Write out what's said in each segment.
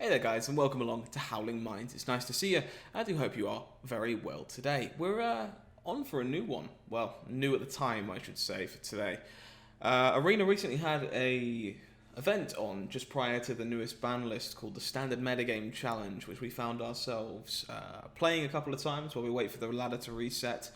Hey there guys, and welcome along to HowlingMines. It's nice to see you. I do hope you are very well today. We're on for a new one. Well, new at the time, I should say, for today. Arena recently had a event on just prior to the newest ban list called the Standard Metagame Challenge, which we found ourselves playing a couple of times while we wait for the ladder to reset,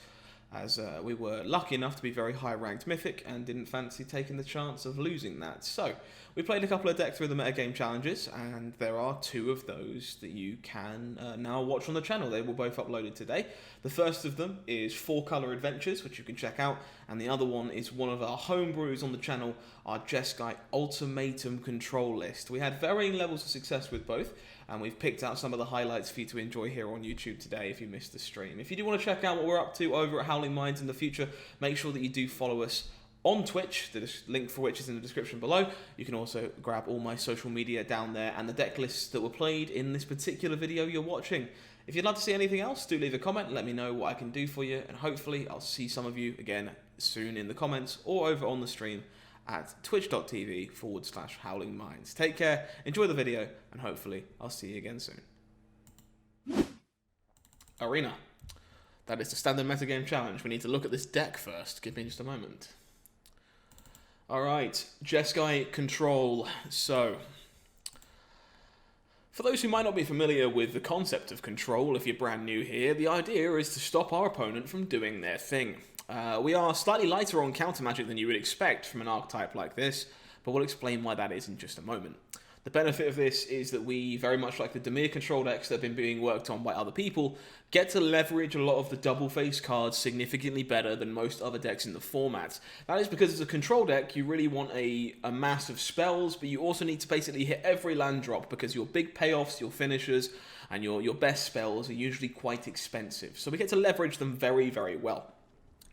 as we were lucky enough to be very high-ranked Mythic and didn't fancy taking the chance of losing that. So, we played a couple of decks through the metagame challenges, and there are two of those that you can now watch on the channel. They were both uploaded today. The first of them is 4-Color Adventures, which you can check out, and the other one is one of our homebrews on the channel, our Jeskai Ultimatum Control list. We had varying levels of success with both, and we've picked out some of the highlights for you to enjoy here on YouTube today if you missed the stream. If you do want to check out what we're up to over at HowlingMines in the future, make sure that you do follow us on Twitch, the link for which is in the description below. You can also grab all my social media down there and the deck lists that were played in this particular video you're watching. If you'd like to see anything else, do leave a comment, let me know what I can do for you, and hopefully I'll see some of you again soon in the comments or over on the stream at twitch.tv/HowlingMines. Take care, enjoy the video, and hopefully I'll see you again soon. Arena. That is the Standard Metagame Challenge. We need to look at this deck first. Give me just a moment. Alright, Jeskai Control. So, for those who might not be familiar with the concept of control, if you're brand new here, the idea is to stop our opponent from doing their thing. We are slightly lighter on counter magic than you would expect from an archetype like this, but we'll explain why that is in just a moment. The benefit of this is that we, very much like the Dimir control decks that have been being worked on by other people, get to leverage a lot of the double face cards significantly better than most other decks in the format. That is because as a control deck, you really want a mass of spells, but you also need to basically hit every land drop because your big payoffs, your finishers, and your best spells are usually quite expensive. So we get to leverage them very, very well.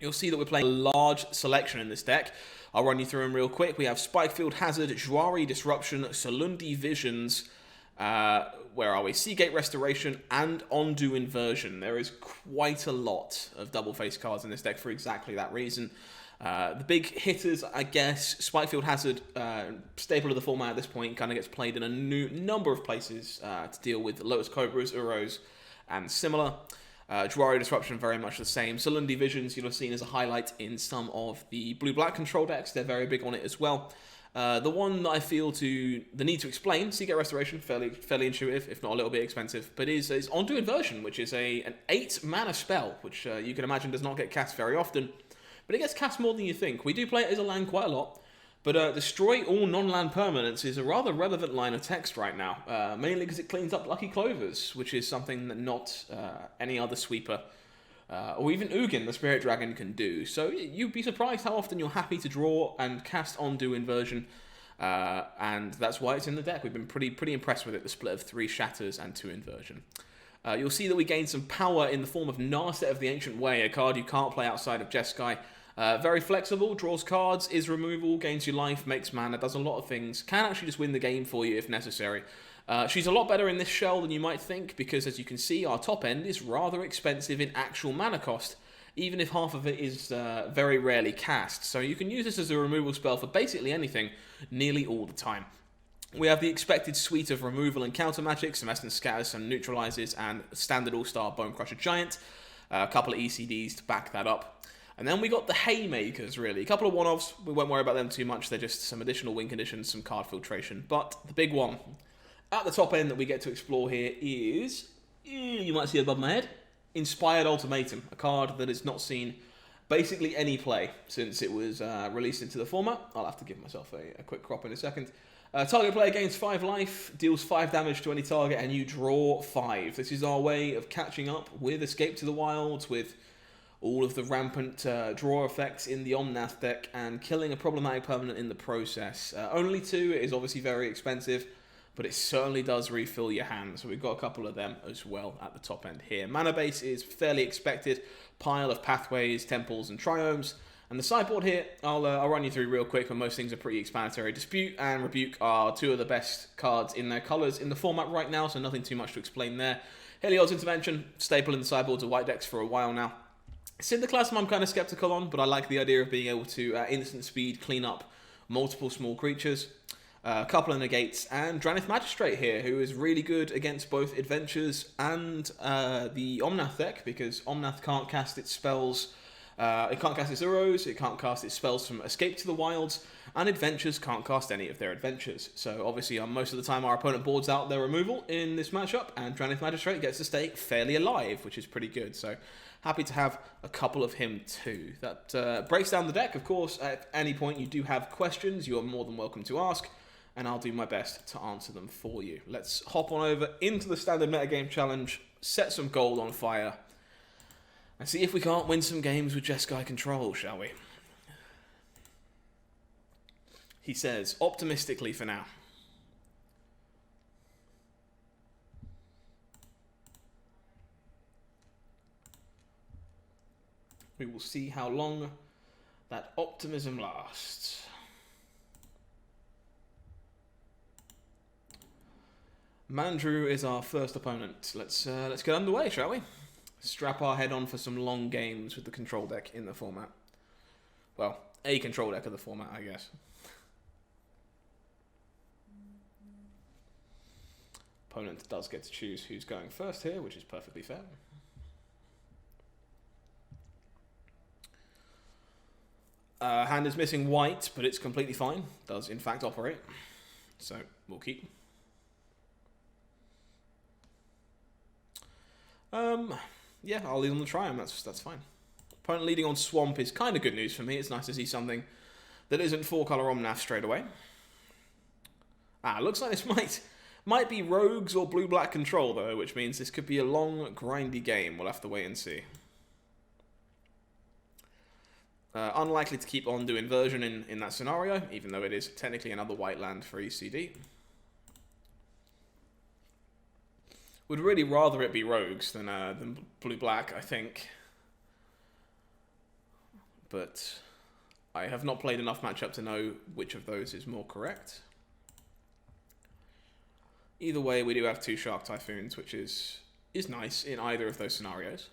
You'll see that we're playing a large selection in this deck. I'll run you through them real quick. We have Spikefield Hazard, Juari Disruption, Salundi Visions, where are we? Seagate Restoration, and Ondu Inversion. There is quite a lot of double face cards in this deck for exactly that reason. The big hitters, I guess, Spikefield Hazard, staple of the format at this point, kind of gets played in a number of places to deal with Lotus Cobras, Uros, and similar. Juari Disruption, very much the same. Salundi Visions, you'll have seen as a highlight in some of the blue-black control decks. They're very big on it as well. The one that I feel the need to explain, Seagate Restoration, fairly intuitive, if not a little bit expensive, but is Ondu Inversion, which is an 8-mana spell, which you can imagine does not get cast very often, but it gets cast more than you think. We do play it as a land quite a lot, but Destroy All Non-Land Permanents is a rather relevant line of text right now, mainly because it cleans up Lucky Clovers, which is something that not any other sweeper, or even Ugin, the Spirit Dragon, can do. So you'd be surprised how often you're happy to draw and cast Ondu Inversion, and that's why it's in the deck. We've been pretty impressed with it, the split of 3 Shatters and 2 Inversion. You'll see that we gain some power in the form of Narset of the Ancient Way, a card you can't play outside of Jeskai. Very flexible, draws cards, is removal, gains you life, makes mana, does a lot of things. Can actually just win the game for you if necessary. She's a lot better in this shell than you might think, because as you can see, our top end is rather expensive in actual mana cost, even if half of it is very rarely cast. So you can use this as a removal spell for basically anything, nearly all the time. We have the expected suite of removal and counter magic, some Essence Scatters, some Neutralizes, and standard all-star Bone Crusher Giant. A couple of ECDs to back that up. And then we got the Haymakers, really. A couple of one-offs, we won't worry about them too much. They're just some additional win conditions, some card filtration. But the big one at the top end that we get to explore here is, you might see above my head, Inspired Ultimatum, a card that has not seen basically any play since it was released into the format. I'll have to give myself a quick crop in a second. Target player gains 5 life, deals 5 damage to any target, and you draw 5. This is our way of catching up with Escape to the Wilds, with all of the rampant draw effects in the Omnath deck, and killing a problematic permanent in the process. Only 2 is obviously very expensive, but it certainly does refill your hand, so we've got a couple of them as well at the top end here. Mana base is fairly expected, pile of Pathways, Temples, and Triomes. And the sideboard here, I'll run you through real quick, and most things are pretty explanatory. Dispute and Rebuke are 2 of the best cards in their colours in the format right now, so nothing too much to explain there. Heliod's Intervention, staple in the sideboards of white decks for a while now. Syndiclasm I'm kind of skeptical on, but I like the idea of being able to instant speed clean up multiple small creatures. A couple of negates, and Dranith Magistrate here, who is really good against both Adventures and the Omnath deck, because Omnath can't cast its spells, it can't cast its arrows, it can't cast its spells from Escape to the Wilds, and Adventures can't cast any of their Adventures. So obviously, most of the time, our opponent boards out their removal in this matchup, and Dranith Magistrate gets to stay fairly alive, which is pretty good. So happy to have a couple of him too. That breaks down the deck. Of course, at any point you do have questions, you are more than welcome to ask, and I'll do my best to answer them for you. Let's hop on over into the standard metagame challenge, set some gold on fire, and see if we can't win some games with Jeskai Control, shall we? He says, optimistically for now. We will see how long that optimism lasts. Mandrew is our first opponent. Let's get underway, shall we? Strap our head on for some long games with the control deck in the format. Well, a control deck of the format, I guess. Opponent does get to choose who's going first here, which is perfectly fair. Hand is missing white, but it's completely fine. Does in fact operate. So we'll keep. Yeah, I'll lead on the Triumph, that's fine. Opponent leading on Swamp is kind of good news for me. It's nice to see something that isn't 4-color Omnath straight away. Looks like this might be Rogues or Blue-Black Control, though, which means this could be a long, grindy game. We'll have to wait and see. Unlikely to keep on doing Inversion in that scenario, even though it is technically another white land for ECD. Would really rather it be Rogues than Blue-Black, I think. But I have not played enough matchup to know which of those is more correct. Either way, we do have 2 Shark Typhoons, which is nice in either of those scenarios.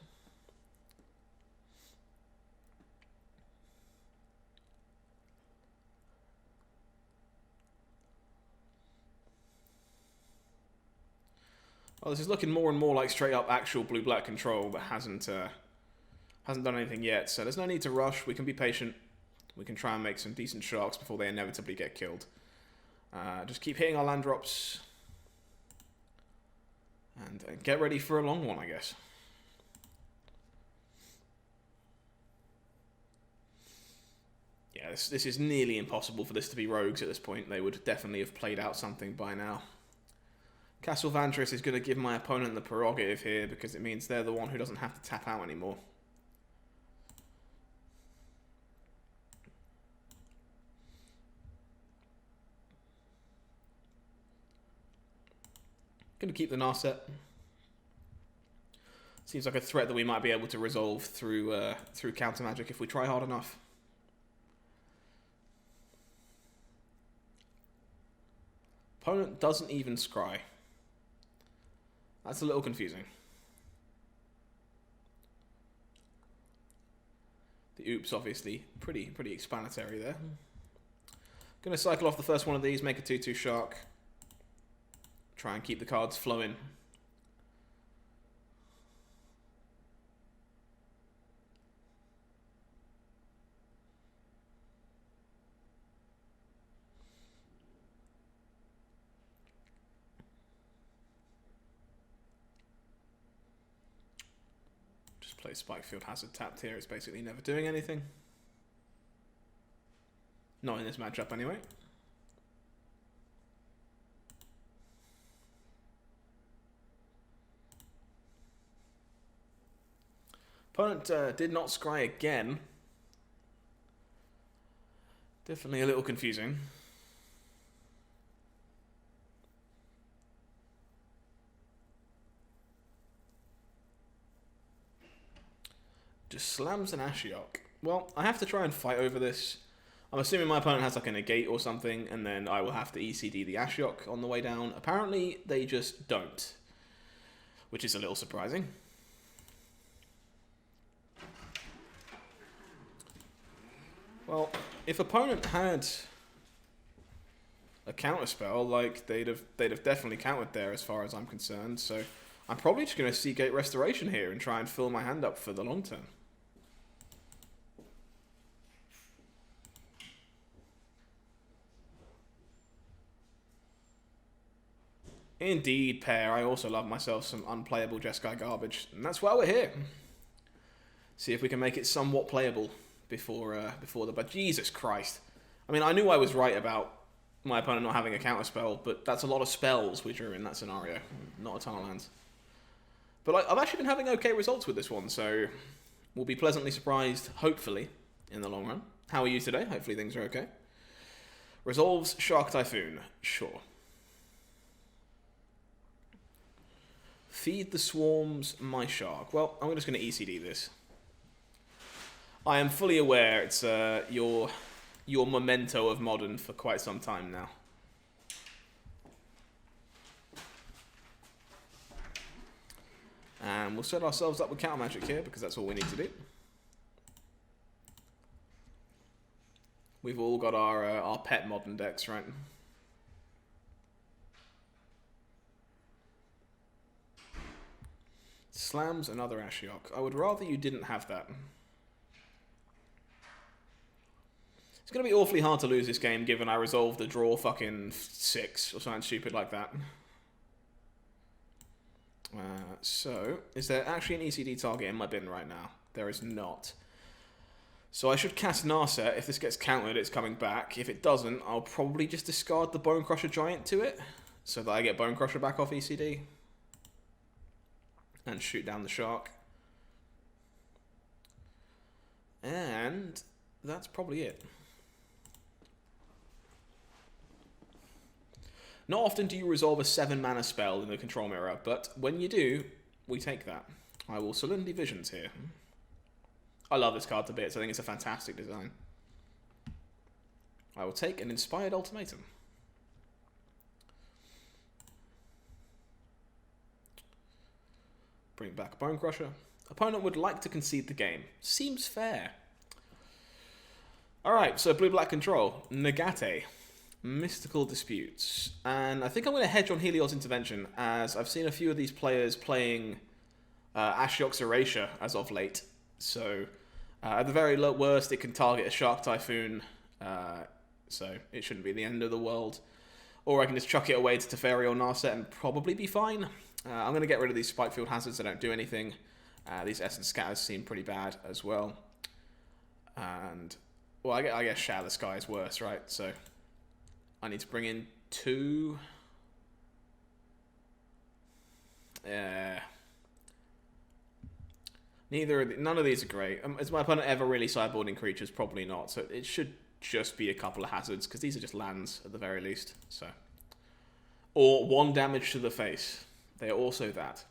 Well, this is looking more and more like straight up actual Blue-Black Control, but hasn't done anything yet, so there's no need to rush. We can be patient. We can try and make some decent sharks before they inevitably get killed. Just keep hitting our land drops. And get ready for a long one, I guess. Yeah, this is nearly impossible for this to be Rogues at this point. They would definitely have played out something by now. Castle Vantress is going to give my opponent the prerogative here because it means they're the one who doesn't have to tap out anymore. Going to keep the Narset. Seems like a threat that we might be able to resolve through counter magic if we try hard enough. Opponent doesn't even scry. That's a little confusing. The oops, obviously, pretty explanatory there. Going to cycle off the first one of these, make a 2/2 shark. Try and keep the cards flowing. Play Spikefield Hazard tapped here. It's basically never doing anything. Not in this matchup anyway. Opponent did not scry again. Definitely a little confusing. Just slams an Ashiok. Well, I have to try and fight over this. I'm assuming my opponent has like a negate or something, and then I will have to ECD the Ashiok on the way down. Apparently, they just don't, which is a little surprising. Well, if opponent had a counter spell, like they'd have definitely countered there as far as I'm concerned. So I'm probably just going to Seagate Restoration here and try and fill my hand up for the long term. Indeed, pair. I also love myself some unplayable Jeskai garbage, and that's why we're here. See if we can make it somewhat playable before the... But Jesus Christ. I mean, I knew I was right about my opponent not having a counterspell, but that's a lot of spells we drew in that scenario. Not a ton of lands. But I've actually been having okay results with this one, so we'll be pleasantly surprised, hopefully, in the long run. How are you today? Hopefully things are okay. Resolves Shark Typhoon. Sure. Feed the Swarms my Shark. Well, I'm just going to ECD this. I am fully aware it's your memento of Modern for quite some time now. And we'll set ourselves up with counter magic here because that's all we need to do. We've all got our pet Modern decks, right? Slams another Ashiok. I would rather you didn't have that. It's going to be awfully hard to lose this game given I resolved the draw fucking 6 or something stupid like that. So, is there actually an ECD target in my bin right now? There is not. So I should cast Narset. If this gets countered, it's coming back. If it doesn't, I'll probably just discard the Bone Crusher Giant to it, so that I get Bone Crusher back off ECD. And shoot down the Shark. And that's probably it. Not often do you resolve a 7-mana spell in the Control Mirror, but when you do, we take that. I will Solemnity Visions here. I love this card to bits. I think it's a fantastic design. I will take an Inspired Ultimatum. Bring back Bone Crusher. Opponent would like to concede the game. Seems fair. Alright, so Blue-Black Control. Negate. Mystical Disputes. And I think I'm going to hedge on Heliod's Intervention, as I've seen a few of these players playing Ashiok's Erasure as of late. So, at the very worst, it can target a Shark Typhoon, so it shouldn't be the end of the world. Or I can just chuck it away to Teferi or Narset and probably be fine. I'm going to get rid of these Spikefield Hazards that don't do anything. These Essence Scatters seem pretty bad as well. And, well, I guess Shatter the Sky is worse, right? So I need to bring in 2. None of these are great. Is my opponent ever really sideboarding creatures? Probably not. So it should just be a couple of hazards, because these are just lands at the very least. So, or 1 damage to the face. They are also that.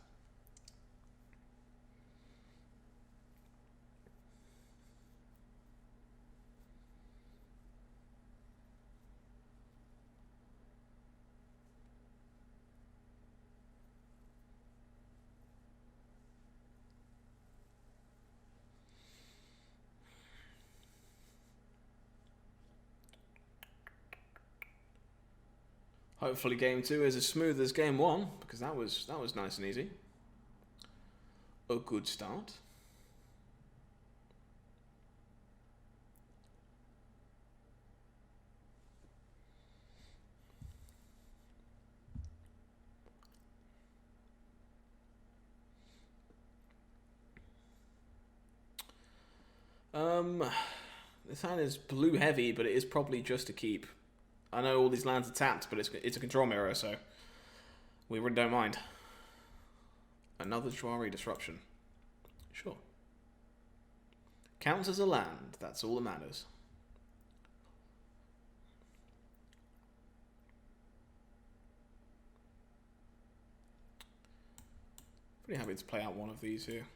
Hopefully game 2 is as smooth as game 1, because that was nice and easy. A good start. This hand is blue heavy, but it is probably just to keep. I know all these lands are tapped, but it's a Control Mirror, so we really don't mind. Another Jwari Disruption. Sure. Counts as a land. That's all that matters. Pretty happy to play out one of these here.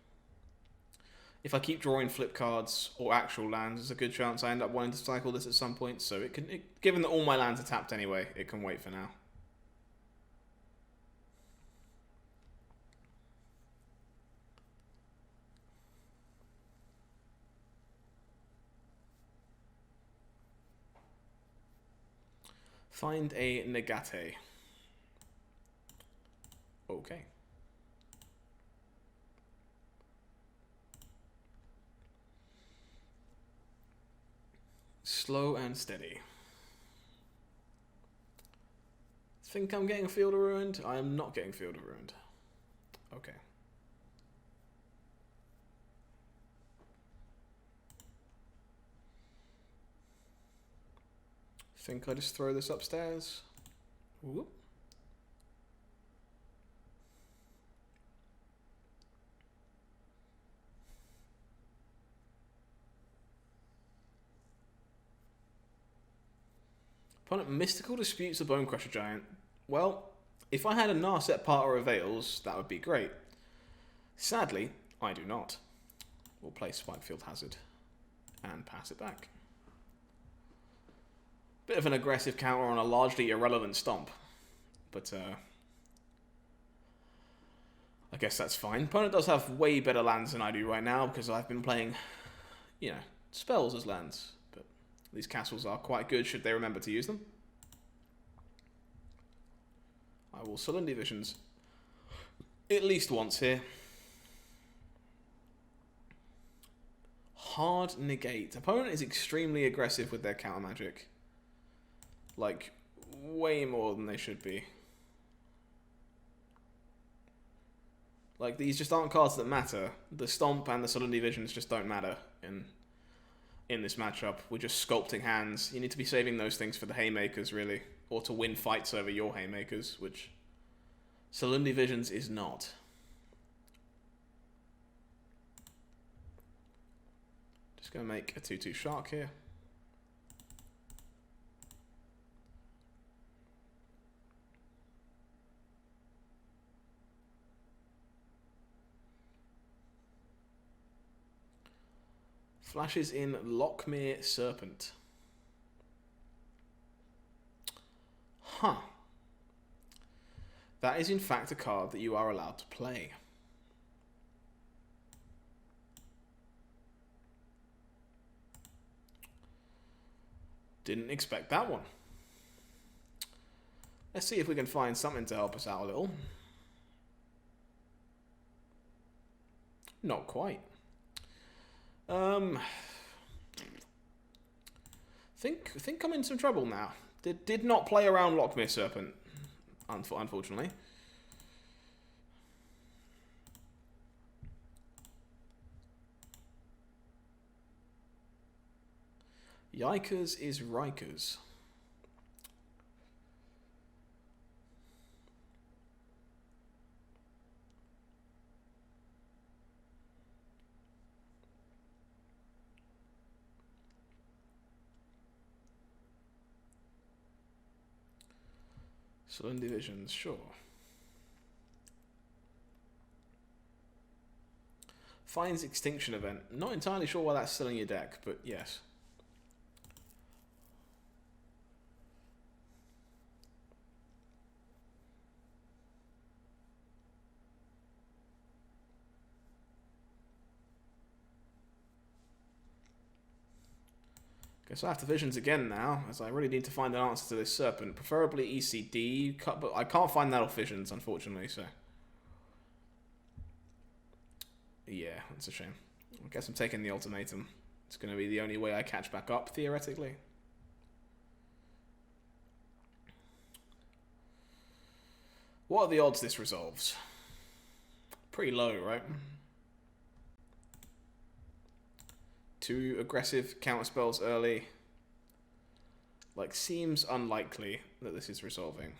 If I keep drawing flip cards or actual lands, there's a good chance I end up wanting to cycle this at some point. So given that all my lands are tapped anyway, it can wait for now. Find a negate. Okay. Slow and steady. Think I'm getting Field of Ruined? I am not getting Field of Ruined. Okay. Think I just throw this upstairs. Whoop. Opponent Mystical Disputes the Bonecrusher Giant. Well, if I had a Narset part or a Veils, that would be great. Sadly, I do not. We'll play Spikefield Hazard and pass it back. Bit of an aggressive counter on a largely irrelevant stomp. But, I guess that's fine. Opponent does have way better lands than I do right now because I've been playing, you know, spells as lands. But these castles are quite good should they remember to use them. I will Sullen Visions at least once here. Hard negate. Opponent is extremely aggressive with their counter magic. Like, way more than they should be. Like, these just aren't cards that matter. The Stomp and the Sullen Visions just don't matter in this matchup. We're just sculpting hands. You need to be saving those things for the Haymakers, really. Or to win fights over your Haymakers, which Sullen Visions is not. Just going to make a 2/2 Shark here. Flashes in Lockmere Serpent. Huh. That is in fact a card that you are allowed to play. Didn't expect that one. Let's see if we can find something to help us out a little. Not quite. Think I'm in some trouble now. Did not play around Lockmere Serpent, unfortunately. Yikers is Rikers. Sullen Divisions, sure. Finds Extinction Event. Not entirely sure why that's still in your deck, but yes. Guess I have to Visions again now, as I really need to find an answer to this Serpent. Preferably ECD, but I can't find that off Visions, unfortunately, so... Yeah, that's a shame. I guess I'm taking the Ultimatum. It's going to be the only way I catch back up, theoretically. What are the odds this resolves? Pretty low, right? 2 aggressive counterspells early. Like, seems unlikely that this is resolving.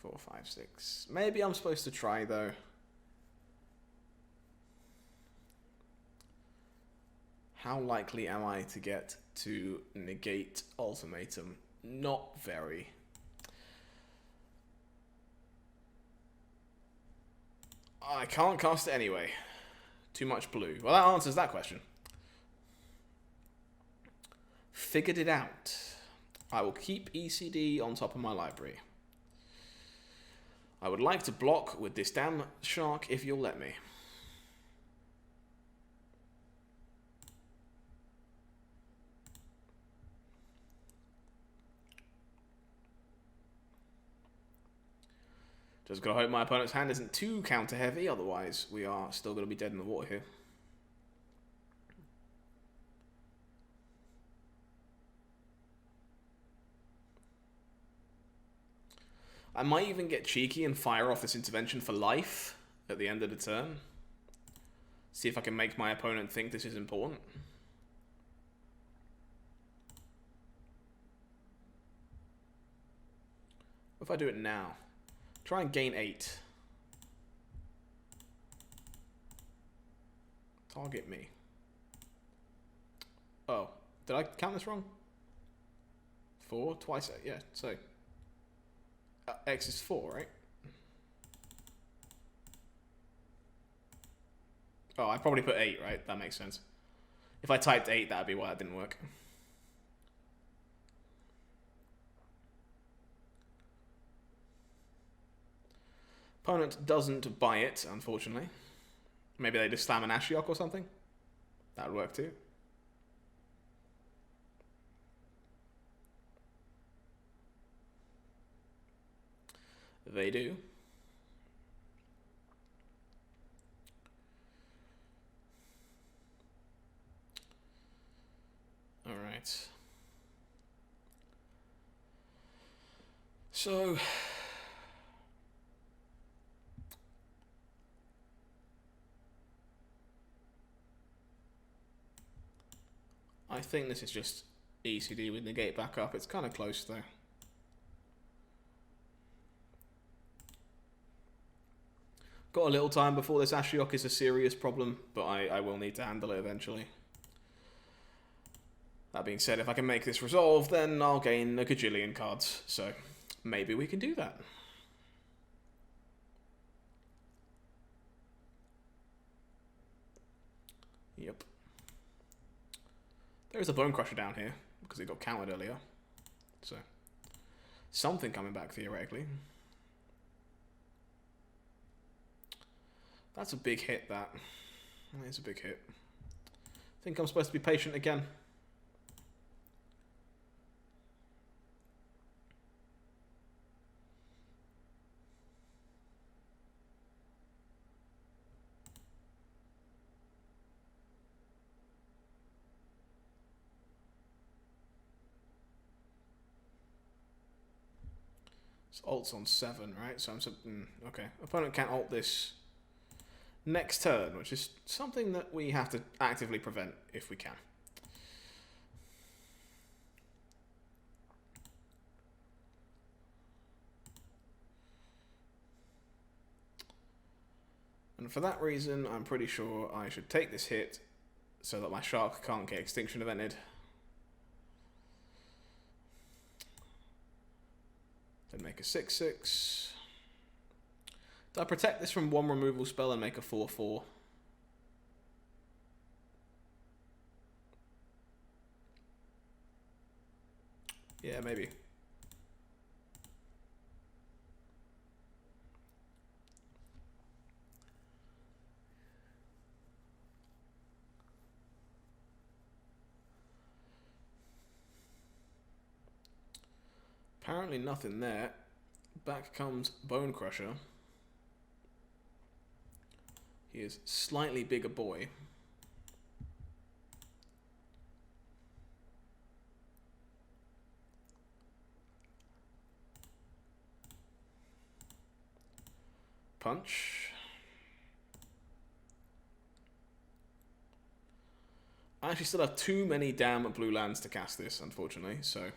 4, 5, 6. Maybe I'm supposed to try, though. How likely am I to get to negate Ultimatum? Not very. I can't cast it anyway. Too much blue. Well, that answers that question. Figured it out. I will keep ECD on top of my library. I would like to block with this damn shark if you'll let me. Just gotta hope my opponent's hand isn't too counter heavy, otherwise we are still gonna be dead in the water here. I might even get cheeky and fire off this intervention for life at the end of the turn. See if I can make my opponent think this is important. What if I do it now? Try and gain 8. Target me. Oh, did I count this wrong? 4? Twice, yeah, so... X is 4, right? Oh, I probably put 8, right? That makes sense. If I typed 8, that'd be why it didn't work. Opponent doesn't buy it, unfortunately. Maybe they just slam an Ashiok or something. That would work too. They do. All right. So... I think this is just ECD with negate back up. It's kind of close though. Got a little time before this Ashiok is a serious problem, but I will need to handle it eventually. That being said, if I can make this resolve, then I'll gain a gajillion cards, so maybe we can do that. Yep. There is a Bone Crusher down here, because it got countered earlier. So, something coming back theoretically. That's a big hit, that. That is a big hit. I think I'm supposed to be patient again. It's ult's on 7, right? So I'm okay. Opponent can't ult this next turn, which is something that we have to actively prevent if we can. And for that reason, I'm pretty sure I should take this hit so that my shark can't get extinction evented. Then make a 6/6. Do I protect this from one removal spell and make a 4/4? Yeah, maybe. Apparently nothing there. Back comes Bone Crusher. He is slightly bigger boy. Punch. I actually still have too many damn blue lands to cast this, unfortunately, so...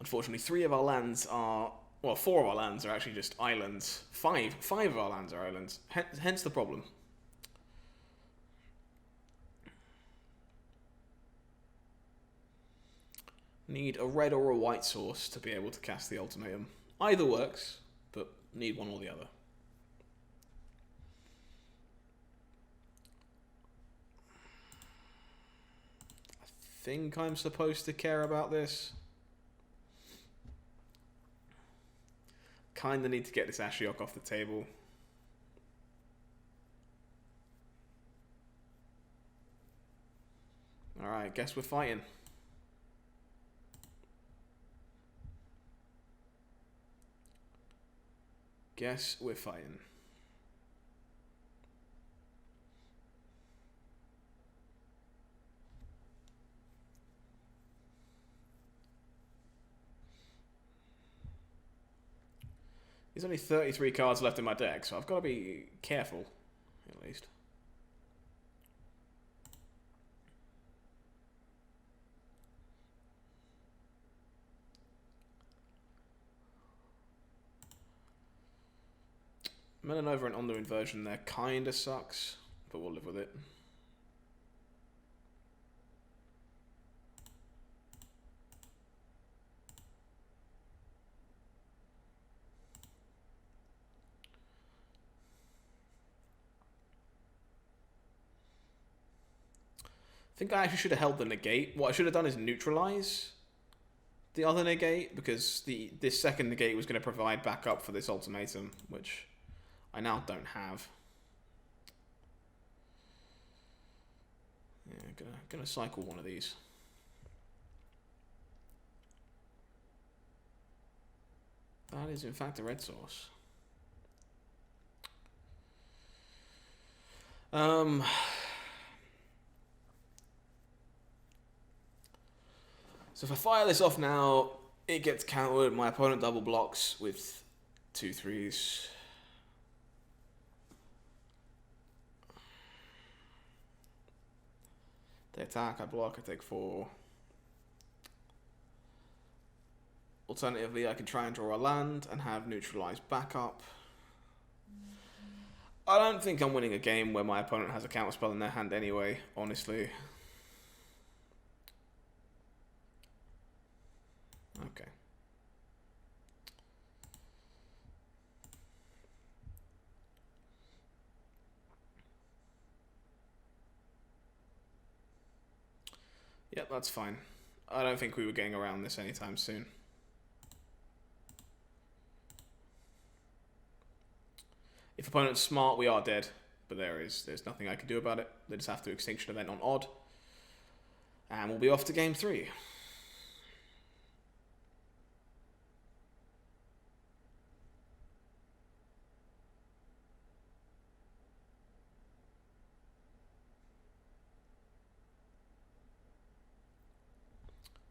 Unfortunately, 3 of our lands are... Well, 4 of our lands are actually just islands. 5 of our lands are islands. Hence the problem. Need a red or a white source to be able to cast the ultimatum. Either works, but need one or the other. I think I'm supposed to care about this. Kinda need to get this Ashiok off the table. Alright, guess we're fighting. Guess we're fighting. There's only 33 cards left in my deck, so I've got to be careful, at least. Melanova and Ondo inversion there kinda sucks, but we'll live with it. I think I actually should have held the negate. What I should have done is neutralize the other negate, because this second negate was going to provide backup for this ultimatum, which I now don't have. Yeah, gonna cycle one of these. That is in fact a red source. So if I fire this off now, it gets countered. My opponent double blocks with 2/3s. They attack, I block, I take 4. Alternatively, I can try and draw a land and have neutralized backup. I don't think I'm winning a game where my opponent has a counterspell in their hand anyway, honestly. Okay. Yep, that's fine. I don't think we were getting around this anytime soon. If opponent's smart, we are dead. But there's nothing I can do about it. They just have to extinction event on odd. And we'll be off to game 3.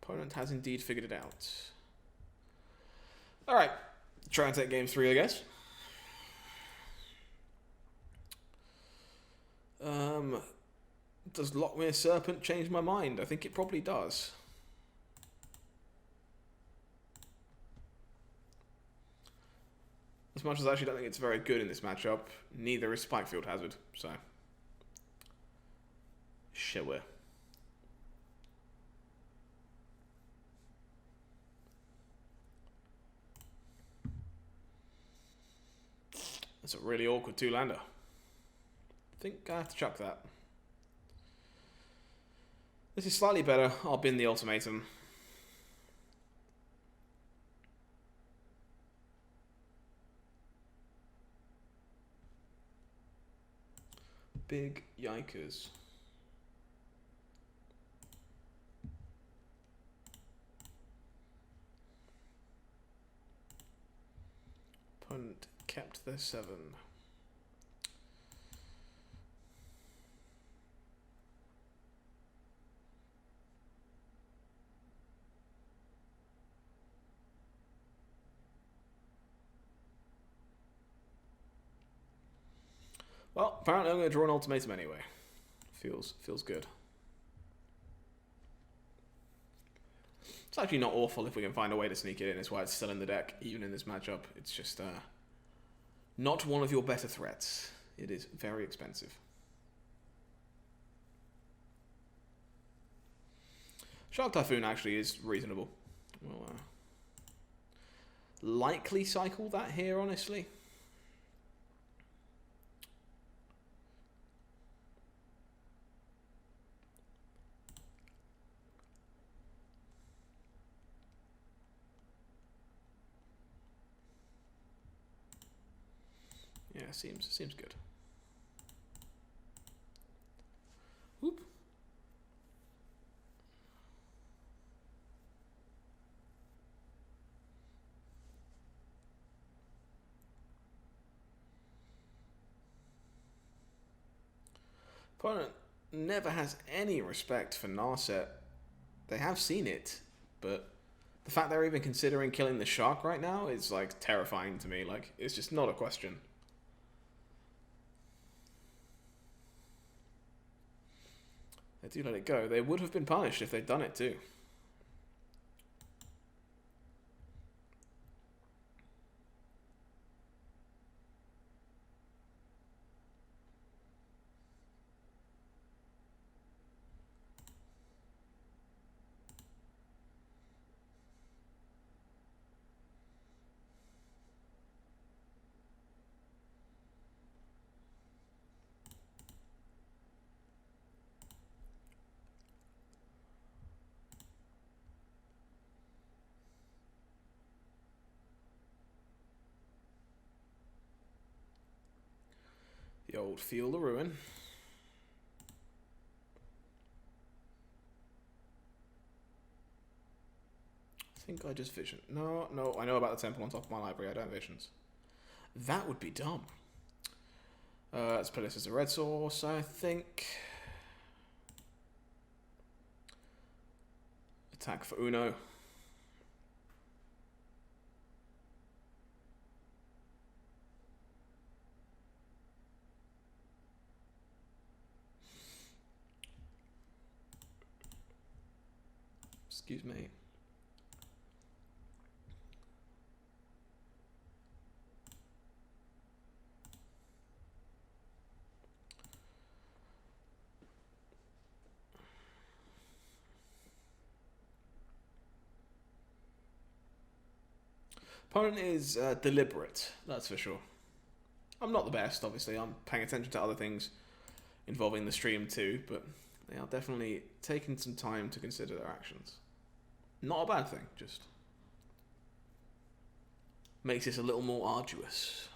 Opponent has indeed figured it out. Alright, try and take game 3, I guess. Does Lockmere Serpent change my mind? I think it probably does. As much as I actually don't think it's very good in this matchup, neither is Spikefield Hazard, so... Sure. That's a really awkward 2-lander. I think I have to chuck that. This is slightly better. I'll bin the ultimatum. Big yikers. Opponent kept their 7. Well, apparently I'm going to draw an ultimatum anyway. Feels good. It's actually not awful if we can find a way to sneak it in. It's why it's still in the deck, even in this matchup. It's just not one of your better threats. It is very expensive. Shark Typhoon actually is reasonable. We'll likely cycle that here, honestly. Yeah, seems good. Whoop. Opponent never has any respect for Narset. They have seen it, but the fact they're even considering killing the shark right now is, like, terrifying to me. Like, it's just not a question. They do let it go. They would have been punished if they'd done it too. The old Feel the Ruin. I think I just vision. No, I know about the temple on top of my library. I don't have visions. That would be dumb. Let's put this as a red source, I think. Attack for Uno. Excuse me. Opponent is deliberate, that's for sure. I'm not the best, obviously. I'm paying attention to other things involving the stream too, but they are definitely taking some time to consider their actions. Not a bad thing, just makes this a little more arduous.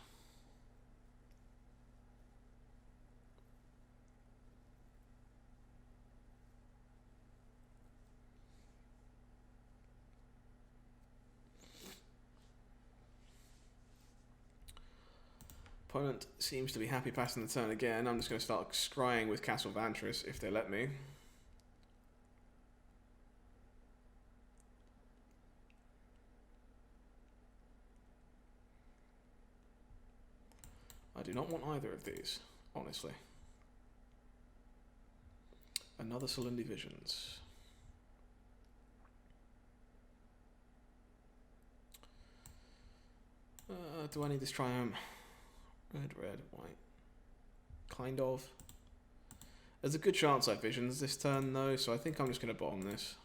Opponent seems to be happy passing the turn again. I'm just going to start scrying with Castle Vantris if they let me. I do not want either of these, honestly. Another Solindy Visions. Do I need this Triumph? Red, white. Kind of. There's a good chance I visions this turn though, so I think I'm just going to bottom this.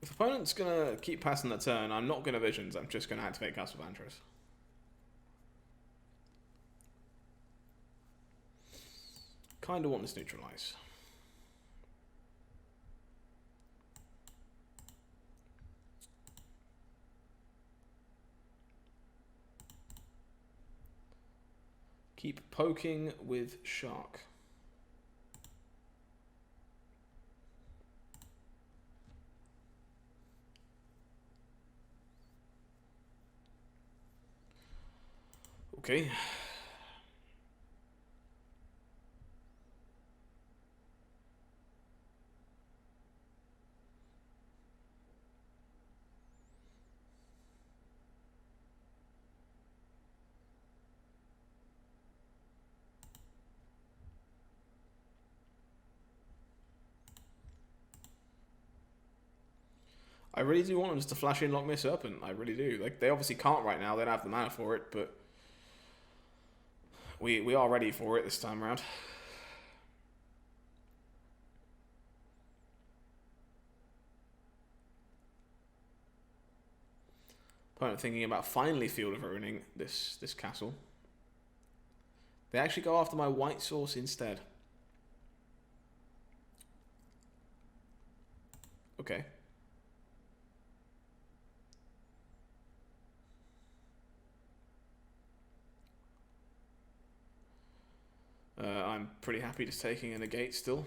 If opponent's going to keep passing the turn, I'm not going to visions, I'm just going to activate Castle Vantris. Kind of want this neutralize. Keep poking with Shark. Okay. I really do want them just to flash in Lock Me Serpent. I really do. Like, they obviously can't right now. They don't have the mana for it, but we are ready for it this time around. Opponent thinking about finally Field of Ruining this castle. They actually go after my white source instead. Okay. I'm pretty happy just taking a negate still.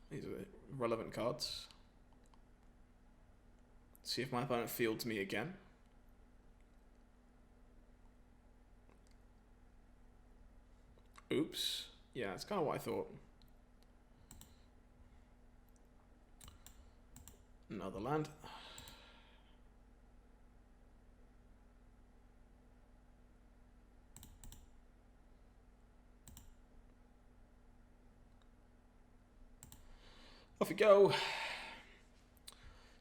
These are relevant cards. See if my opponent fields me again. Oops. Yeah, that's kind of what I thought. Another land. Off we go.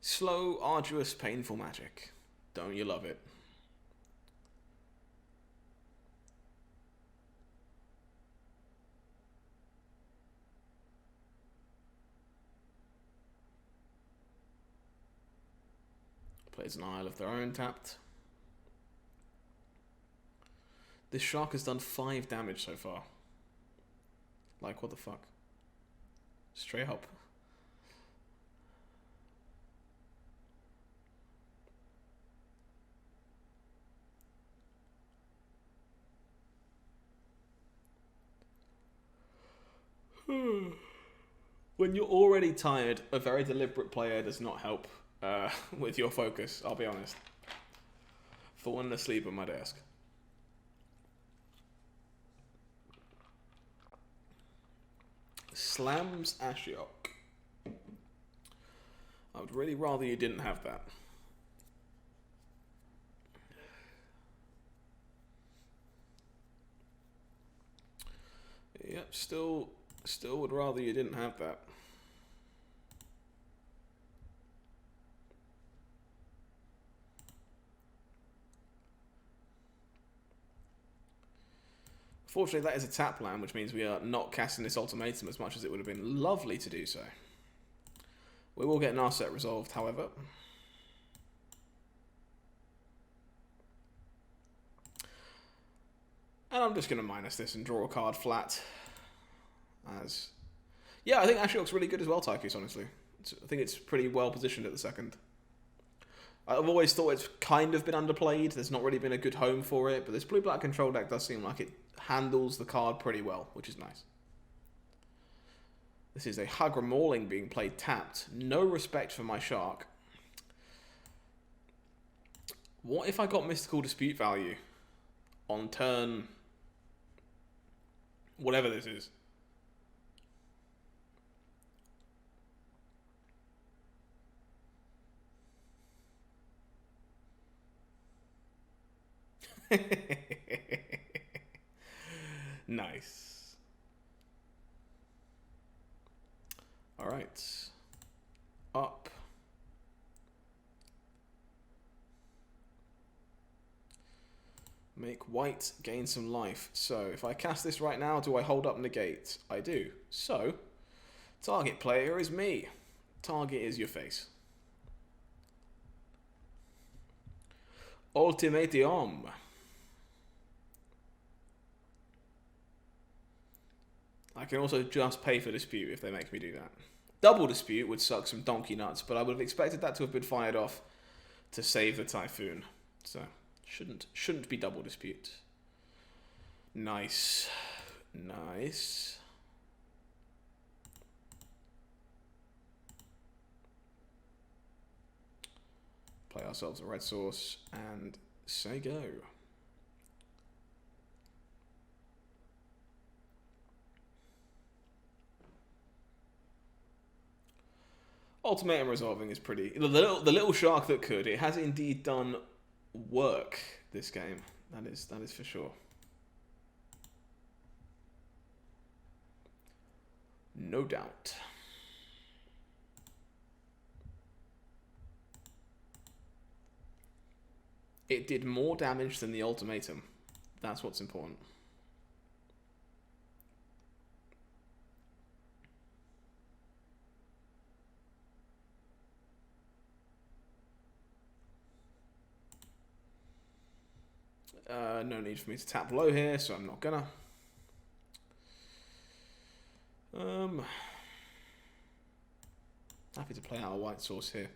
Slow, arduous, painful magic. Don't you love it? Plays an Isle of their own tapped. This shark has done 5 damage so far. Like, what the fuck? Straight up. When you're already tired, a very deliberate player does not help with your focus, I'll be honest. Falling asleep at my desk. Slams Ashiok. I would really rather you didn't have that. Yep, still would rather you didn't have that. Fortunately, that is a tap land, which means we are not casting this ultimatum as much as it would have been lovely to do so. We will get an Narset resolved, however. And I'm just going to minus this and draw a card flat. Yeah, I think Ashiok's really good as well, Tychus, honestly. I think it's pretty well positioned at the second. I've always thought it's kind of been underplayed. There's not really been a good home for it, but this blue-black control deck does seem like it handles the card pretty well, which is nice. This is a Hagra Mauling being played tapped. No respect for my shark. What if I got Mystical Dispute value on turn... whatever this is? Nice. All right. Up. Make white gain some life. So if I cast this right now, do I hold up negate? I do. So target player is me. Target is your face. Ultimatum. I can also just pay for dispute if they make me do that. Double dispute would suck some donkey nuts, but I would have expected that to have been fired off to save the Typhoon. So shouldn't be double dispute. Nice. Nice. Play ourselves a red source and say go. Ultimatum resolving is pretty... The little shark that could. It has indeed done work this game. That is for sure. No doubt. It did more damage than the ultimatum. That's what's important. No need for me to tap low here, so I'm not gonna. Happy to play out a white source here.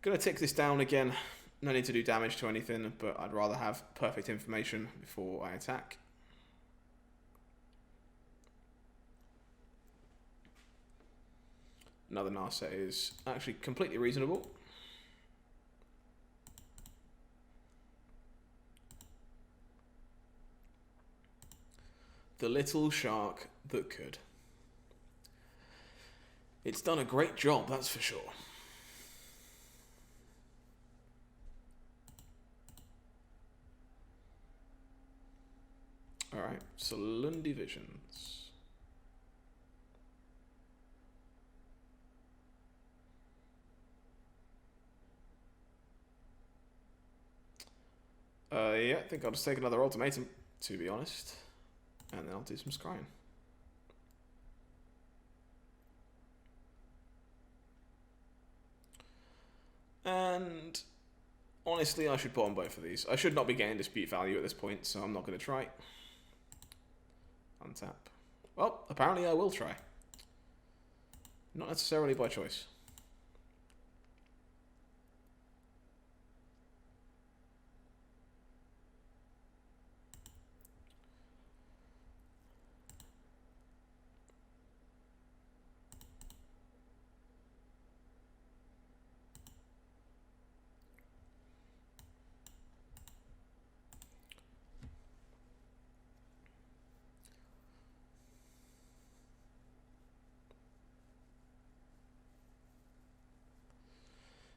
Gonna tick this down again. No need to do damage to anything, but I'd rather have perfect information before I attack. Another Narset is actually completely reasonable. The little shark that could. It's done a great job, that's for sure. Alright, Saloon Divisions. Yeah, I think I'll just take another ultimatum, to be honest. And then I'll do some scrying. And honestly, I should put on both of these. I should not be getting dispute value at this point, so I'm not going to try. Untap. Well, apparently I will try. Not necessarily by choice.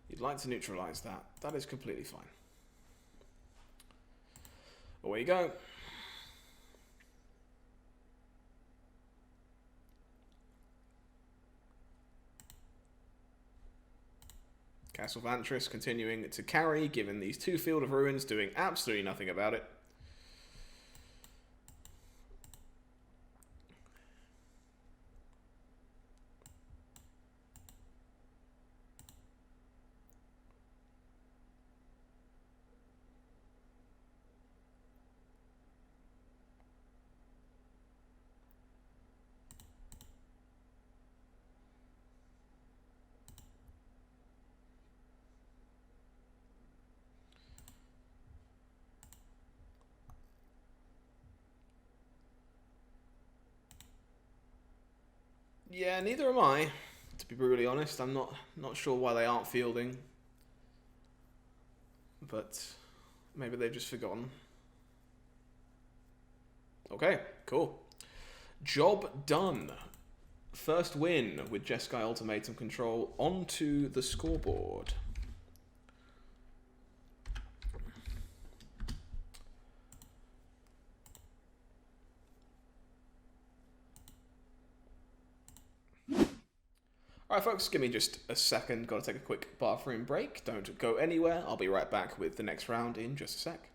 You'd like to neutralize that. That is completely fine. Away you go. Castle Vantris continuing to carry, given these two Field of Ruins doing absolutely nothing about it. Yeah, neither am I, to be brutally honest. I'm not sure why they aren't fielding. But maybe they've just forgotten. Okay, cool. Job done. First win with Jeskai Ultimatum Control onto the scoreboard. Alright folks, give me just a second. Gotta take a quick bathroom break. Don't go anywhere. I'll be right back with the next round in just a sec.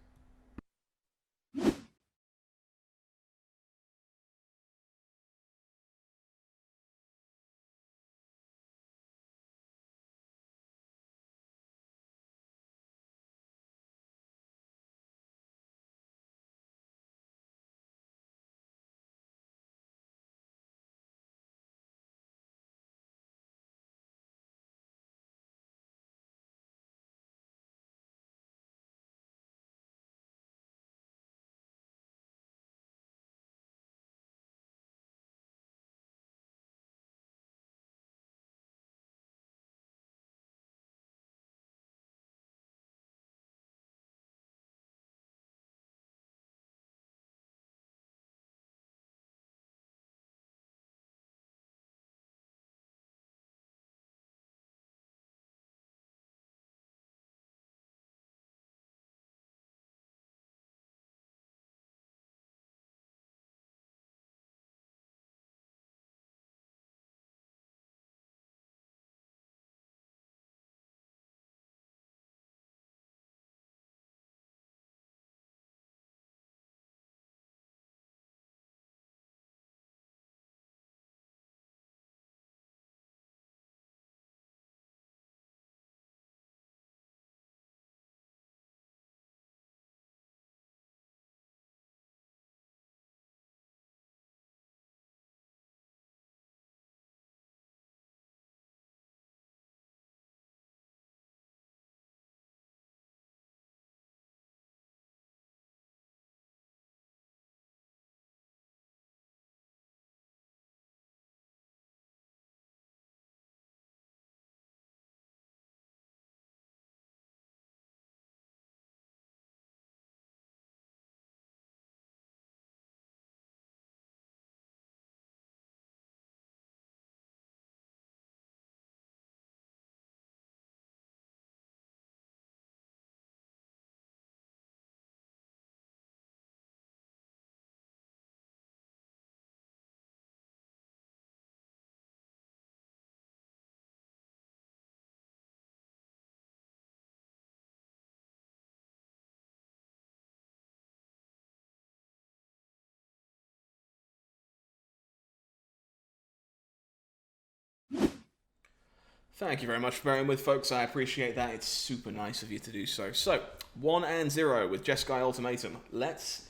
Thank you very much for bearing with, folks. I appreciate that. It's super nice of you to do so. So, 1 and 0 with Jeskai Ultimatum. Let's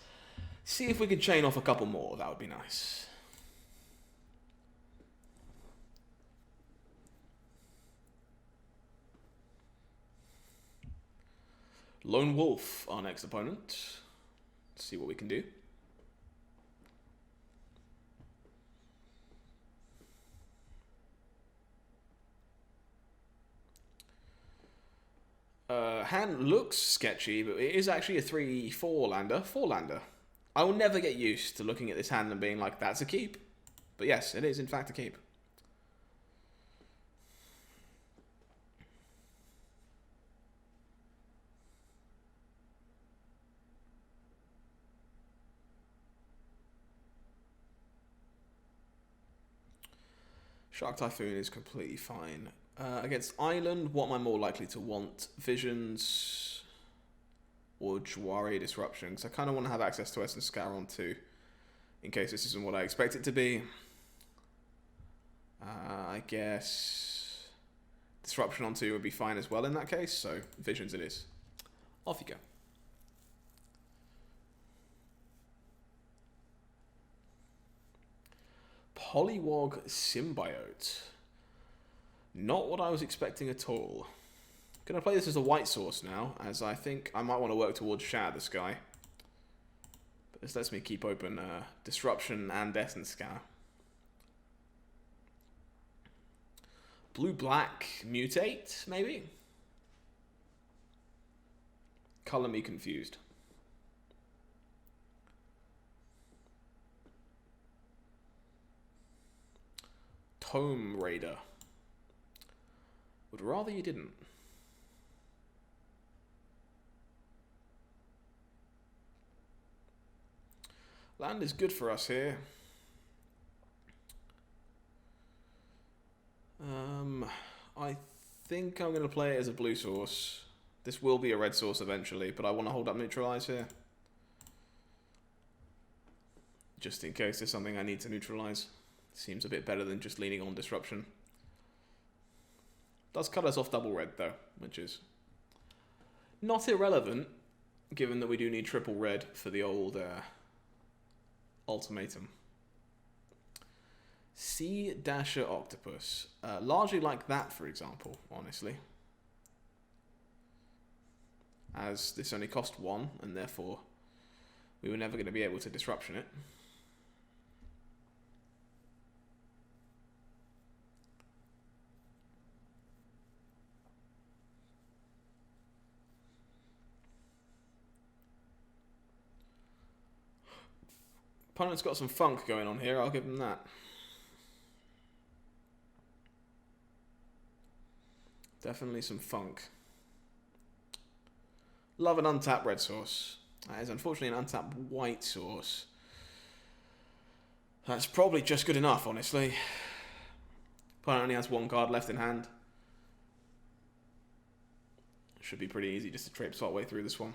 see if we can chain off a couple more. That would be nice. Lone Wolf, our next opponent. Let's see what we can do. Hand looks sketchy, but it is actually a 3/4 lander. 4-lander. I will never get used to looking at this hand and being like, that's a keep. But yes, it is in fact a keep. Shark Typhoon is completely fine. Against Island, what am I more likely to want? Visions or Jwari Disruption? Because I kind of want to have access to Essence Scaron too, in case this isn't what I expect it to be. I guess Disruption on 2 would be fine as well in that case, so Visions it is. Off you go. Polywog Symbiote. Not what I was expecting at all. Gonna play this as a white source now, as I think I might want to work towards Shatter the Sky. But this lets me keep open Disruption and Essence Scar. Blue-black Mutate, maybe? Color me confused. Tome Raider. Would rather you didn't. Land is good for us here. I think I'm going to play it as a blue source. This will be a red source eventually, but I want to hold up Neutralize here. Just in case there's something I need to neutralize. Seems a bit better than just leaning on Disruption. Does cut us off double red though, which is not irrelevant, given that we do need triple red for the old Ultimatum. Sea Dasher Octopus. Largely like that, for example, honestly. As this only cost 1, and therefore we were never going to be able to Disruption it. Opponent's got some funk going on here, I'll give them that. Definitely some funk. Love an untapped red source. That is unfortunately an untapped white source. That's probably just good enough, honestly. Opponent only has 1 card left in hand. Should be pretty easy just to traipse our way through this one.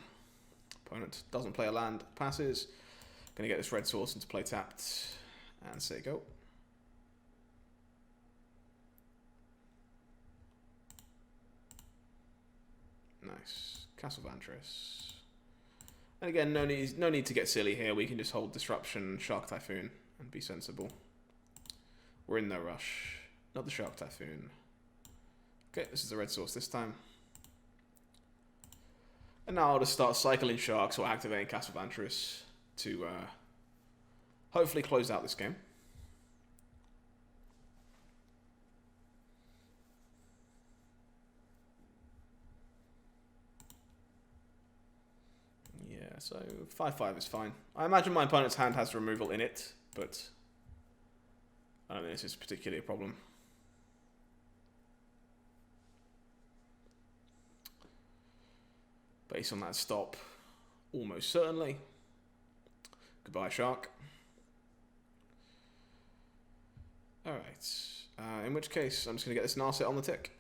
Opponent doesn't play a land, passes. Gonna get this red source into play tapped and say go. Nice. Castle Vantress. And again, no need to get silly here. We can just hold Disruption, Shark Typhoon, and be sensible. We're in no rush. Not the Shark Typhoon. Okay, this is the red source this time. And now I'll just start cycling Sharks or activating Castle Vantress to hopefully close out this game. Yeah, so 5/5 is fine. I imagine my opponent's hand has removal in it, but I don't think this is particularly a problem. Based on that stop, almost certainly. Goodbye, Shark. Alright. In which case, I'm just going to get this Narset on the tick.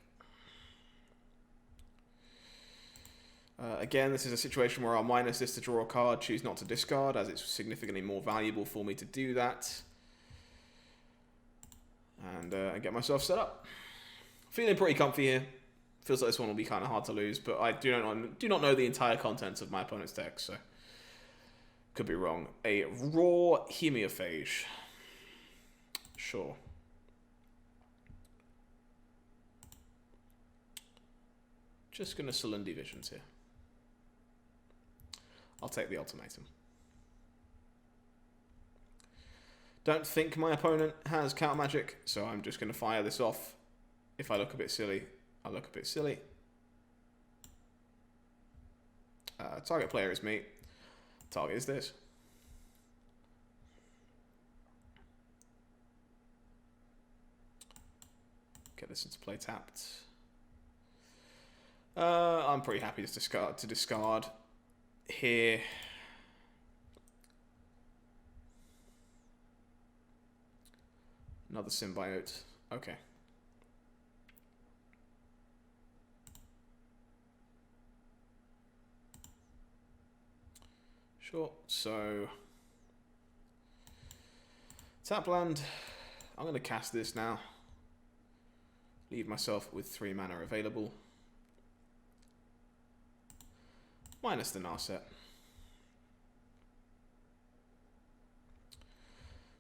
Again, this is a situation where I'll minus this to draw a card, choose not to discard, as it's significantly more valuable for me to do that. And get myself set up. Feeling pretty comfy here. Feels like this one will be kind of hard to lose, but I do not know the entire contents of my opponent's deck, so could be wrong. A raw Hemiophage. Sure. Just gonna Cerulean Visions here. I'll take the Ultimatum. Don't think my opponent has counter magic, so I'm just gonna fire this off. If I look a bit silly, I look a bit silly. Target player is me. Target is this. Get this into play tapped. I'm pretty happy to discard here. Another symbiote. Okay. Sure. So tap land. I'm going to cast this now. Leave myself with 3 mana available. Minus the Narset.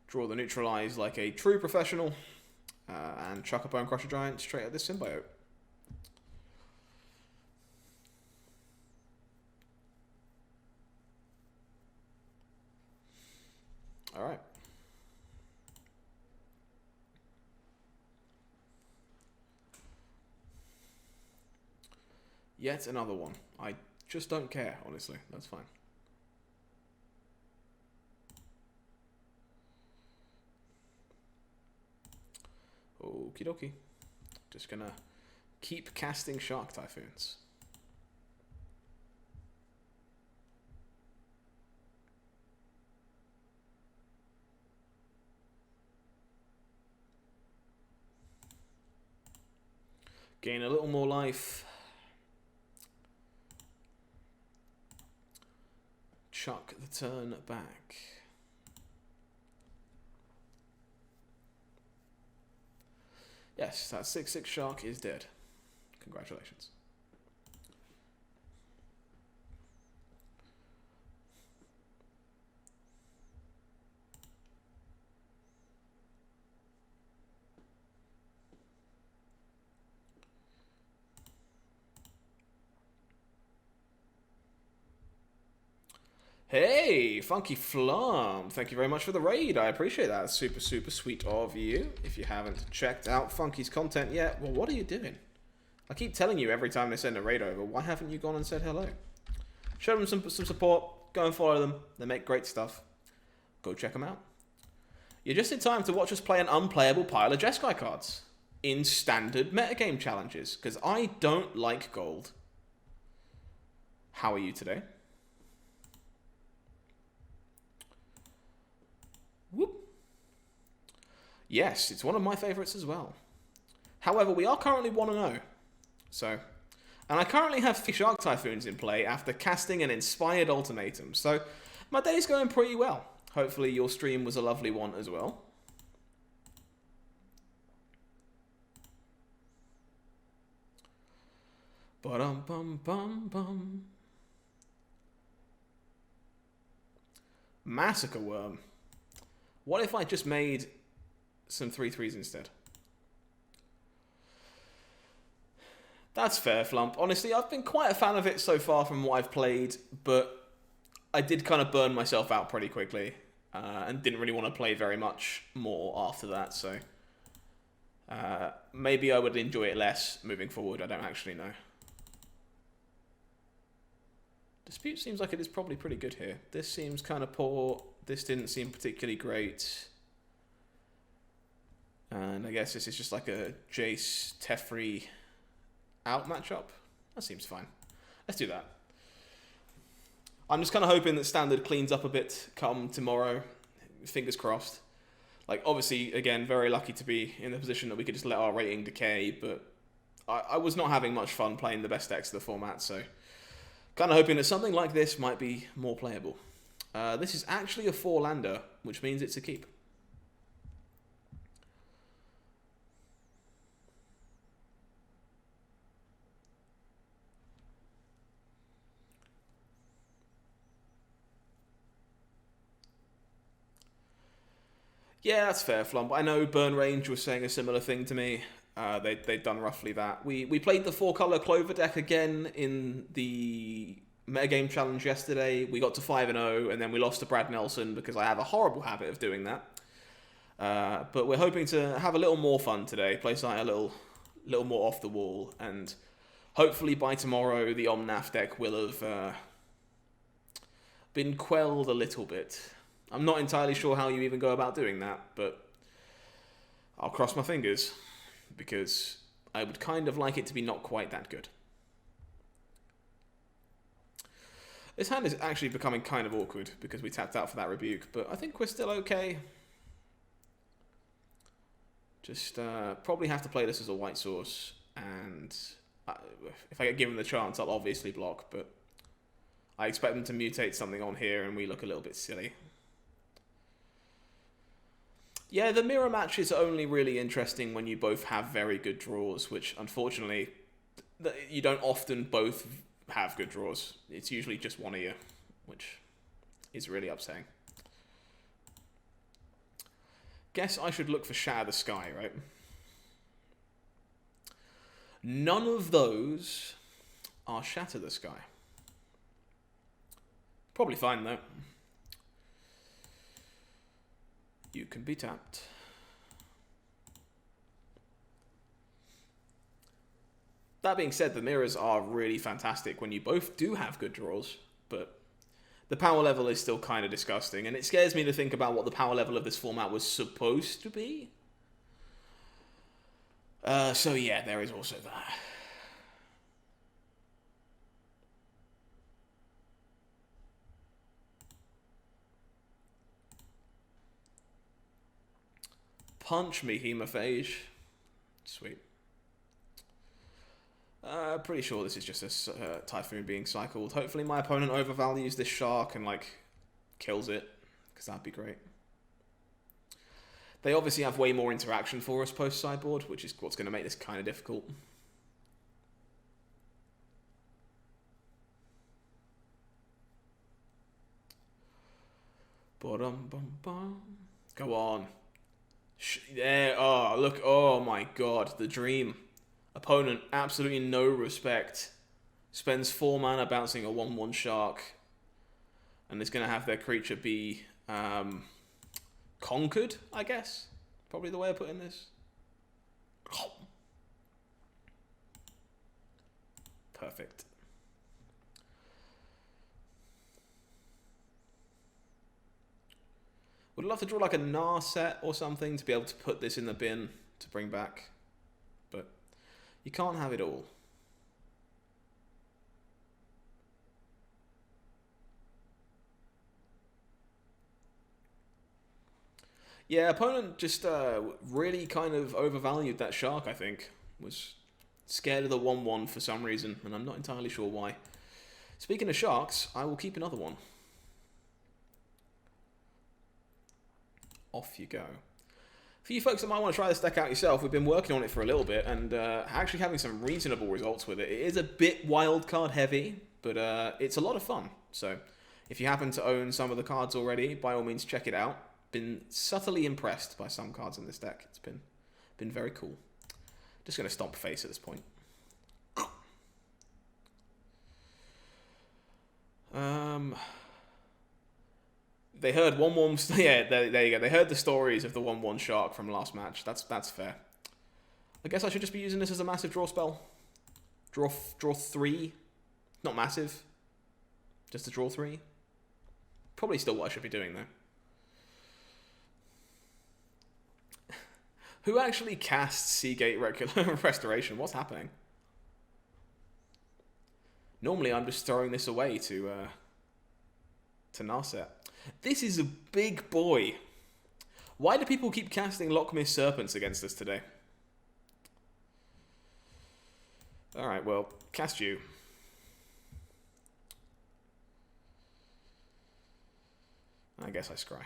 Draw the Neutralize like a true professional. And chuck a Bone Crusher Giant straight at this symbiote. Alright. Yet another one. I just don't care, honestly. That's fine. Okie dokie. Just gonna keep casting Shark Typhoons. Gain a little more life. Chuck the turn back. Yes, that 6/6 shark is dead. Congratulations. Hey, Funky Flum, thank you very much for the raid. I appreciate that. Super, super sweet of you. If you haven't checked out Funky's content yet, well, what are you doing? I keep telling you every time they send a raid over, why haven't you gone and said hello? Show them some support. Go and follow them. They make great stuff. Go check them out. You're just in time to watch us play an unplayable pile of Jeskai cards in standard metagame challenges, because I don't like gold. How are you today? Whoop. Yes, it's one of my favourites as well. However, we are currently 1-0. So, and I currently have 3 Shark Typhoons in play after casting an inspired ultimatum. So, my day's going pretty well. Hopefully your stream was a lovely one as well. Ba-dum-bum-bum-bum. Massacre Worm. What if I just made some 3/3s instead? That's fair, Flump. Honestly, I've been quite a fan of it so far from what I've played, but I did kind of burn myself out pretty quickly and didn't really want to play very much more after that, so maybe I would enjoy it less moving forward. I don't actually know. Dispute seems like it is probably pretty good here. This seems kind of poor. This didn't seem particularly great. And I guess this is just like a Jace Teferi out matchup. That seems fine. Let's do that. I'm just kind of hoping that standard cleans up a bit come tomorrow. Fingers crossed. Like, obviously, again, very lucky to be in the position that we could just let our rating decay, but I was not having much fun playing the best decks of the format, so kind of hoping that something like this might be more playable. This is actually a 4-lander, which means it's a keep. Yeah, that's fair, Flump. I know Burn Range was saying a similar thing to me. They'd done roughly that. We played the 4-color Clover deck again in the Metagame Challenge yesterday. We got to 5-0, and then we lost to Brad Nelson because I have a horrible habit of doing that. But we're hoping to have a little more fun today, play something a little more off the wall, and hopefully by tomorrow the Omnath deck will have been quelled a little bit. I'm not entirely sure how you even go about doing that, but I'll cross my fingers, because I would kind of like it to be not quite that good. This hand is actually becoming kind of awkward because we tapped out for that rebuke, but I think we're still okay. Just probably have to play this as a white source, and if I get given the chance, I'll obviously block, but I expect them to mutate something on here and we look a little bit silly. Yeah, the mirror match is only really interesting when you both have very good draws, which unfortunately you don't often both have good draws. It's usually just one of you, which is really upsetting. Guess I should look for Shatter the Sky, right? None of those are Shatter the Sky. Probably fine, though. You can be tapped. That being said, the mirrors are really fantastic when you both do have good draws, but the power level is still kind of disgusting, and it scares me to think about what the power level of this format was supposed to be. So yeah, there is also that. Punch me, Hemophage. Sweet. Pretty sure this is just a Typhoon being cycled. Hopefully my opponent overvalues this shark and, like, kills it, because that'd be great. They obviously have way more interaction for us post-sideboard, which is what's going to make this kind of difficult. Go on. There. Oh, look. Oh, my God. The dream. Opponent, absolutely no respect. Spends 4 mana bouncing a 1/1 shark. And is going to have their creature be conquered, I guess. Probably the way of putting this. Perfect. Would love to draw like a Gnar set or something to be able to put this in the bin to bring back. But you can't have it all. Yeah, opponent just really kind of overvalued that shark, I think. Was scared of the 1/1 for some reason, and I'm not entirely sure why. Speaking of sharks, I will keep another one. Off you go. For you folks that might want to try this deck out yourself, we've been working on it for a little bit and actually having some reasonable results with it. It is a bit wildcard heavy, but it's a lot of fun. So if you happen to own some of the cards already, by all means check it out. Been subtly impressed by some cards in this deck. It's been very cool. Just going to stomp face at this point. They heard 1/1. Yeah, there you go. They heard the stories of the 1/1 shark from last match. That's fair. I guess I should just be using this as a massive draw spell. Draw 3. Not massive. Just a draw 3. Probably still what I should be doing though. Who actually casts Seagate Restoration? What's happening? Normally I'm just throwing this away to Narset. This is a big boy. Why do people keep casting Lochmist Serpents against us today? Alright, well, cast you. I guess I scry.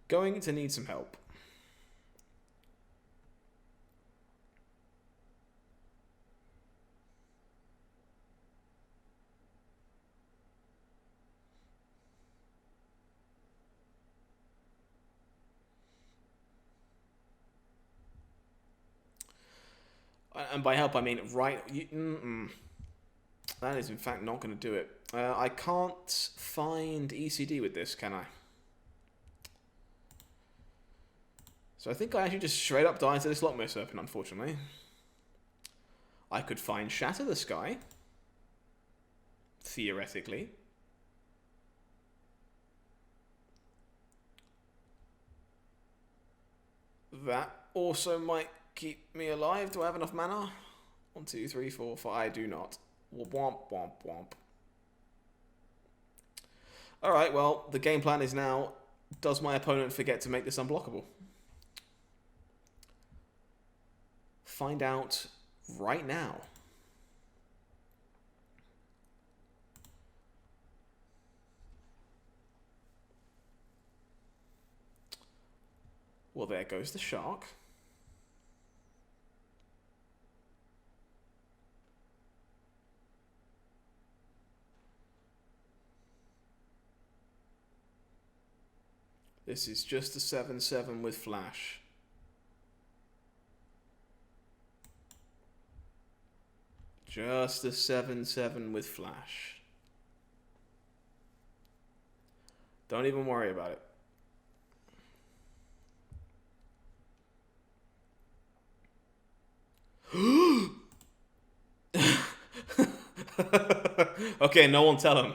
Going to need some help. And by help, I mean right... That is, in fact, not going to do it. I can't find ECD with this, can I? So I think I actually just straight up die to this Lockmere Serpent, unfortunately. I could find Shatter the Sky. Theoretically. That also might keep me alive. Do I have enough mana? 1, 2, 3, 4, 5. I do not. Womp, womp, womp. Alright, well, the game plan is now, does my opponent forget to make this unblockable? Find out right now. Well, there goes the shark. This is just a 7/7 with flash. Just a 7/7 with flash. Don't even worry about it. Okay, no one tell him.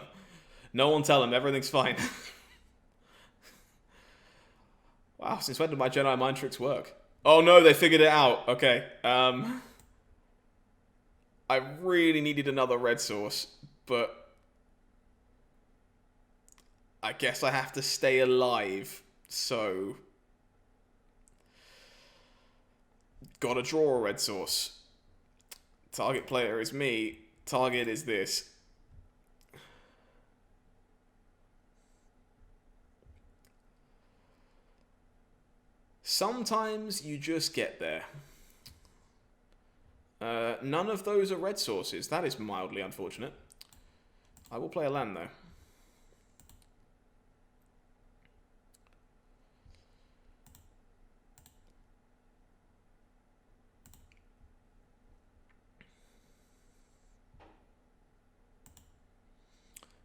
No one tell him. Everything's fine. Wow, since when did my Jedi mind tricks work? Oh no, they figured it out. Okay. I really needed another red source, but I guess I have to stay alive, so gotta draw a red source. Target player is me. Target is this. Sometimes you just get there. None of those are red sources. That is mildly unfortunate. I will play a land, though.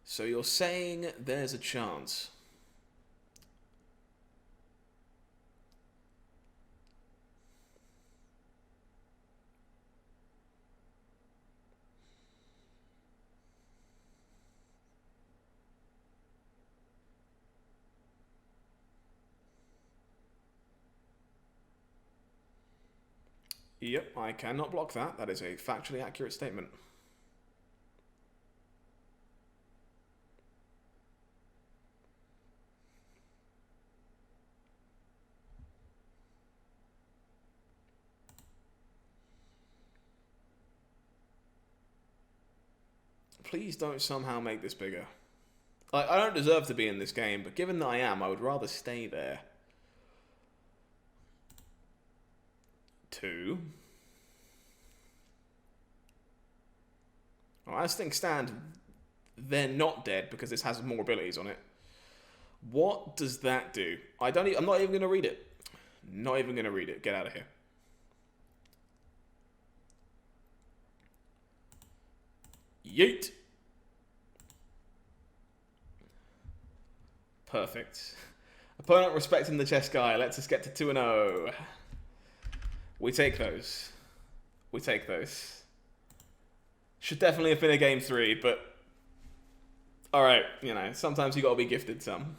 So you're saying there's a chance? Yep, I cannot block that. That is a factually accurate statement. Please don't somehow make this bigger. I don't deserve to be in this game, but given that I am, I would rather stay there. 2. Well, as things stand, they're not dead because this has more abilities on it. What does that do? I'm not even going to read it. Not even going to read it. Get out of here. Yeet. Perfect. Opponent respecting the Jeskai. Lets us get to 2-0. We take those. We take those. Should definitely have been a game 3, but... Alright, you know, sometimes you gotta be gifted some.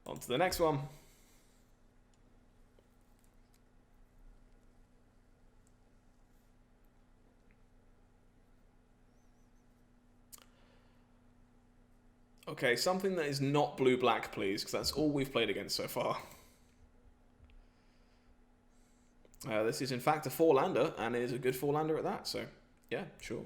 On to the next one. Okay, something that is not blue-black, please, because that's all we've played against so far. This is, in fact, a 4-lander, and it is a good 4-lander at that, so, yeah, sure.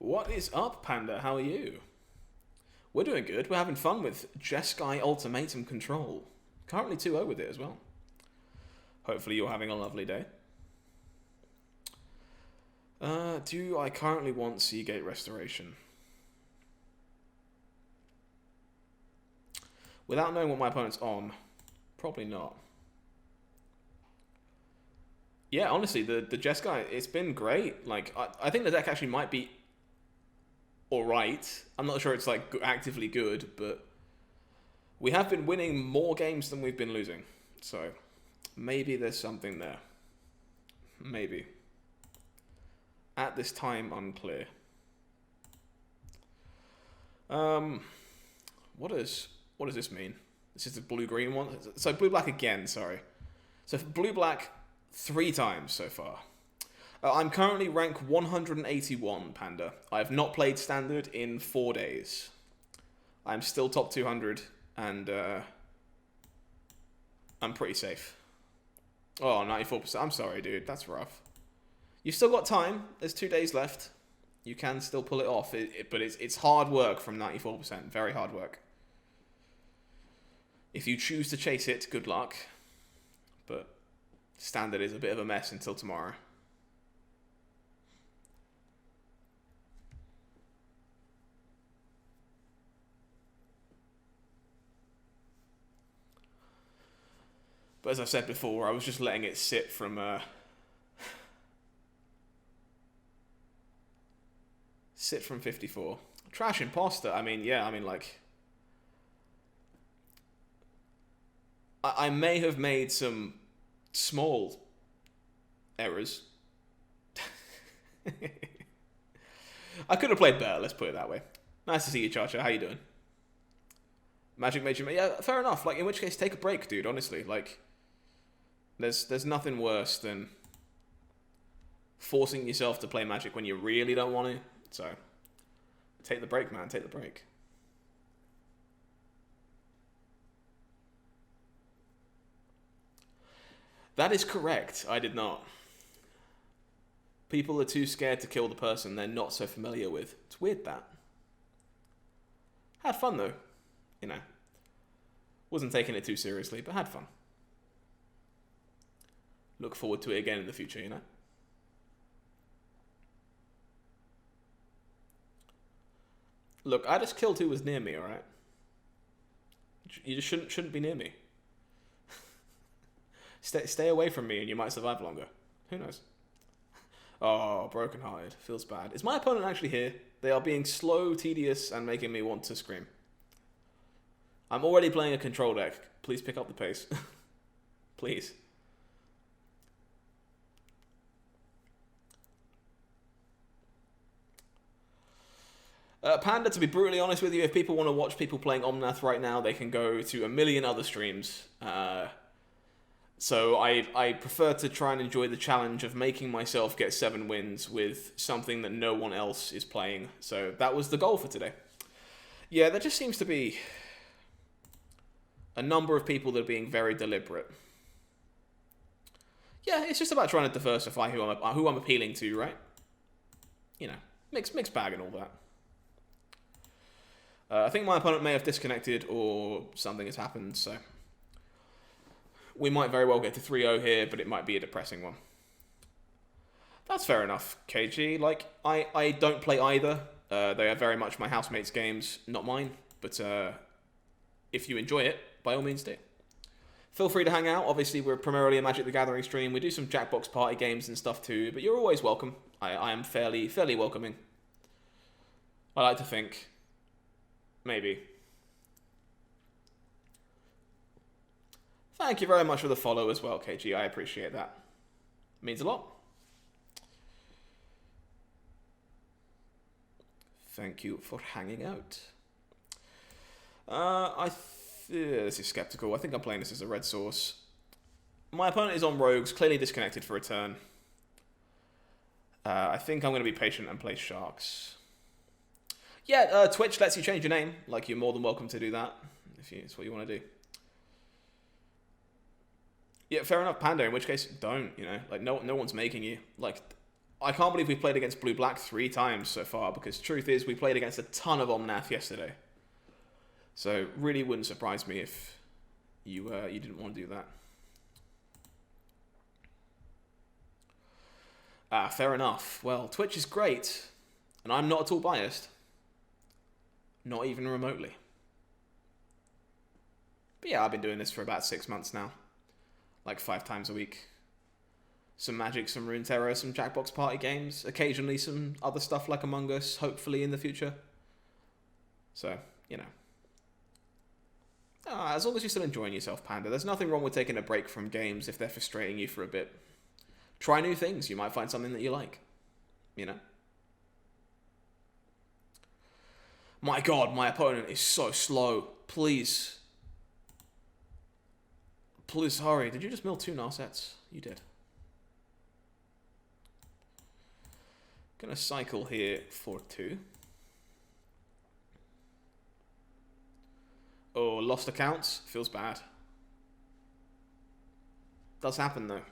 What is up, Panda? How are you? We're doing good. We're having fun with Jeskai Ultimatum Control. Currently 2-0 with it as well. Hopefully you're having a lovely day. Do I currently want Seagate Restoration? Without knowing what my opponent's on, probably not. Yeah, honestly, the Jeskai, it's been great. Like, I think the deck actually might be alright. I'm not sure it's, like, actively good, but we have been winning more games than we've been losing. So, maybe there's something there. Maybe. At this time, unclear. What does this mean? This is the blue-green one? So, blue-black again, sorry. So, blue-black 3 times so far. I'm currently rank 181, Panda. I have not played Standard in 4 days. I'm still top 200, and I'm pretty safe. Oh, 94%. I'm sorry, dude. That's rough. You've still got time. There's 2 days left. You can still pull it off, but it's hard work from 94%. Very hard work. If you choose to chase it, good luck. But Standard is a bit of a mess until tomorrow. But as I said before, I was just letting it sit from sit from 54. Trash imposter. I mean, yeah. I mean, like, I may have made some small errors. I could have played better, let's put it that way. Nice to see you, Chacha. How you doing? Magic made you... Yeah, fair enough. Like, in which case, take a break, dude, honestly. Like, there's nothing worse than forcing yourself to play Magic when you really don't want to. So, take the break, man. Take the break. That is correct. I did not. People are too scared to kill the person they're not so familiar with. It's weird, that. Had fun, though. You know. Wasn't taking it too seriously, but had fun. Look forward to it again in the future, you know? Look, I just killed who was near me, alright? You just shouldn't be near me. Stay away from me and you might survive longer. Who knows? Oh, brokenhearted. Feels bad. Is my opponent actually here? They are being slow, tedious, and making me want to scream. I'm already playing a control deck. Please pick up the pace. Please. Panda, to be brutally honest with you, if people want to watch people playing Omnath right now, they can go to a million other streams. So I prefer to try and enjoy the challenge of making myself get 7 wins with something that no one else is playing. So that was the goal for today. Yeah, there just seems to be a number of people that are being very deliberate. Yeah, it's just about trying to diversify who I'm appealing to, right? You know, mixed bag and all that. I think my opponent may have disconnected or something has happened, so we might very well get to 3-0 here, but it might be a depressing one. That's fair enough, KG. Like, I don't play either. They are very much my housemates' games, not mine. But if you enjoy it, by all means do. Feel free to hang out. Obviously, we're primarily a Magic the Gathering stream. We do some Jackbox party games and stuff too, but you're always welcome. I am fairly welcoming. I like to think. Maybe. Thank you very much for the follow as well, KG. I appreciate that. Means a lot. Thank you for hanging out. This is skeptical. I think I'm playing this as a red source. My opponent is on rogues, clearly disconnected for a turn. I think I'm going to be patient and play sharks. Yeah, Twitch lets you change your name. Like, you're more than welcome to do that, if it's what you want to do. Yeah, fair enough, Panda, in which case, don't, you know. Like, no one's making you. Like, I can't believe we played against blue-black 3 times so far, because truth is, we played against a ton of Omnath yesterday. So, really wouldn't surprise me if you didn't want to do that. Ah, fair enough. Well, Twitch is great, and I'm not at all biased. Not even remotely. But yeah, I've been doing this for about 6 months now. Like 5 times a week. Some Magic, some Runeterra, some Jackbox party games. Occasionally some other stuff like Among Us, hopefully in the future. So, you know. As long as you're still enjoying yourself, Panda. There's nothing wrong with taking a break from games if they're frustrating you for a bit. Try new things. You might find something that you like. You know? My god, my opponent is so slow. Please. Please hurry. Did you just mill 2 Narsets? You did. Gonna cycle here for 2. Oh, lost accounts? Feels bad. Does happen though.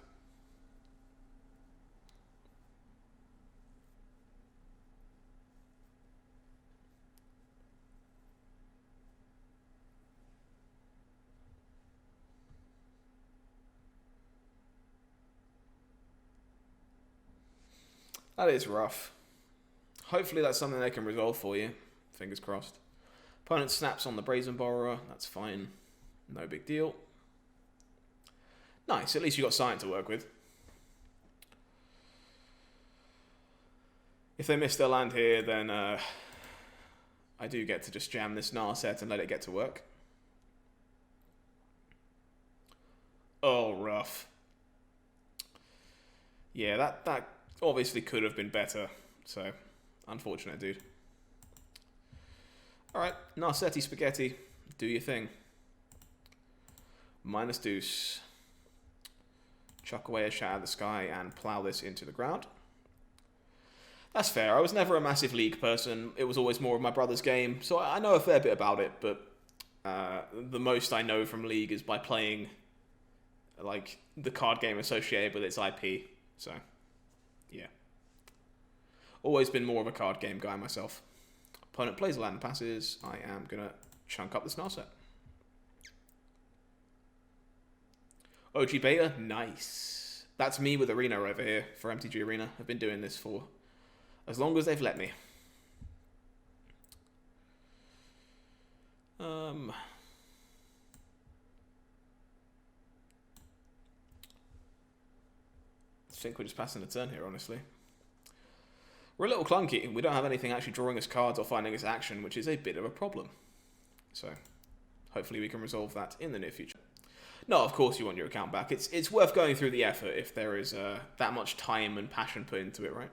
That is rough. Hopefully that's something they can resolve for you. Fingers crossed. Opponent snaps on the Brazen Borrower. That's fine. No big deal. Nice. At least you got something to work with. If they miss their land here, then I do get to just jam this Narset and let it get to work. Oh, rough. Yeah, that obviously could have been better. So, unfortunate, dude. Alright, Narsetti Spaghetti. Do your thing. Minus deuce. Chuck away a Shatter the Sky and plow this into the ground. That's fair. I was never a massive League person. It was always more of my brother's game. So I know a fair bit about it, but the most I know from League is by playing like the card game associated with its IP. So, yeah. Always been more of a card game guy myself. Opponent plays a land and passes. I am going to chunk up this Narset. OG Beta, nice. That's me with Arena over here for MTG Arena. I've been doing this for as long as they've let me. I think we're just passing a turn here, honestly. We're a little clunky. We don't have anything actually drawing us cards or finding us action, which is a bit of a problem. So, hopefully we can resolve that in the near future. No, of course you want your account back. It's worth going through the effort if there is that much time and passion put into it, right?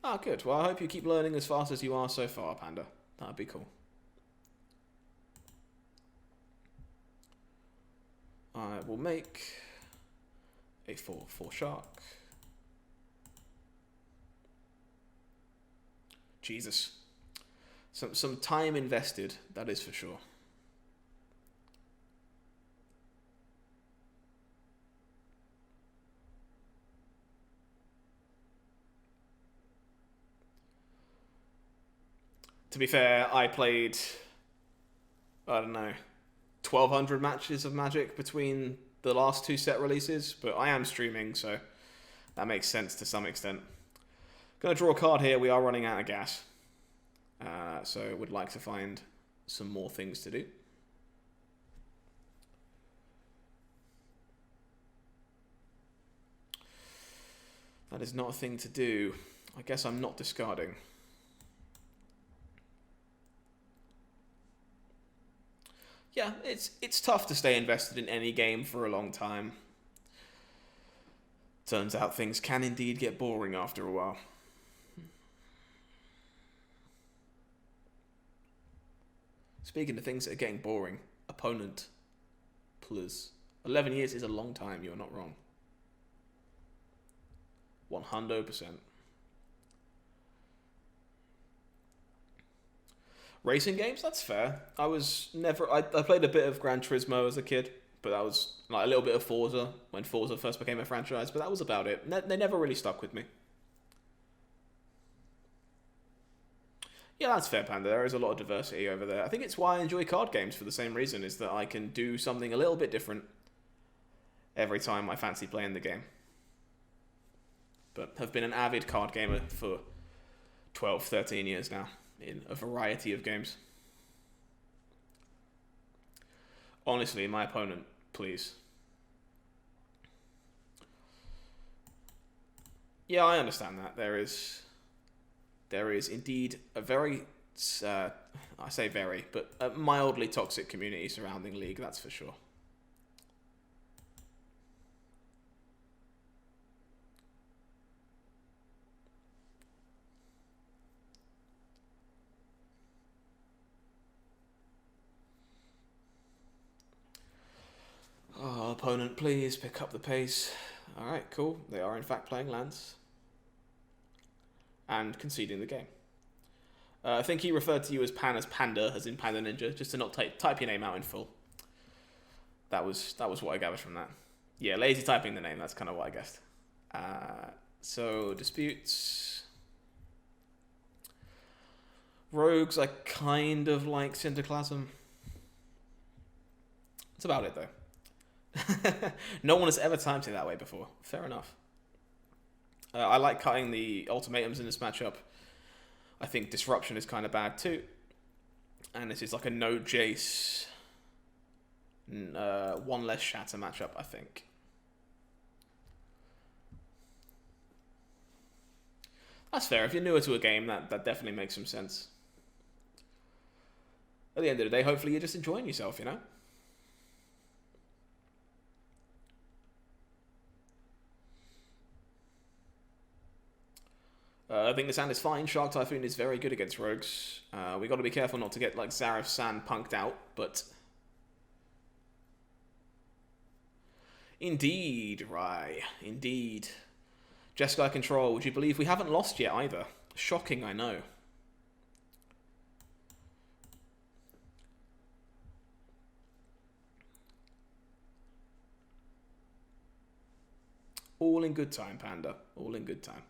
Ah, good. Well, I hope you keep learning as fast as you are so far, Panda. That'd be cool. I will make a 4/4 shark. Jesus. Some time invested, that is for sure. To be fair, I played, I don't know, 1,200 matches of Magic between the last 2 set releases, but I am streaming, so that makes sense to some extent. Gonna draw a card here. We are running out of gas, so would like to find some more things to do. That is not a thing to do. I guess I'm not discarding. Yeah, it's tough to stay invested in any game for a long time. Turns out things can indeed get boring after a while. Speaking of things that are getting boring, opponent, please. 11 years is a long time, you're not wrong. 100%. Racing games, that's fair. I played a bit of Gran Turismo as a kid, but that was like a little bit of Forza when Forza first became a franchise, but that was about it. They never really stuck with me. Yeah, that's fair, Panda. There is a lot of diversity over there. I think it's why I enjoy card games for the same reason, is that I can do something a little bit different every time I fancy playing the game. But have been an avid card gamer for 12, 13 years now, in a variety of games. Honestly, my opponent, please. Yeah, I understand that. There is indeed a very, I say very, but a mildly toxic community surrounding League, that's for sure. Oh, opponent, please pick up the pace. Alright, cool. They are in fact playing lands. And conceding the game. I think he referred to you as Panda, as in Panda Ninja, just to not type your name out in full. That was what I gathered from that. Yeah, lazy typing the name, that's kind of what I guessed. So, disputes. Rogues, I kind of like Syndiclasm. That's about it, though. No one has ever typed it that way before. Fair enough. I like cutting the ultimatums in this matchup. I think disruption is kind of bad too. And this is like a no Jace, one less shatter matchup, I think. That's fair. If you're newer to a game, that definitely makes some sense. At the end of the day, hopefully you're just enjoying yourself, you know? I think this hand is fine. Shark Typhoon is very good against rogues. We got to be careful not to get like Zareth San punked out, but indeed, Rai, indeed. Jeskai Control. Would you believe we haven't lost yet either? Shocking, I know. All in good time, Panda. All in good time.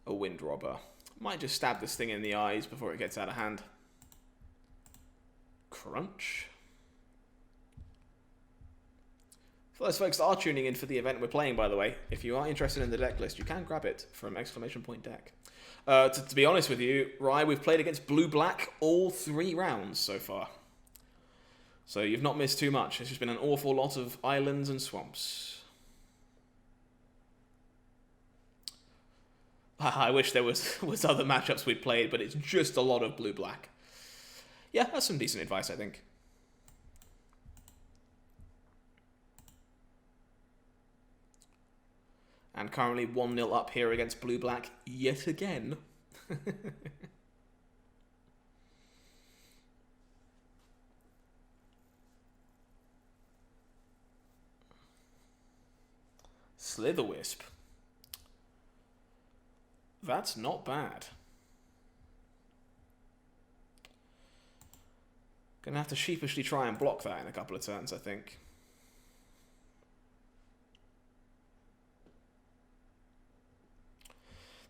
A Wind Robber. Might just stab this thing in the eyes before it gets out of hand. Crunch. For those folks that are tuning in for the event we're playing, by the way, if you are interested in the deck list, you can grab it from !deck. To be honest with you, Rai, we've played against blue-black all 3 rounds so far. So you've not missed too much. It's just been an awful lot of islands and swamps. I wish there was other matchups we'd played, but it's just a lot of blue-black. Yeah, that's some decent advice, I think. And currently 1-0 up here against blue-black yet again. Slitherwisp. That's not bad. Gonna have to sheepishly try and block that in a couple of turns, I think.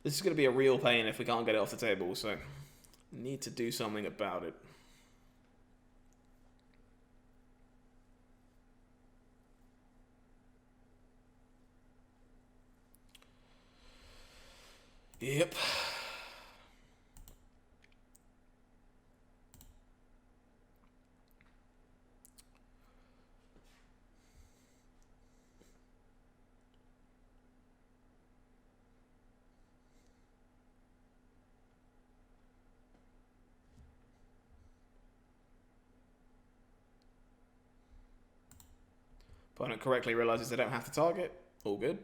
This is gonna be a real pain if we can't get it off the table, so need to do something about it. Yep. Opponent correctly realizes they don't have to target. All good.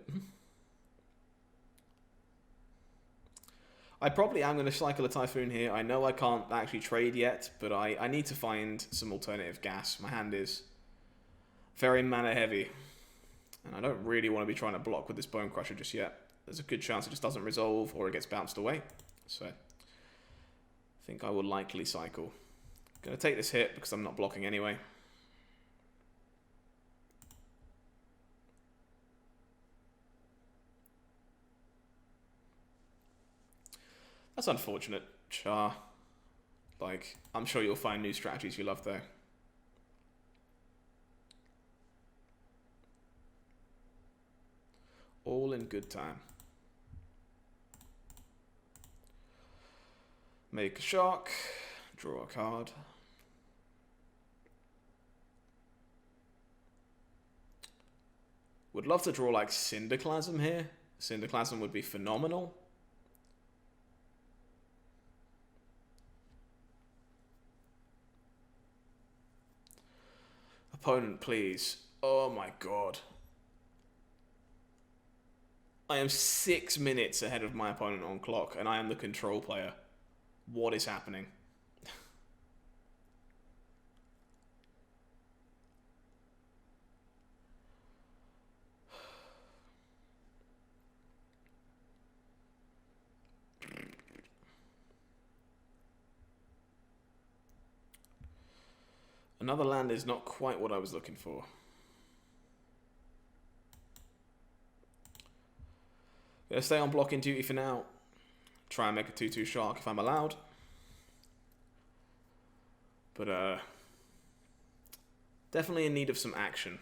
I probably am going to cycle a Typhoon here. I know I can't actually trade yet, but I need to find some alternative gas. My hand is very mana heavy, and I don't really want to be trying to block with this Bone Crusher just yet. There's a good chance it just doesn't resolve or it gets bounced away. So I think I will likely cycle. Going to take this hit because I'm not blocking anyway. That's unfortunate, Char. Like, I'm sure you'll find new strategies you love there. All in good time. Make a shark. Draw a card. Would love to draw like Cinderclasm here. Cinderclasm would be phenomenal. Opponent, please. Oh my god. I am 6 minutes ahead of my opponent on clock, and I am the control player. What is happening? Another land is not quite what I was looking for. Gonna stay on blocking duty for now. Try and make a 2/2 shark if I'm allowed. But definitely in need of some action.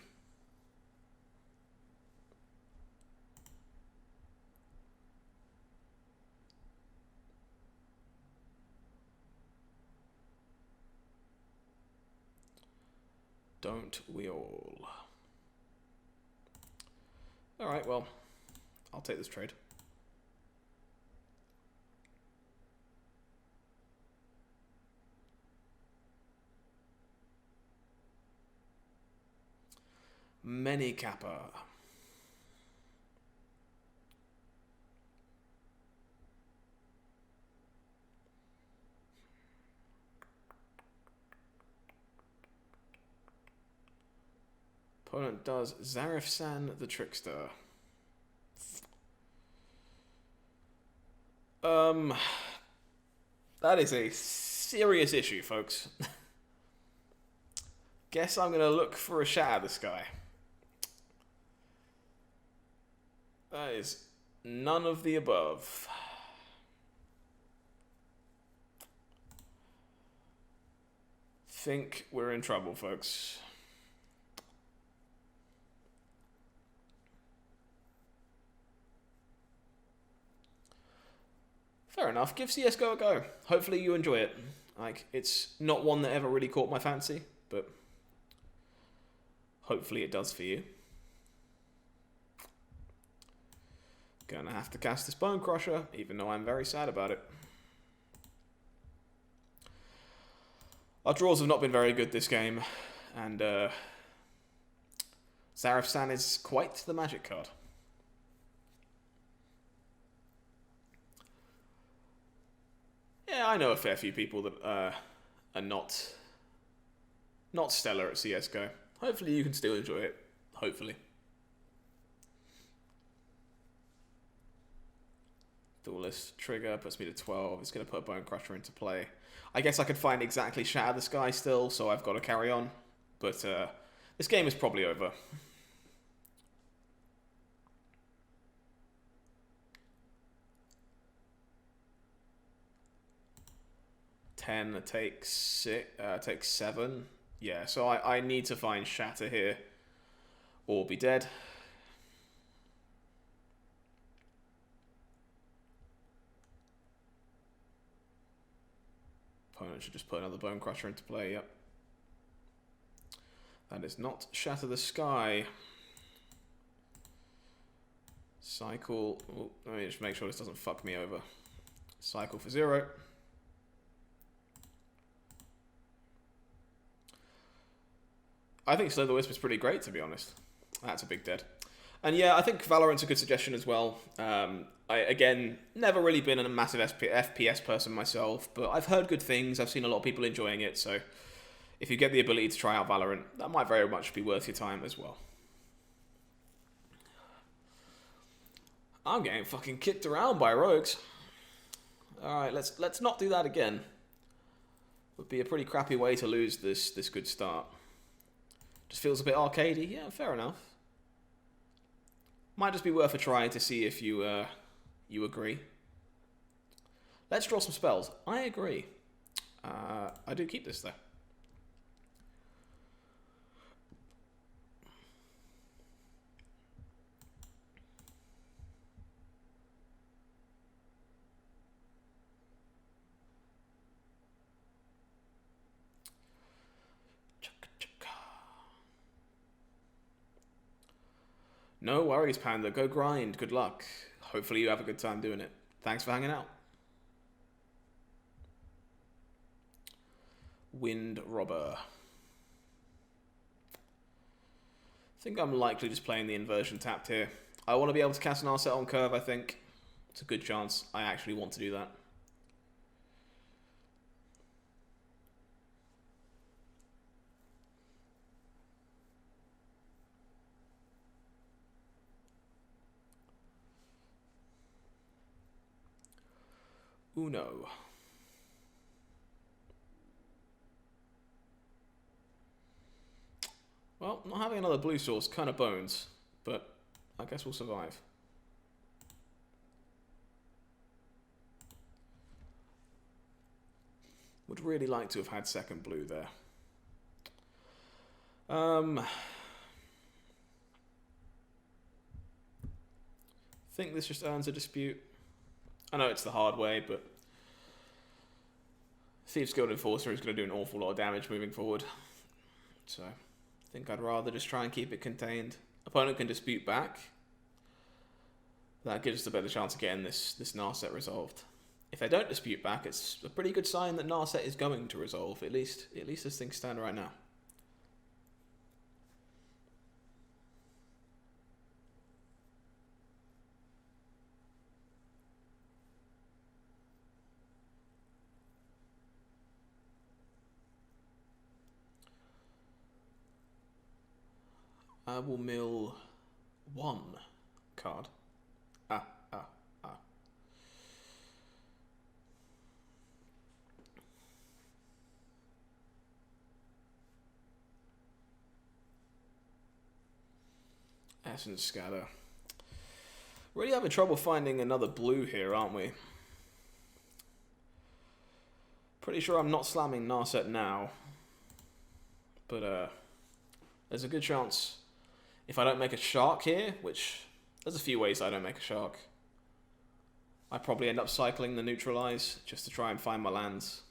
Don't we all? Alright, well, I'll take this trade. Many Kappa. Opponent does Zarif-san the Trickster. That is a serious issue, folks. Guess I'm gonna look for a Shatter the Sky. That is none of the above. Think we're in trouble, folks. Fair enough. Give CSGO a go. Hopefully you enjoy it. Like, it's not one that ever really caught my fancy, but hopefully it does for you. Gonna have to cast this Bone Crusher, even though I'm very sad about it. Our draws have not been very good this game, and Zarif-san is quite the magic card. Yeah, I know a fair few people that are not stellar at CSGO. Hopefully you can still enjoy it. Hopefully. Duelist trigger puts me to 12. It's going to put a Bone Crusher into play. I guess I could find exactly Shatter the Sky still, so I've got to carry on. But this game is probably over. Ten takes 7. Yeah, so I need to find Shatter here, or be dead. Opponent should just put another Bone Crusher into play. Yep. That is not Shatter the Sky. Cycle. Ooh, let me just make sure this doesn't fuck me over. Cycle for 0. I think Slither Wisp is pretty great, to be honest. That's a big dead. And yeah, I think Valorant's a good suggestion as well. I, again, never really been a massive FPS person myself, but I've heard good things. I've seen a lot of people enjoying it, so if you get the ability to try out Valorant, that might very much be worth your time as well. I'm getting fucking kicked around by rogues. Alright, let's not do that again. Would be a pretty crappy way to lose this good start. Just feels a bit arcadey. Yeah, fair enough. Might just be worth a try to see if you agree. Let's draw some spells. I agree. I do keep this though. No worries, Panda. Go grind. Good luck. Hopefully you have a good time doing it. Thanks for hanging out. Wind Robber. I think I'm likely just playing the inversion tapped here. I want to be able to cast an Narset on curve, I think. It's a good chance I actually want to do that. Uno. Well, not having another blue source kind of bones, but I guess we'll survive. Would really like to have had second blue there. Think this just earns a dispute. I know it's the hard way, but Thieves Guild Enforcer is going to do an awful lot of damage moving forward. So, I think I'd rather just try and keep it contained. Opponent can dispute back. That gives us a better chance of getting this Narset resolved. If they don't dispute back, it's a pretty good sign that Narset is going to resolve, at least as things stand right now. I will mill one card. Essence Scatter. Really having trouble finding another blue here, aren't we? Pretty sure I'm not slamming Narset now. But there's a good chance if I don't make a shark here, which there's a few ways I don't make a shark, I probably end up cycling the neutralize just to try and find my lands.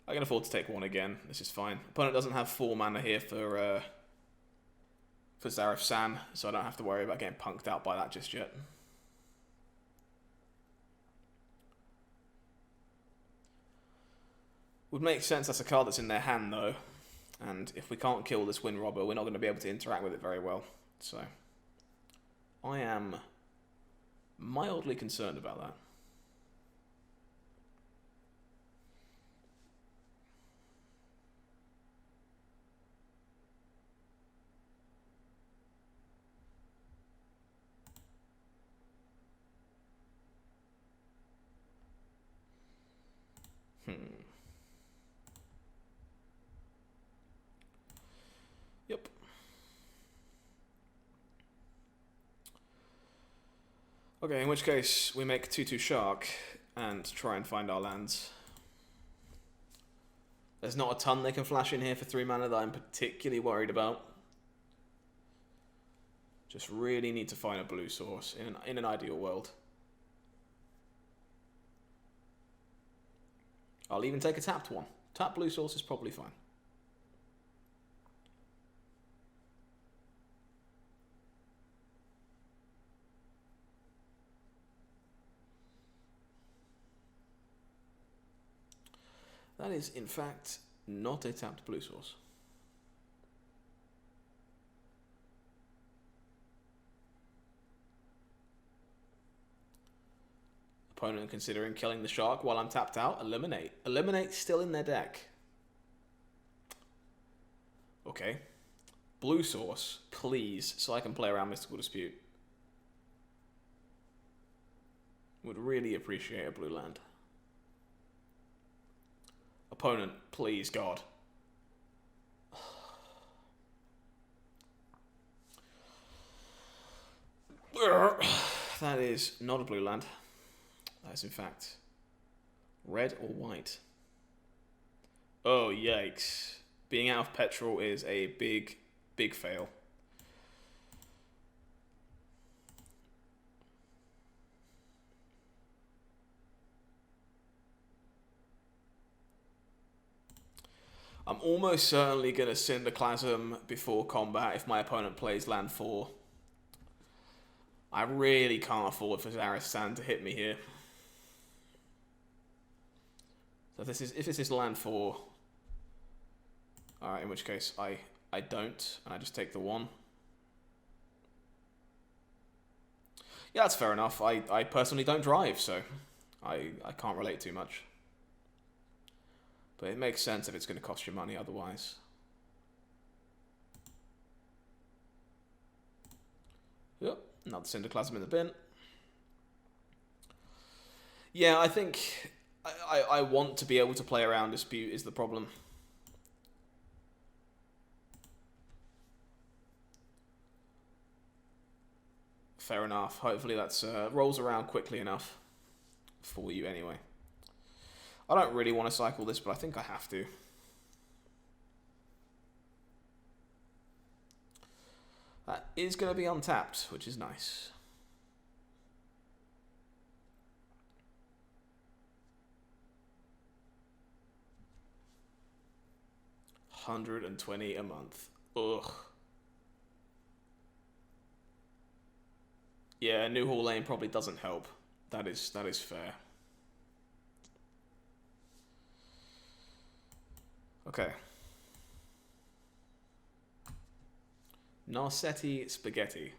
I can afford to take one again. This is fine. Opponent doesn't have 4 mana here for Zareth San, so I don't have to worry about getting punked out by that just yet. Would make sense that's a card that's in their hand though, and if we can't kill this Wind Robber, we're not going to be able to interact with it very well. So I am mildly concerned about that. Yep. Okay, in which case we make 2/2 Shark and try and find our lands. There's not a ton they can flash in here for 3 mana that I'm particularly worried about. Just really need to find a blue source in an ideal world. I'll even take a tapped one. Tapped blue source is probably fine. That is, in fact, not a tapped blue source. opponent considering killing the shark while I'm tapped out. Eliminate. Eliminate's still in their deck. Okay. Blue source, please, so I can play around Mystical Dispute. Would really appreciate a blue land. Opponent, please, God. That is not a blue land. That is, in fact, red or white. Oh, yikes. Being out of petrol is a big, big fail. I'm almost certainly going to Cinderclasm before combat if my opponent plays land 4. I really can't afford for Zaristan to hit me here. So if this is land 4, alright, in which case I don't, and I just take the 1. Yeah, that's fair enough. I personally don't drive, so I can't relate too much. But it makes sense if it's going to cost you money otherwise. Yep, another Cinderclasm in the bin. Yeah, I think I want to be able to play around Dispute is the problem. Fair enough. Hopefully that's rolls around quickly enough for you anyway. I don't really want to cycle this, but I think I have to. That is going to be untapped, which is nice. $120 a month. Ugh. Yeah, New Hall Lane probably doesn't help. That is fair. Okay. Narsetti Spaghetti.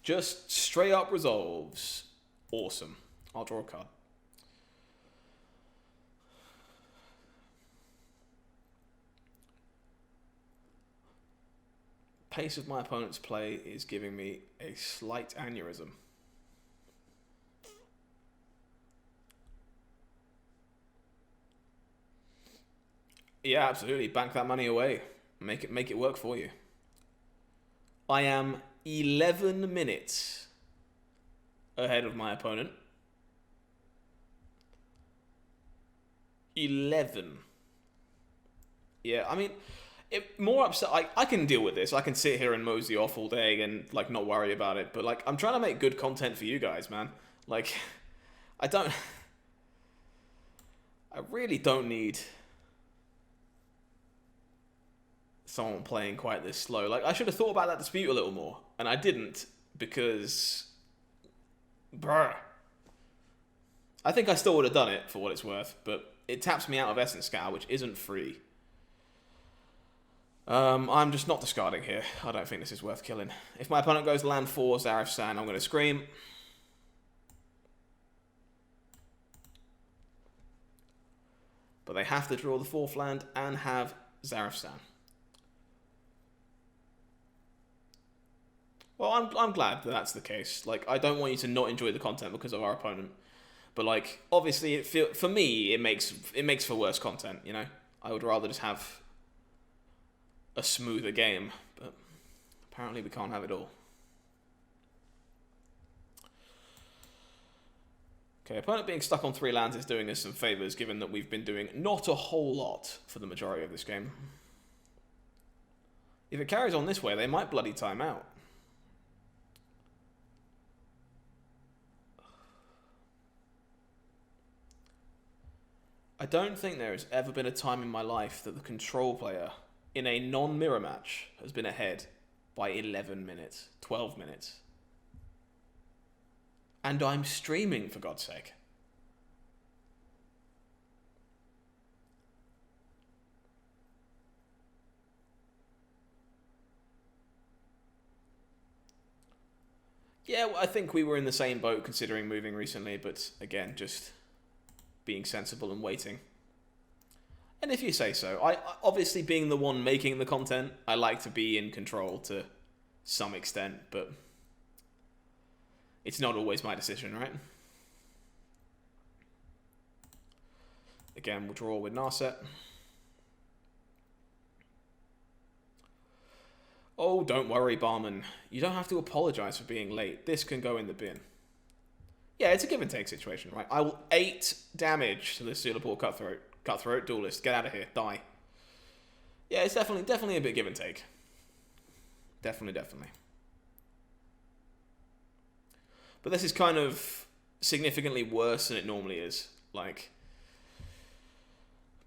Just straight up resolves. Awesome. I'll draw a card. Pace of my opponent's play is giving me a slight aneurysm. Yeah, absolutely. Bank that money away. Make it work for you. I am 11 minutes ahead of my opponent. 11. Yeah, I mean, more upset. I can deal with this. I can sit here and mosey off all day and like not worry about it. But like, I'm trying to make good content for you guys, man. Like, I really don't need someone playing quite this slow. Like, I should have thought about that dispute a little more, and I didn't because, bruh. I think I still would have done it for what it's worth, but it taps me out of Essence Scour, which isn't free. I'm just not discarding here. I don't think this is worth killing. If my opponent goes land 4, Zarif San, I'm going to scream. But they have to draw the 4th land and have Zarif San. Well, I'm glad that that's the case. Like, I don't want you to not enjoy the content because of our opponent. But, like, obviously, for me, it makes for worse content, you know? I would rather just have a smoother game, but apparently we can't have it all. Okay, opponent being stuck on 3 lands is doing us some favours, given that we've been doing not a whole lot for the majority of this game. If it carries on this way, they might bloody time out. I don't think there has ever been a time in my life that the control player in a non-mirror match has been ahead by 11 minutes, 12 minutes. And I'm streaming, for God's sake. Yeah, I think we were in the same boat considering moving recently, but again, just being sensible and waiting. And if you say so, I obviously being the one making the content, I like to be in control to some extent, but it's not always my decision, right? Again, we'll draw with Narset. Oh, don't worry, barman. You don't have to apologize for being late. This can go in the bin. Yeah, it's a give and take situation, right? I will 8 damage to the Sulaport Cutthroat. Cutthroat, Duelist. Get out of here. Die. Yeah, it's definitely a bit give and take. Definitely. But this is kind of significantly worse than it normally is. Like,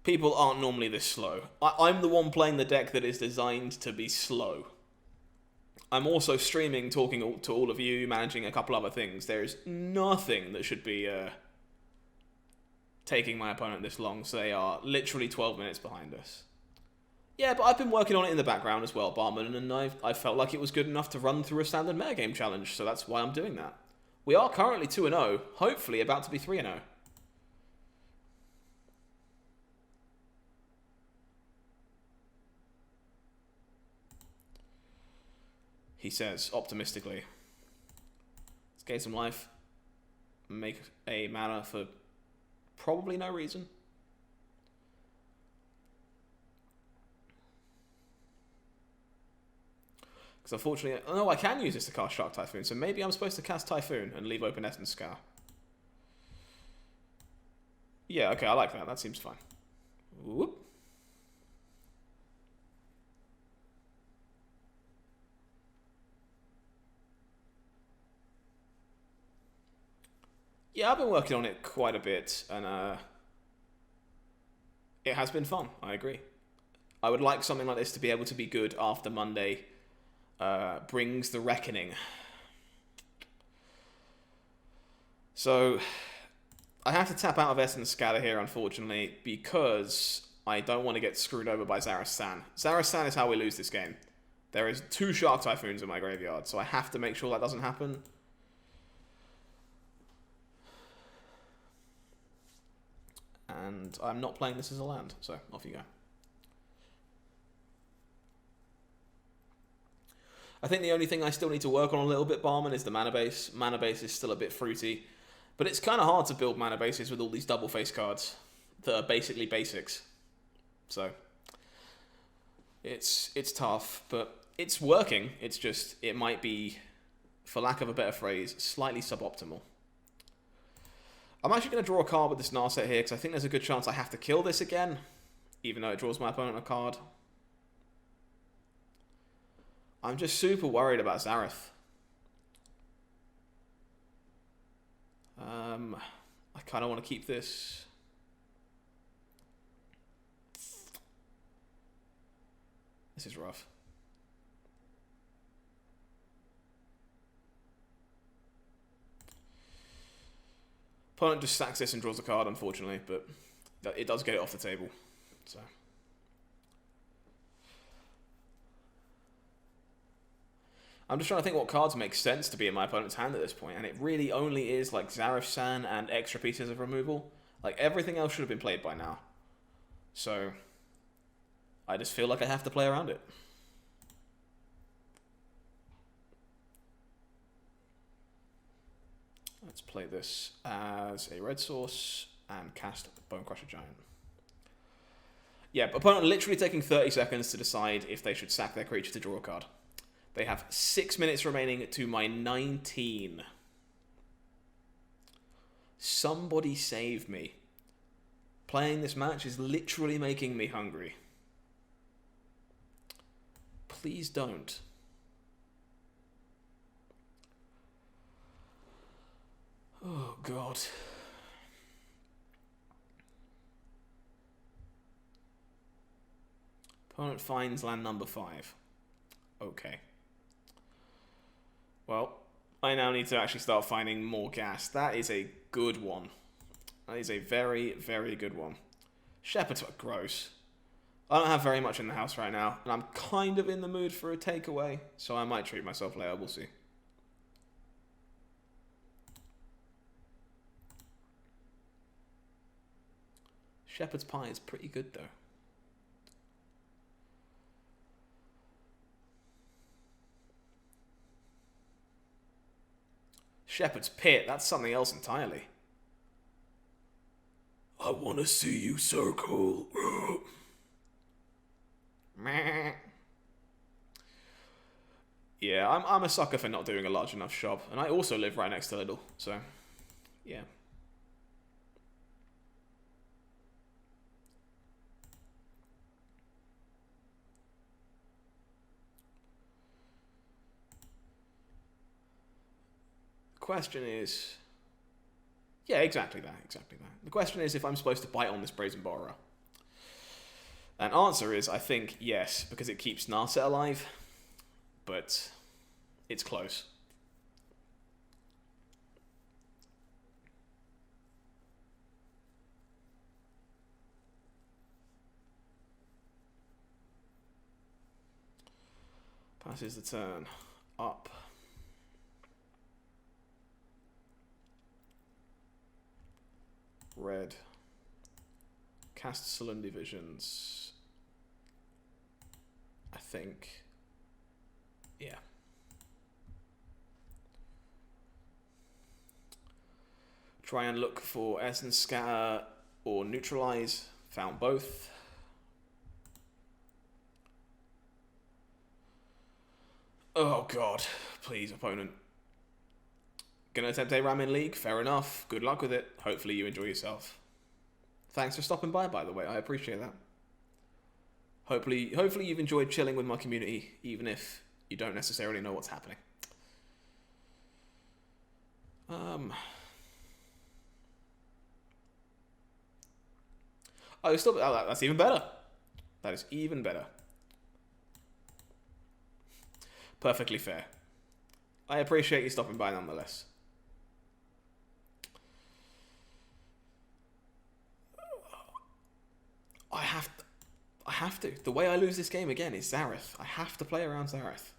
people aren't normally this slow. I'm the one playing the deck that is designed to be slow. I'm also streaming, talking to all of you, managing a couple other things. There's nothing that should be taking my opponent this long, so they are literally 12 minutes behind us. Yeah, but I've been working on it in the background as well, Barman, and I felt like it was good enough to run through a standard metagame challenge, so that's why I'm doing that. We are currently 2-0, hopefully about to be 3-0. He says, optimistically. Let's gain some life. Make a mana for probably no reason. Because unfortunately... Oh, no, I can use this to cast Shark Typhoon, so maybe I'm supposed to cast Typhoon and leave open Essence Scour. Yeah, okay, I like that. That seems fine. Whoop. Yeah, I've been working on it quite a bit, and it has been fun, I agree. I would like something like this to be able to be good after Monday brings the reckoning. So, I have to tap out of Essence Scatter here, unfortunately, because I don't want to get screwed over by Zaras-San. Zaras-San is how we lose this game. There is 2 Shark Typhoons in my graveyard, so I have to make sure that doesn't happen. And I'm not playing this as a land, so off you go. I think the only thing I still need to work on a little bit, Barman, is the mana base. Mana base is still a bit fruity, but it's kind of hard to build mana bases with all these double face cards that are basically basics. So it's tough, but it's working. It's just, it might be, for lack of a better phrase, slightly suboptimal. I'm actually going to draw a card with this Narset here, because I think there's a good chance I have to kill this again, even though it draws my opponent a card. I'm just super worried about Zareth. I kind of want to keep this. This is rough. Opponent just stacks this and draws a card, unfortunately, but it does get it off the table. So I'm just trying to think what cards make sense to be in my opponent's hand at this point, and it really only is like Zareth-San and extra pieces of removal. Like, everything else should have been played by now. So I just feel like I have to play around it. Let's play this as a red source and cast Bonecrusher Giant. Yeah, opponent literally taking 30 seconds to decide if they should sack their creature to draw a card. They have 6 minutes remaining to my 19. Somebody save me. Playing this match is literally making me hungry. Please don't. Oh, God. Opponent finds land number 5. Okay. Well, I now need to actually start finding more gas. That is a good one. That is a very, very good one. Shepherd's gross. I don't have very much in the house right now, and I'm kind of in the mood for a takeaway, so I might treat myself later. We'll see. Shepherd's pie is pretty good, though. Shepherd's pit, that's something else entirely. I want to see you circle. Meh. Yeah, I'm a sucker for not doing a large enough shop, and I also live right next to Lidl, so yeah. The question is, yeah, exactly that. The question is if I'm supposed to bite on this brazen borrower. And answer is, I think yes, because it keeps Narset alive, but it's close. Passes the turn. Up. Red. Cast Sullen Divisions. I think. Yeah. Try and look for Essence Scatter or Neutralize. Found both. Oh god. Please, opponent. Gonna attempt a Ram in League? Fair enough. Good luck with it. Hopefully you enjoy yourself. Thanks for stopping by the way. I appreciate that. Hopefully you've enjoyed chilling with my community, even if you don't necessarily know what's happening. Oh, still. Oh, that's even better. That is even better. Perfectly fair. I appreciate you stopping by nonetheless. I have to. The way I lose this game again is Zareth. I have to play around Zareth.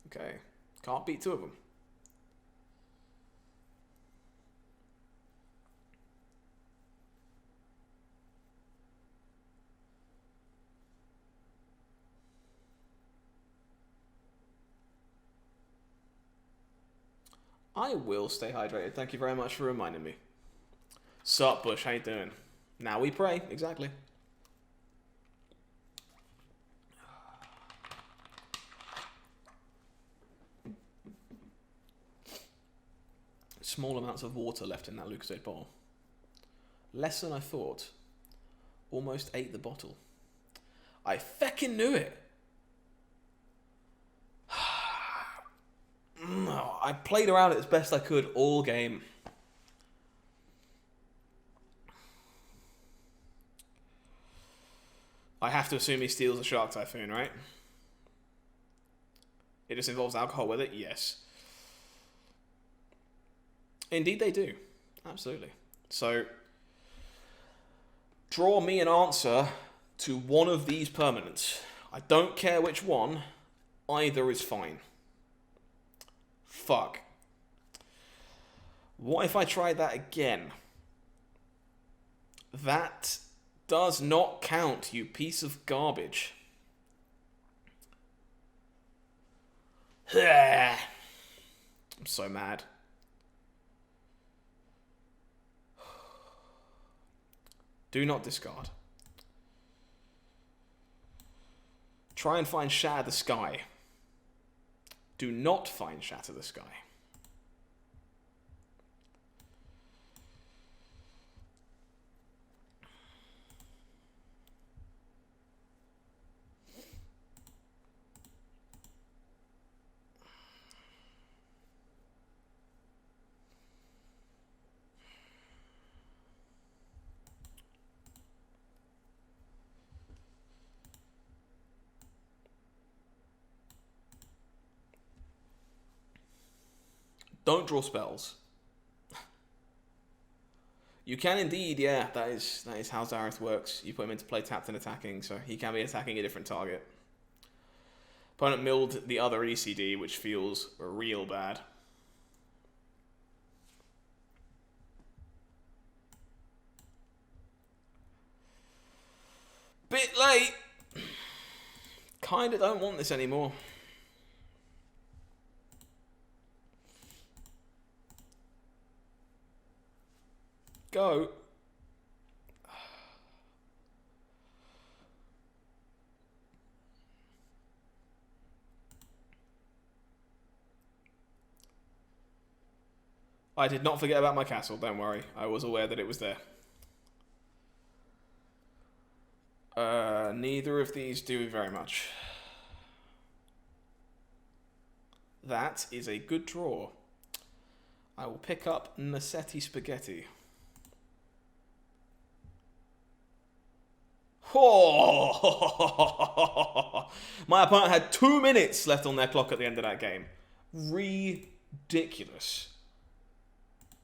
Okay. Can't beat two of them. I will stay hydrated. Thank you very much for reminding me. Sup, Bush? How you doing? Now we pray. Exactly. Small amounts of water left in that Lucozade bottle. Less than I thought. Almost ate the bottle. I feckin' knew it. I played around it as best I could all game. I have to assume he steals a Shark Typhoon, right? It just involves alcohol with it? Yes. Indeed they do. Absolutely. So, draw me an answer to one of these permanents. I don't care which one. Either is fine. Fuck. What if I try that again? That does not count, you piece of garbage. I'm so mad. Do not discard. Try and find Shatter the Sky. Do not find Shatter the Sky. Don't draw spells. You can indeed, yeah. That is how Zareth works. You put him into play tapped and attacking, so he can be attacking a different target. Opponent milled the other ECD, which feels real bad. Bit late. Kinda don't want this anymore. Go. I did not forget about my castle, don't worry. I was aware that it was there. Neither of these do very much. That is a good draw. I will pick up Nassetti Spaghetti. Oh! My opponent had 2 minutes left on their clock at the end of that game. Ridiculous.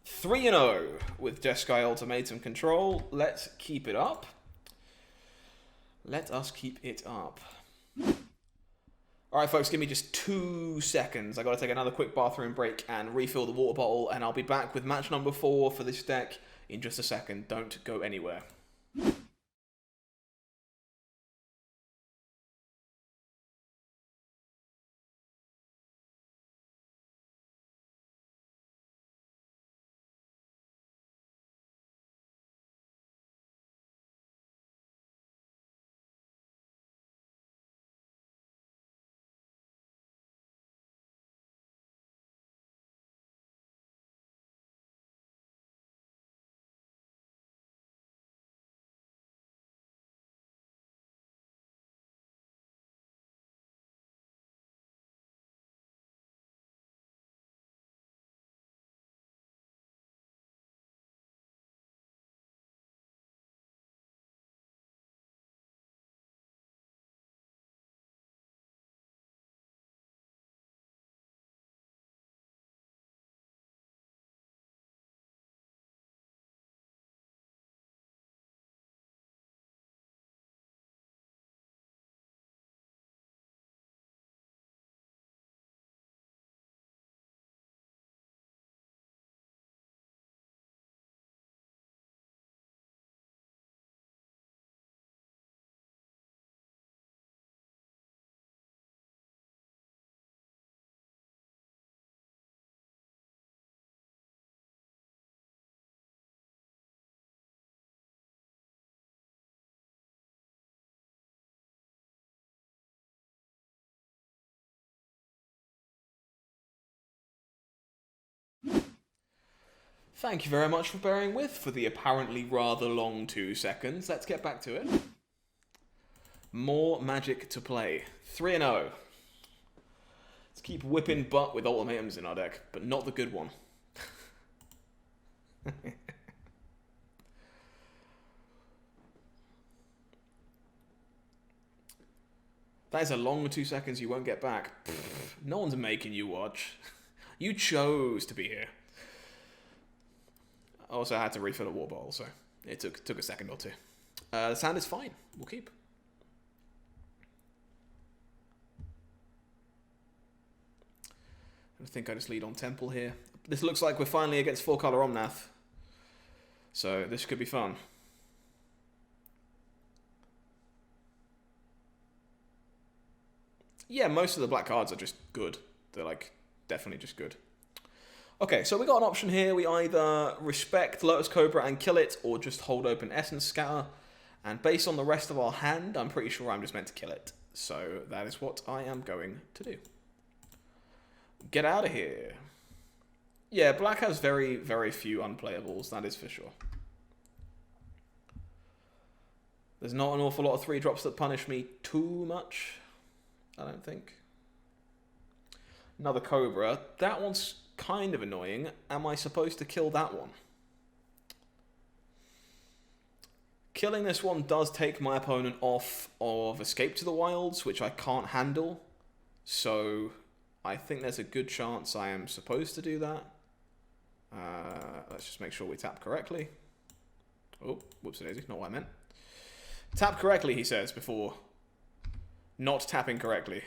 3-0 with Jeskai Ultimatum Control. Let's keep it up. Let us keep it up. Alright folks, give me just 2 seconds. I gotta take another quick bathroom break and refill the water bottle, and I'll be back with match number 4 for this deck in just a second. Don't go anywhere. Thank you very much for bearing with for the apparently rather long 2 seconds. Let's get back to it. More Magic to play. 3-0. Let's keep whipping butt with ultimatums in our deck, but not the good one. That is a long 2 seconds you won't get back. Pfft, no one's making you watch. You chose to be here. Also, I had to refill a water bottle, so it took a second or two. The sound is fine. We'll keep. I think I just lead on Temple here. This looks like we're finally against 4-color Omnath. So this could be fun. Yeah, most of the black cards are just good. They're like definitely just good. Okay, so we got an option here. We either respect Lotus Cobra and kill it, or just hold open Essence Scatter. And based on the rest of our hand, I'm pretty sure I'm just meant to kill it. So that is what I am going to do. Get out of here. Yeah, black has very, very few unplayables, that is for sure. There's not an awful lot of 3-drops that punish me too much, I don't think. Another Cobra. That one's kind of annoying. Am I supposed to kill that one? Killing this one does take my opponent off of Escape to the Wilds, which I can't handle. So I think there's a good chance I am supposed to do that. Let's just make sure we tap correctly. Oh, whoops-a-daisy, not what I meant. Tap correctly, he says, before not tapping correctly.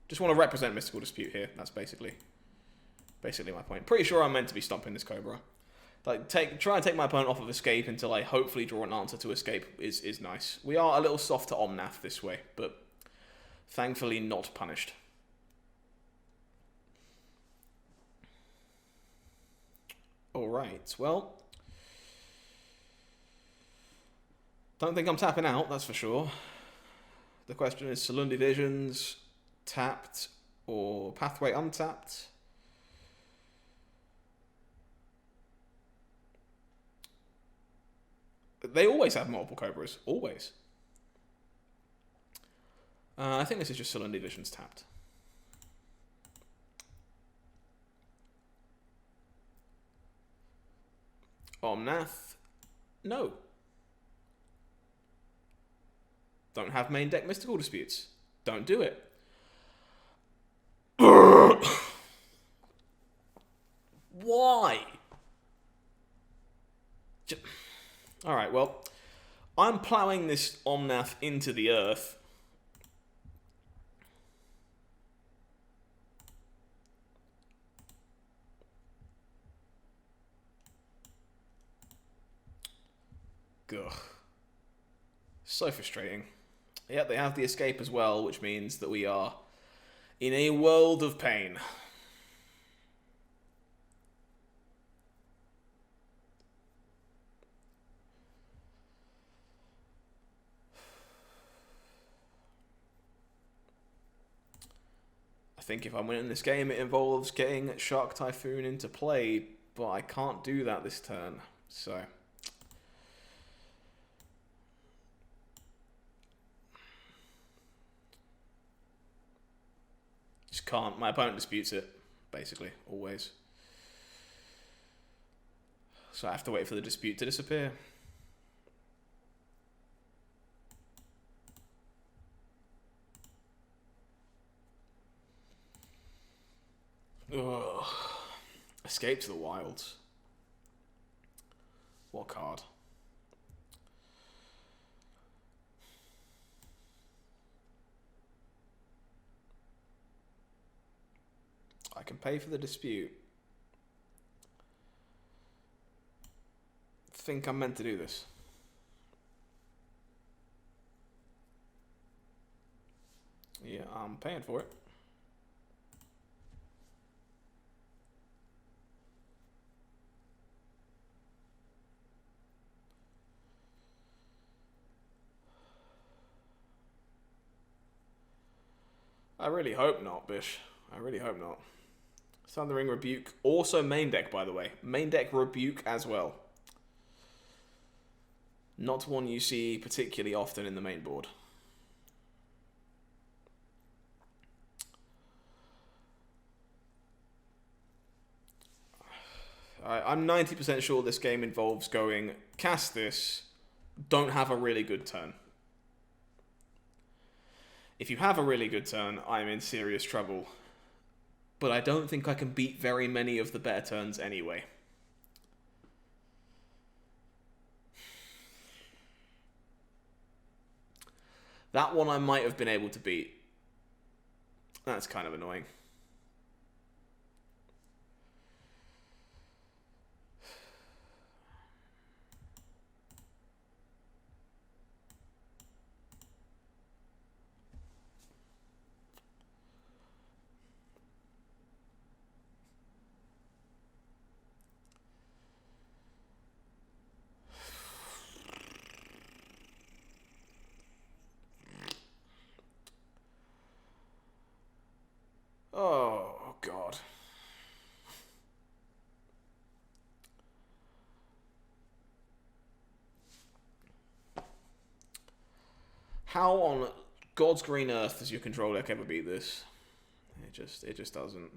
Just want to represent Mystical Dispute here. That's basically my point. Pretty sure I'm meant to be stomping this Cobra. Like, try and take my opponent off of escape until I hopefully draw an answer to escape is nice. We are a little soft to Omnath this way, but thankfully not punished. Alright, well, don't think I'm tapping out, that's for sure. The question is Saloon Divisions tapped or Pathway untapped? They always have multiple Cobras, always. I think this is just Saloon Divisions tapped. Omnath, no. Don't have main deck Mystical Disputes. Don't do it. Why? Alright, well, I'm ploughing this Omnath into the earth. Ugh. So frustrating. Yep, they have the escape as well, which means that we are in a world of pain. I think if I'm winning this game, it involves getting Shark Typhoon into play, but I can't do that this turn, so... Just can't. My opponent disputes it, basically, always. So I have to wait for the dispute to disappear. Ugh. Escape to the Wilds. What card? I can pay for the dispute. Think I'm meant to do this. Yeah, I'm paying for it. I really hope not, Bish. I really hope not. Thundering Rebuke. Also main deck, by the way. Main deck Rebuke as well. Not one you see particularly often in the main board. I'm 90% sure this game involves going, cast this, don't have a really good turn. If you have a really good turn, I'm in serious trouble. But I don't think I can beat very many of the better turns anyway. That one I might have been able to beat. That's kind of annoying. Oh, God. How on God's green earth does your control deck ever beat this? It just doesn't.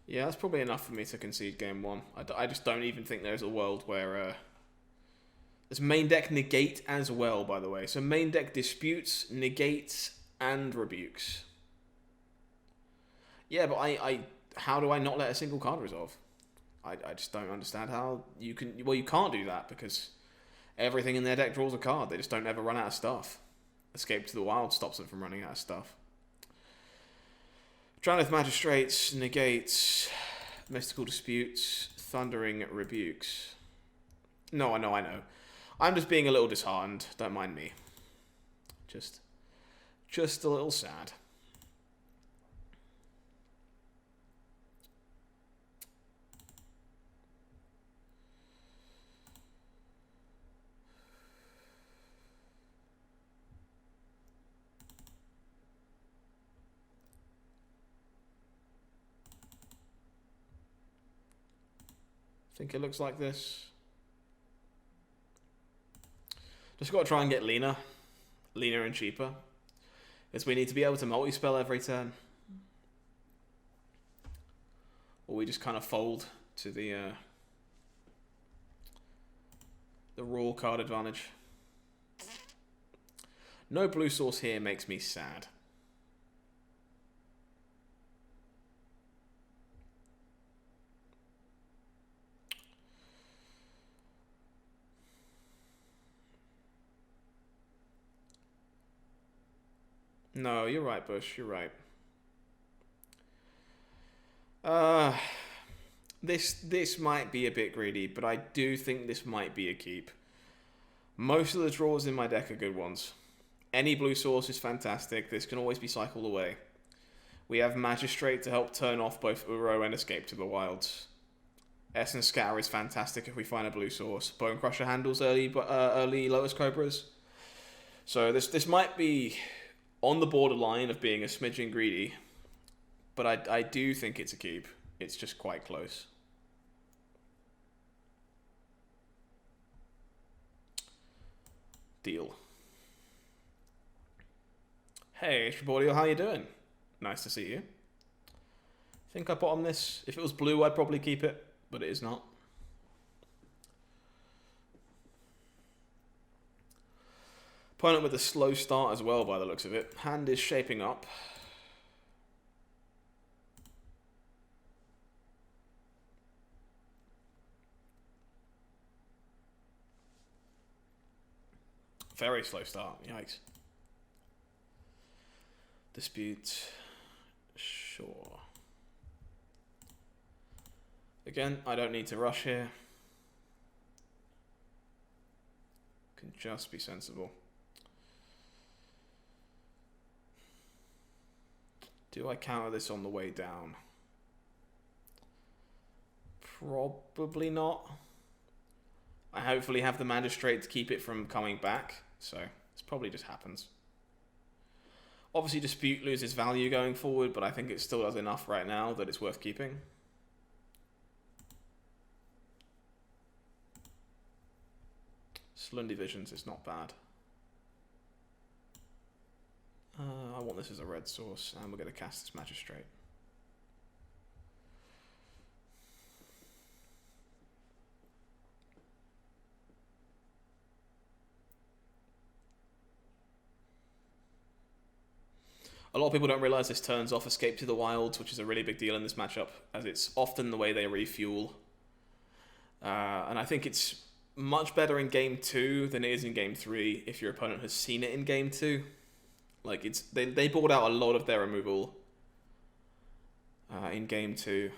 Yeah, that's probably enough for me to concede game one. I just don't even think there's a world where... There's main deck negate as well, by the way. So main deck disputes, negates, and rebukes. Yeah, but how do I not let a single card resolve? I just don't understand how you can... Well, you can't do that because everything in their deck draws a card. They just don't ever run out of stuff. Escape to the Wild stops them from running out of stuff. Drowneth Magistrates, negates, mystical disputes, thundering rebukes. No, I know. I'm just being a little disheartened. Don't mind me. Just a little sad. I think it looks like this. Just got to try and get leaner and cheaper. Because we need to be able to multi-spell every turn. Or we just kind of fold to the raw card advantage. No blue source here makes me sad. No, you're right, Bush. You're right. This might be a bit greedy, but I do think this might be a keep. Most of the draws in my deck are good ones. Any blue source is fantastic. This can always be cycled away. We have Magistrate to help turn off both Uro and Escape to the Wilds. Essence Scatter is fantastic if we find a blue source. Bone Crusher handles early Lotus Cobras. So this might be on the borderline of being a smidgen greedy, but I do think it's a keep. It's just quite close. Deal. Hey, Shibaudio, how you doing? Nice to see you. Think I bottom this. If it was blue, I'd probably keep it, but it is not. Opponent with a slow start as well, by the looks of it. Hand is shaping up. Very slow start. Yikes. Dispute. Sure. Again, I don't need to rush here. Can just be sensible. Do I counter this on the way down? Probably not. I hopefully have the Magistrate to keep it from coming back, so this probably just happens. Obviously Dispute loses value going forward, but I think it still does enough right now that it's worth keeping. Slundi Visions is not bad. I want this as a red source, and we're going to cast this Magistrate. A lot of people don't realise this turns off Escape to the Wilds, which is a really big deal in this matchup, as it's often the way they refuel. And I think it's much better in Game 2 than it is in Game 3 if your opponent has seen it in Game 2. Like, they brought out a lot of their removal in Game 2.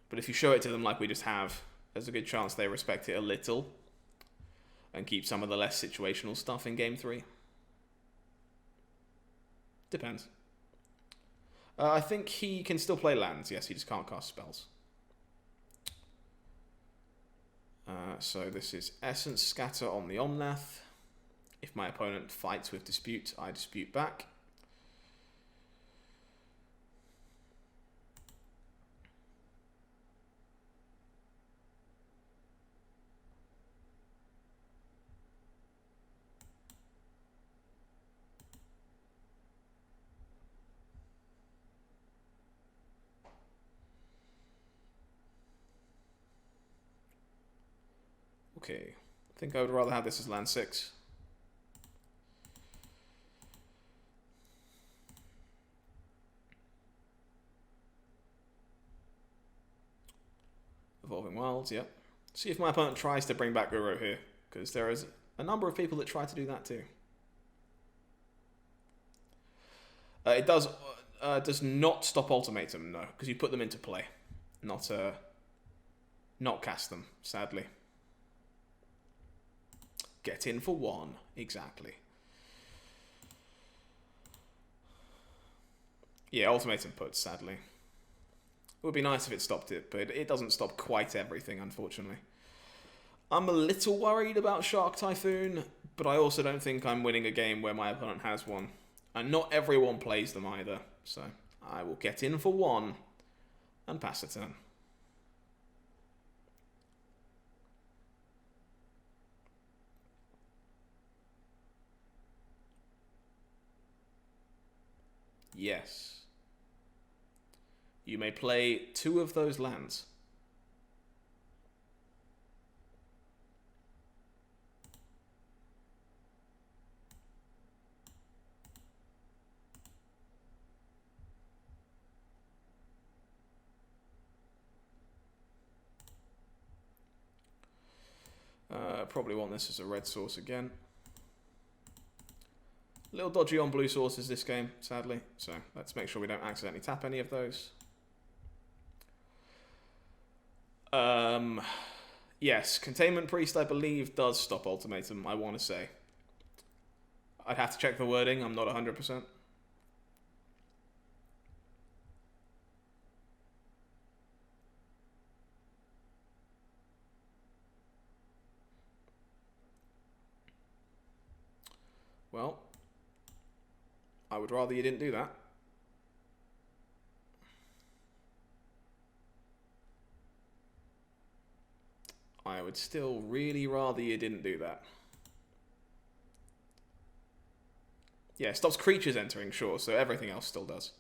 But if you show it to them like we just have, there's a good chance they respect it a little and keep some of the less situational stuff in Game 3. Depends. I think he can still play lands. Yes, he just can't cast spells. So this is Essence Scatter on the Omnath. If my opponent fights with Dispute, I dispute back. Okay, I think I would rather have this as land 6. Evolving Wilds, yep. See if my opponent tries to bring back Uro here, because there is a number of people that try to do that too. It does not stop Ultimatum, no, because you put them into play, not cast them, sadly. Get in for 1, exactly. Yeah, Ultimatum puts, sadly. It would be nice if it stopped it, but it doesn't stop quite everything, unfortunately. I'm a little worried about Shark Typhoon, but I also don't think I'm winning a game where my opponent has one. And not everyone plays them either, so I will get in for 1 and pass the turn. Yes. You may play 2 of those lands. Probably want this as a red source again. A little dodgy on blue sources this game, sadly. So let's make sure we don't accidentally tap any of those. Yes, Containment Priest, I believe, does stop Ultimatum, I want to say. I'd have to check the wording, I'm not 100%. Well, I would rather you didn't do that. I would still really rather you didn't do that. Yeah, it stops creatures entering, sure, so everything else still does.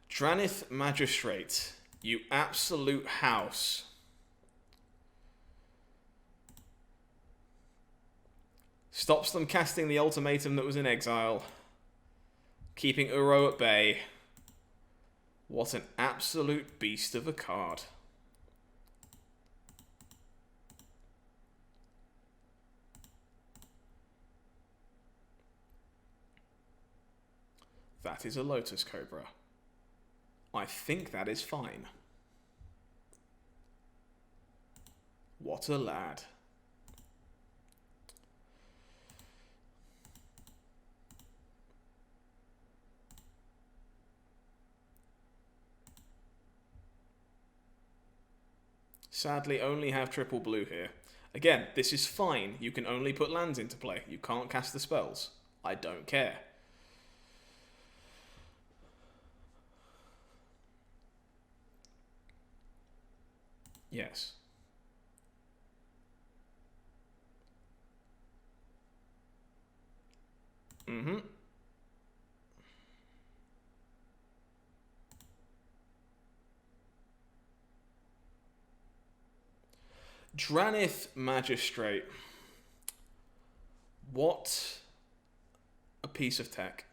Dranith Magistrate, you absolute house. Stops them casting the ultimatum that was in exile. Keeping Uro at bay. What an absolute beast of a card. That is a Lotus Cobra. I think that is fine. What a lad. Sadly, only have triple blue here. Again, this is fine. You can only put lands into play. You can't cast the spells. I don't care. Yes. Mm-hmm. Dranith Magistrate. What a piece of tech.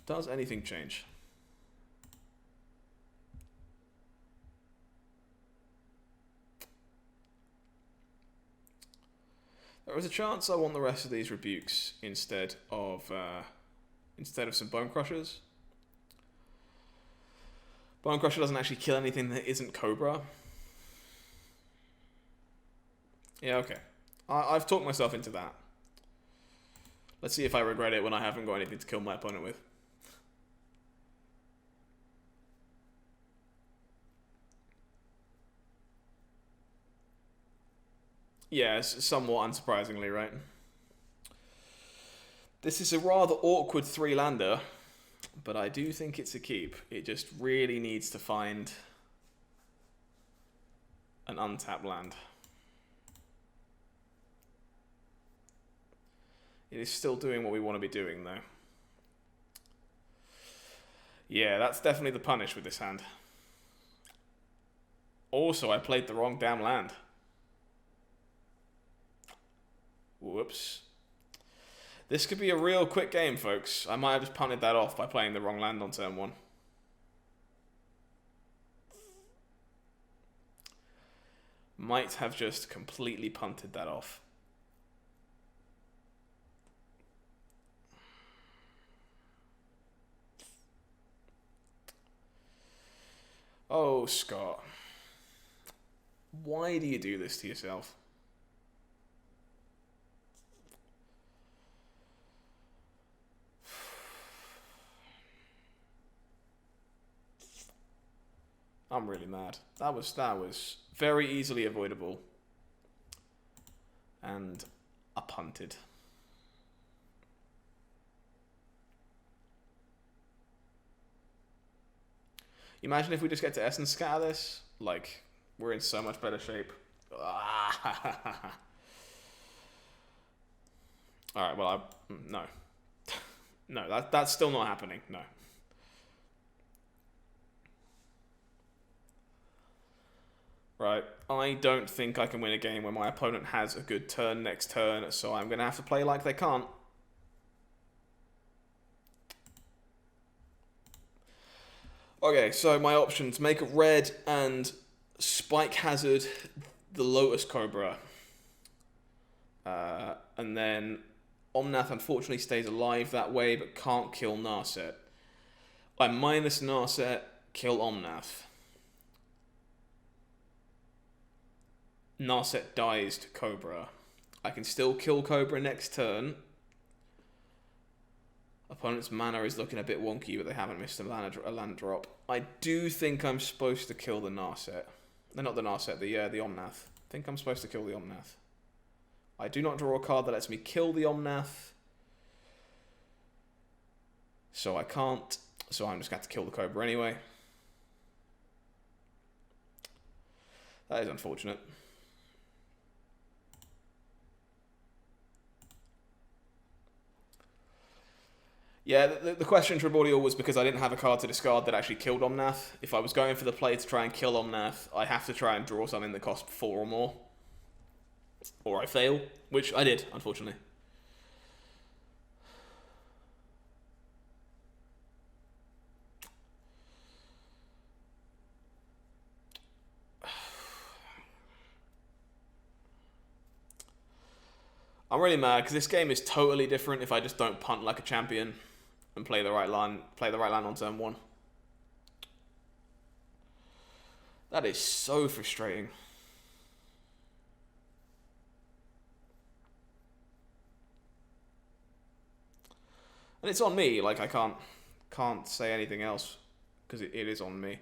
Does anything change? There is a chance I want the rest of these rebukes instead of some Bone Crushers. Bone Crusher doesn't actually kill anything that isn't Cobra. Yeah, okay. I've talked myself into that. Let's see if I regret it when I haven't got anything to kill my opponent with. Yeah, somewhat unsurprisingly, right? This is a rather awkward 3-lander, but I do think it's a keep. It just really needs to find an untapped land. It is still doing what we want to be doing, though. Yeah, that's definitely the punish with this hand. Also, I played the wrong damn land. Whoops. This could be a real quick game, folks. I might have just punted that off by playing the wrong land on turn 1. Might have just completely punted that off. Oh, Scott. Why do you do this to yourself? I'm really mad. That was very easily avoidable. And I punted. Imagine if we just get to Essence Scatter this. Like, we're in so much better shape. Alright, well, no. No, that's still not happening. No. Right, I don't think I can win a game where my opponent has a good turn next turn, so I'm going to have to play like they can't. Okay, so my options: make it red and Spike Hazard the Lotus Cobra. And then Omnath unfortunately stays alive that way, but can't kill Narset. I minus Narset, kill Omnath. Narset dies to Cobra. I can still kill Cobra next turn. Opponent's mana is looking a bit wonky, but they haven't missed a land drop. I do think I'm supposed to kill the Narset. No, not the Narset, the Omnath. I think I'm supposed to kill the Omnath. I do not draw a card that lets me kill the Omnath. So I can't. So I'm just going to have to kill the Cobra anyway. That is unfortunate. Yeah, the question Primordial was because I didn't have a card to discard that actually killed Omnath. If I was going for the play to try and kill Omnath, I have to try and draw something that costs 4 or more. Or I fail, which I did, unfortunately. I'm really mad because this game is totally different if I just don't punt like a champion and play the right line on turn 1. That is so frustrating. And it's on me, like I can't say anything else because it is on me.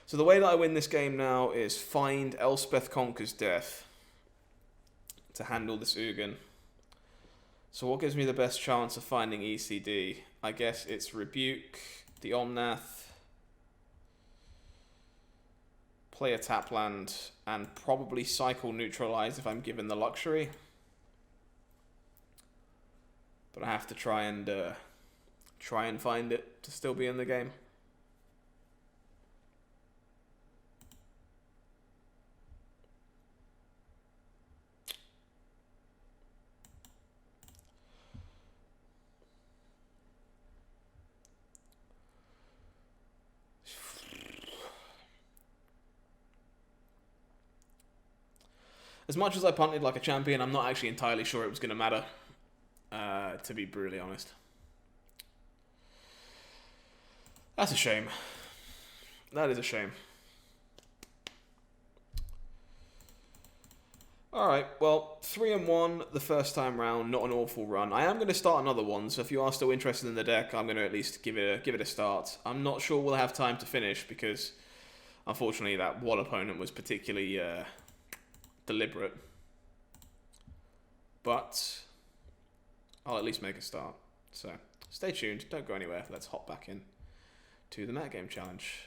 So the way that I win this game now is find Elspeth Conquers Death to handle this Ugin. So what gives me the best chance of finding ECD? I guess it's Rebuke, the Omnath, play a tap land, and probably cycle Neutralize if I'm given the luxury. But I have to try and find it to still be in the game. As much as I punted like a champion, I'm not actually entirely sure it was going to matter, to be brutally honest. That's a shame. That is a shame. Alright, well, 3-1 the first time round, not an awful run. I am going to start another one, so if you are still interested in the deck, I'm going to at least give it a start. I'm not sure we'll have time to finish, because unfortunately that one opponent was particularly deliberate. But I'll at least make a start. So stay tuned, don't go anywhere. Let's hop back in to the Metagame challenge.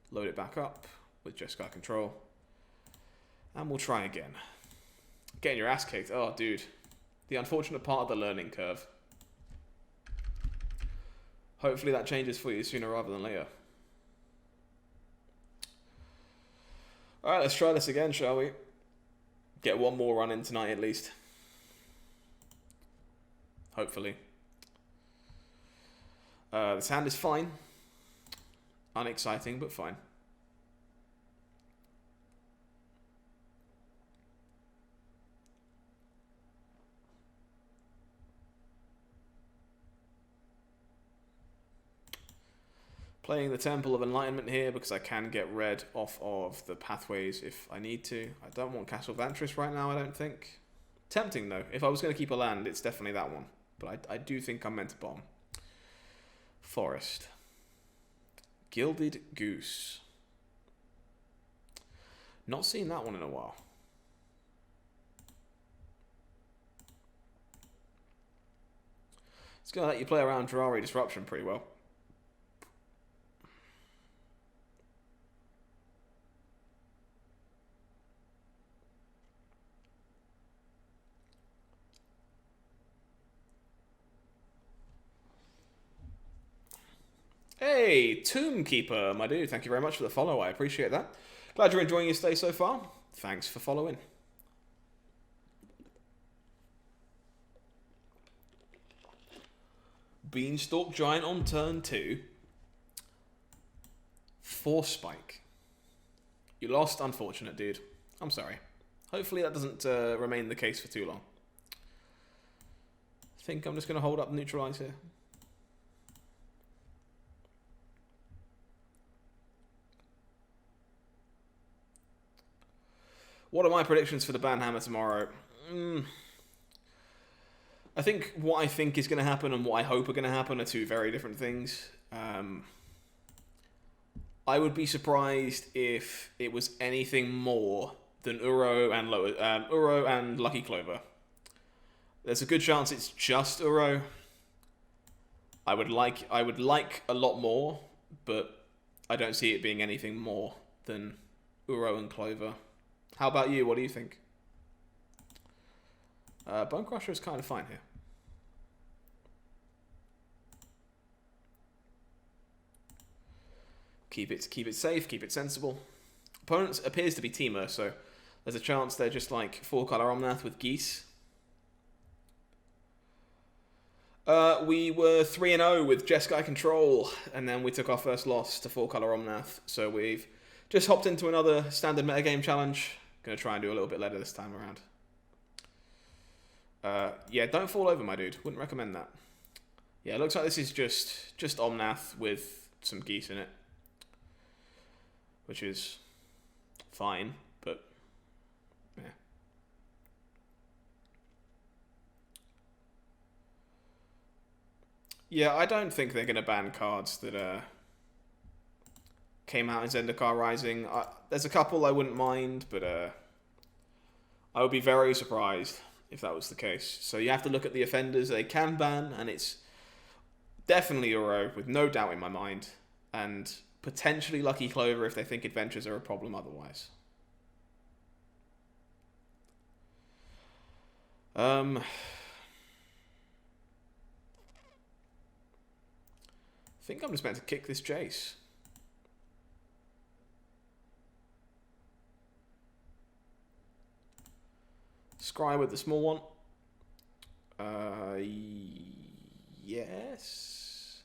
Load it back up with Jeskai Control. And we'll try again. Getting your ass kicked. Oh, dude. The unfortunate part of the learning curve. Hopefully that changes for you sooner rather than later. Alright, let's try this again, shall we? Get one more run in tonight at least. Hopefully. This hand is fine. Unexciting, but fine. Playing the Temple of Enlightenment here because I can get red off of the pathways if I need to. I don't want Castle Vantris right now, I don't think. Tempting though. If I was going to keep a land, it's definitely that one. But I do think I'm meant to bomb. Forest. Gilded Goose. Not seen that one in a while. It's going to let you play around Terraria Disruption pretty well. Hey, Tombkeeper, my dude, thank you very much for the follow. I appreciate that. Glad you're enjoying your stay so far. Thanks for following. Beanstalk Giant on turn 2. Force Spike. You lost, unfortunate, dude. I'm sorry. Hopefully that doesn't remain the case for too long. I think I'm just going to hold up Neutralize here. What are my predictions for the Banhammer tomorrow? I think what I think is going to happen and what I hope are going to happen are two very different things. I would be surprised if it was anything more than Uro and Lucky Clover. There's a good chance it's just Uro. I would like a lot more, but I don't see it being anything more than Uro and Clover. How about you? What do you think? Bone Crusher is kind of fine here. Keep it safe, keep it sensible. Opponent appears to be Teamer, so there's a chance they're just like 4-color Omnath with Geese. We were 3-0 with Jeskai Control, and then we took our first loss to 4-color Omnath, so we've just hopped into another standard metagame challenge. Gonna try and do a little bit better this time around. Yeah, don't fall over, my dude. Wouldn't recommend that. Yeah, it looks like this is just Omnath with some Geese in it, which is fine, but yeah. Yeah, I don't think they're gonna ban cards that came out in Zendikar Rising. There's a couple I wouldn't mind, but I would be very surprised if that was the case. So you have to look at the offenders they can ban, and it's definitely Uro, with no doubt in my mind, and potentially Lucky Clover if they think adventures are a problem otherwise. I think I'm just meant to kick this Jace. Scry with the small one. Yes.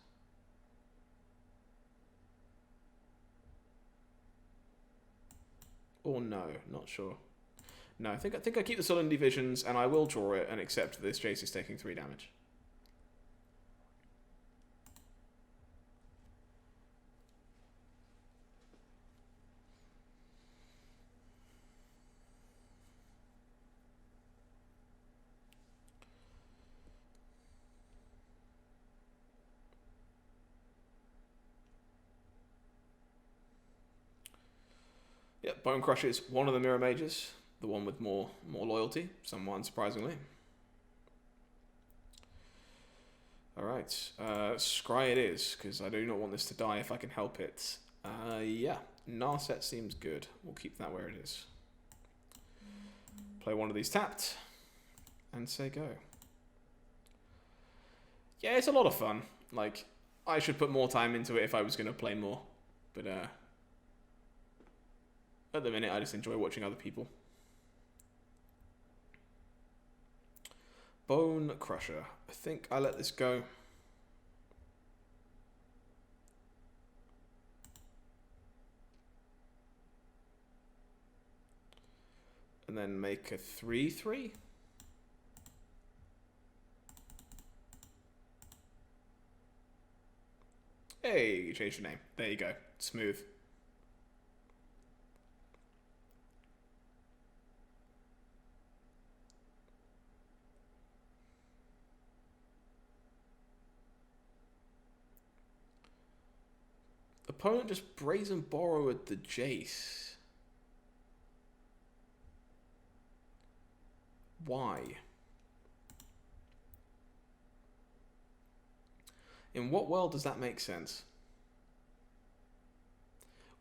Or no, not sure. No, I think I keep the Solemnity Visions, and I will draw it and accept that this Jace is taking 3 damage. Yep, Bone Crusher is one of the Mirror Mages, the one with more loyalty, somewhat unsurprisingly. Alright, Scry it is, because I do not want this to die if I can help it. Yeah, Narset seems good. We'll keep that where it is. Play one of these tapped, and say go. Yeah, it's a lot of fun. Like, I should put more time into it if I was going to play more, but At the minute, I just enjoy watching other people. Bone Crusher. I think I let this go. And then make a 3/3. Hey, you changed your name. There you go. Smooth. Opponent just brazen borrowed the Jace. Why? In what world does that make sense?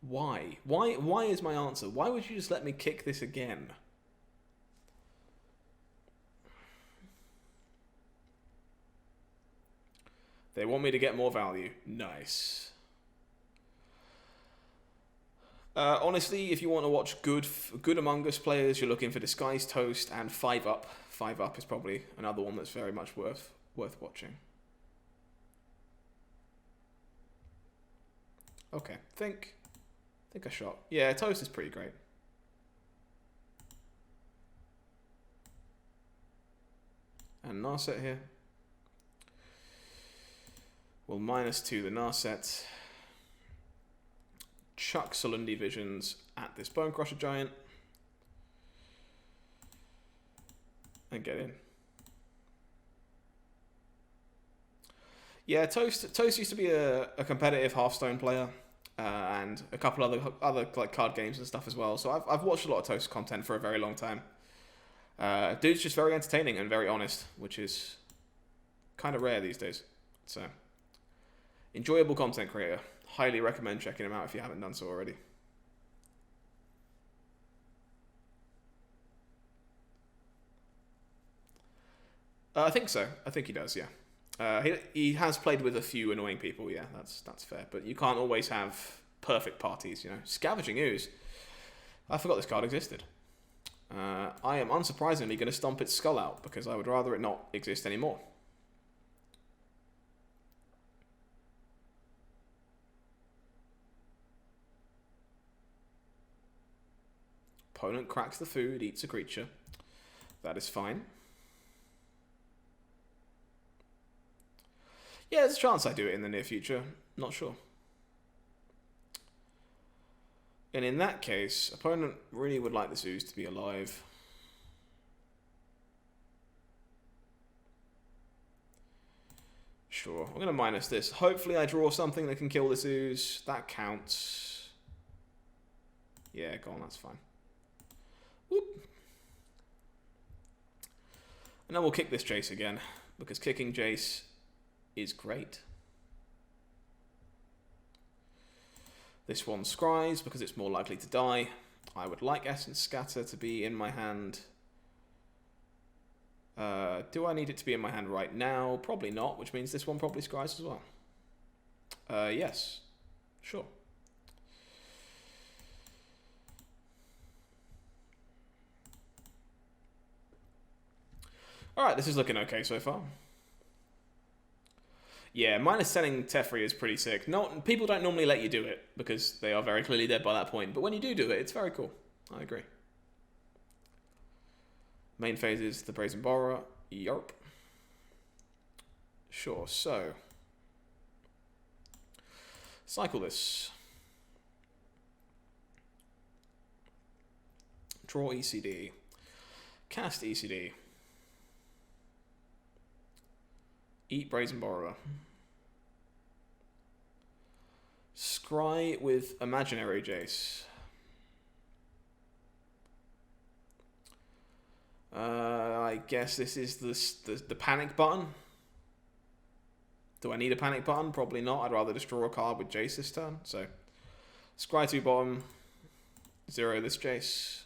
Why? Why is my answer? Why would you just let me kick this again? They want me to get more value. Nice. Honestly, if you want to watch good Among Us players, you're looking for Disguised Toast and 5UP. 5UP is probably another one that's very much worth watching. Okay, think I shot. Yeah, Toast is pretty great. And Narset here. We'll -2 the Narset. Chuck Solundi Visions at this Bone Crusher Giant. And get in. Yeah, Toast used to be a competitive Hearthstone player, and a couple other like card games and stuff as well. So I've watched a lot of Toast content for a very long time. Dude's just very entertaining and very honest, which is kind of rare these days. So enjoyable content creator. Highly recommend checking him out if you haven't done so already. I think so. I think he does, yeah. He has played with a few annoying people, yeah, that's fair. But you can't always have perfect parties, you know. Scavenging Ooze. I forgot this card existed. I am unsurprisingly going to stomp its skull out, because I would rather it not exist anymore. Opponent cracks the food, eats a creature. That is fine. Yeah, there's a chance I do it in the near future. Not sure. And in that case, opponent really would like this Ooze to be alive. Sure, I'm going to minus this. Hopefully I draw something that can kill this Ooze. That counts. Yeah, go on, that's fine. Whoop. And then we'll kick this Jace again, because kicking Jace is great. This one scries because it's more likely to die. I would like Essence Scatter to be in my hand. Do I need it to be in my hand right now? Probably not, which means this one probably scries as well. Yes, sure. Alright, this is looking okay so far. Yeah, -10ing Teferi is pretty sick. No, people don't normally let you do it, because they are very clearly dead by that point. But when you do it, it's very cool. I agree. Main phase is the Brazen Borrower. Yarp. Sure, so. Cycle this. Draw ECD. Cast ECD. Eat Brazen Borrower. Scry with Imaginary Jace. I guess this is the panic button. Do I need a panic button? Probably not. I'd rather just draw a card with Jace this turn. So, Scry 2 bottom. 0 this Jace.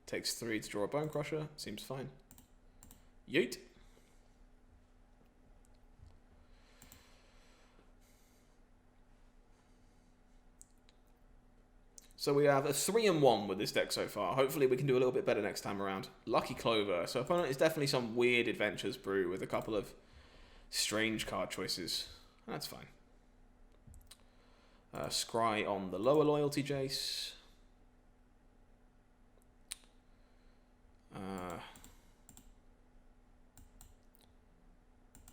Takes 3 to draw a Bone Crusher. Seems fine. Yeet. So we have a 3-1 with this deck so far. Hopefully we can do a little bit better next time around. Lucky Clover. So opponent is definitely some weird adventures brew with a couple of strange card choices. That's fine. Scry on the lower loyalty Jace. I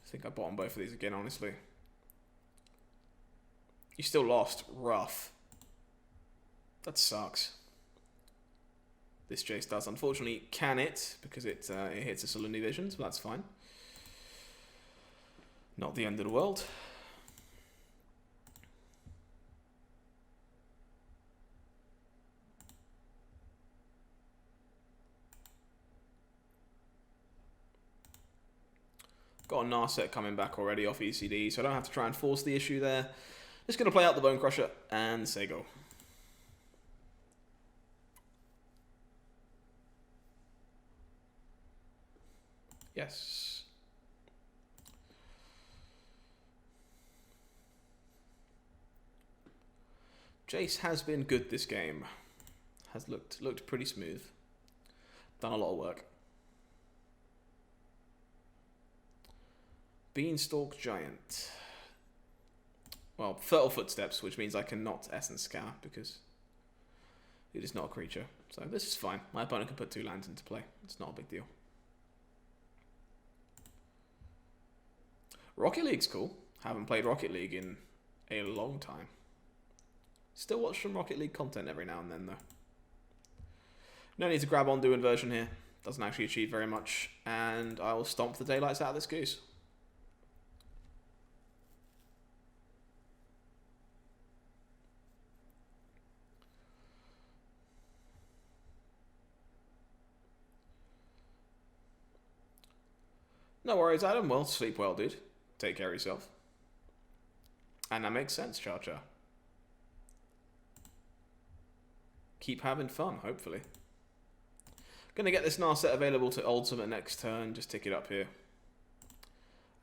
think I bottomed both of these again, honestly. You still lost. Rough. That sucks. This Jace does. Unfortunately, can it, because it hits a Salundi Visions, but that's fine. Not the end of the world. Got a Narset coming back already off ECD, so I don't have to try and force the issue there. Just going to play out the Bone Crusher and say go. Yes. Jace has been good this game. Has looked pretty smooth. Done a lot of work. Beanstalk Giant. Well, Fertile Footsteps, which means I cannot Essence Scour because it is not a creature. So this is fine. My opponent can put 2 lands into play. It's not a big deal. Rocket League's cool. Haven't played Rocket League in a long time. Still watch some Rocket League content every now and then, though. No need to grab Ondu Inversion here. Doesn't actually achieve very much. And I will stomp the daylights out of this goose. No worries, Adam. Well, sleep well, dude. Take care of yourself. And that makes sense, Cha-Cha. Keep having fun, hopefully. Gonna get this Narset available to Ultimate next turn. Just tick it up here.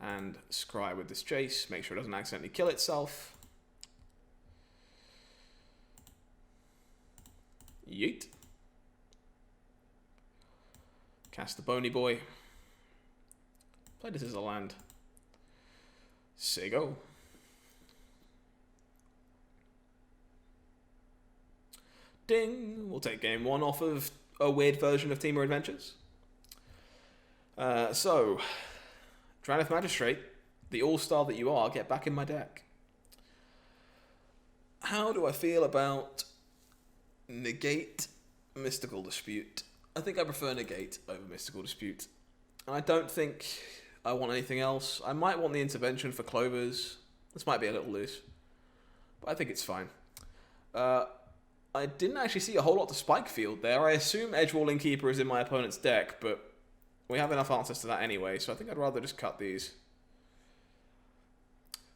And scry with this Jace. Make sure it doesn't accidentally kill itself. Yeet. Cast the Bony Boy. Play this as a land. Say go. Ding! We'll take game 1 off of a weird version of Teamer Adventures. So, Drannith Magistrate, the all-star that you are, get back in my deck. How do I feel about Negate Mystical Dispute? I think I prefer Negate over Mystical Dispute. And I don't think I want anything else. I might want the Intervention for Clovers. This might be a little loose. But I think it's fine. I didn't actually see a whole lot to Spike Field there. I assume Edgewalling Keeper is in my opponent's deck, but we have enough answers to that anyway, so I think I'd rather just cut these.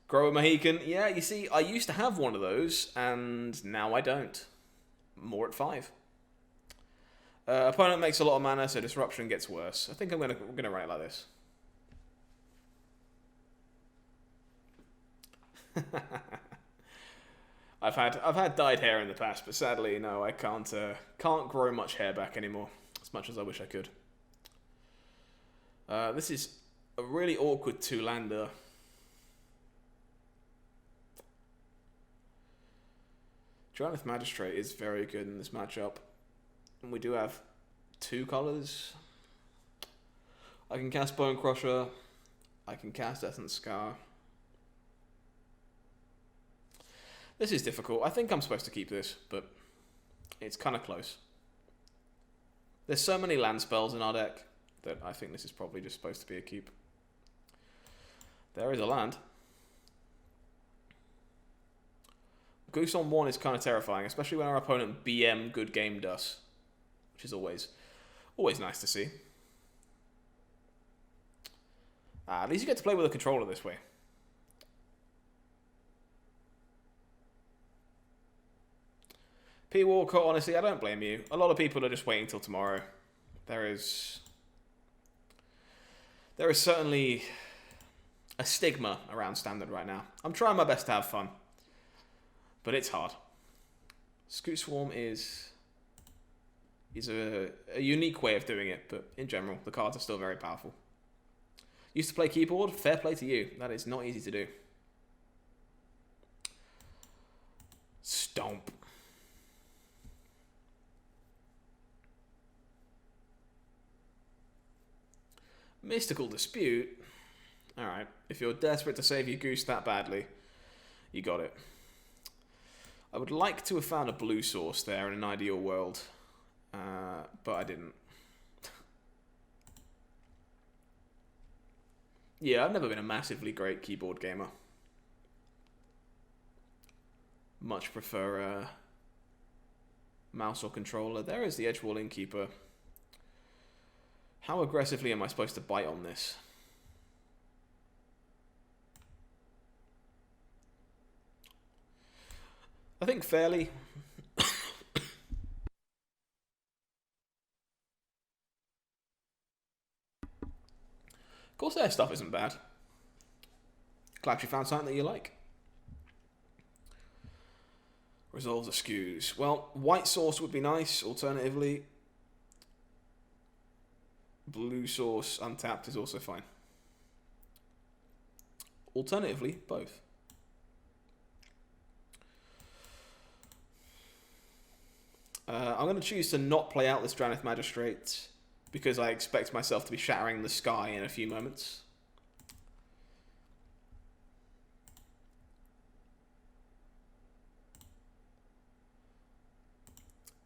Grow a Mohican. Yeah, you see, I used to have one of those, and now I don't. More at 5. Opponent makes a lot of mana, so Disruption gets worse. I think we're gonna run it like this. I've had dyed hair in the past, but sadly, no, I can't grow much hair back anymore. As much as I wish I could. This is a really awkward 2-lander. Drannith Magistrate is very good in this matchup. And we do have 2 colors. I can cast Bone Crusher. I can cast Essence Scar. This is difficult. I think I'm supposed to keep this, but it's kind of close. There's so many land spells in our deck that I think this is probably just supposed to be a keep. There is a land. Goose on 1 is kind of terrifying, especially when our opponent BM good gamed us, which is always nice to see. At least you get to play with a controller this way. P. Walker, honestly, I don't blame you. A lot of people are just waiting till tomorrow. There is certainly a stigma around Standard right now. I'm trying my best to have fun, but it's hard. Scoot Swarm is a unique way of doing it, but in general, the cards are still very powerful. Used to play keyboard? Fair play to you. That is not easy to do. Stomp. Mystical Dispute? Alright, if you're desperate to save your goose that badly, you got it. I would like to have found a blue source there in an ideal world, but I didn't. Yeah, I've never been a massively great keyboard gamer. Much prefer mouse or controller. There is the Edgewall Innkeeper. How aggressively am I supposed to bite on this? I think fairly. Corsair stuff isn't bad. Glad you found something that you like. Resolves Askews. Well, white source would be nice, alternatively. Blue source untapped is also fine. Alternatively, both. I'm going to choose to not play out this Dranith Magistrate because I expect myself to be shattering the sky in a few moments.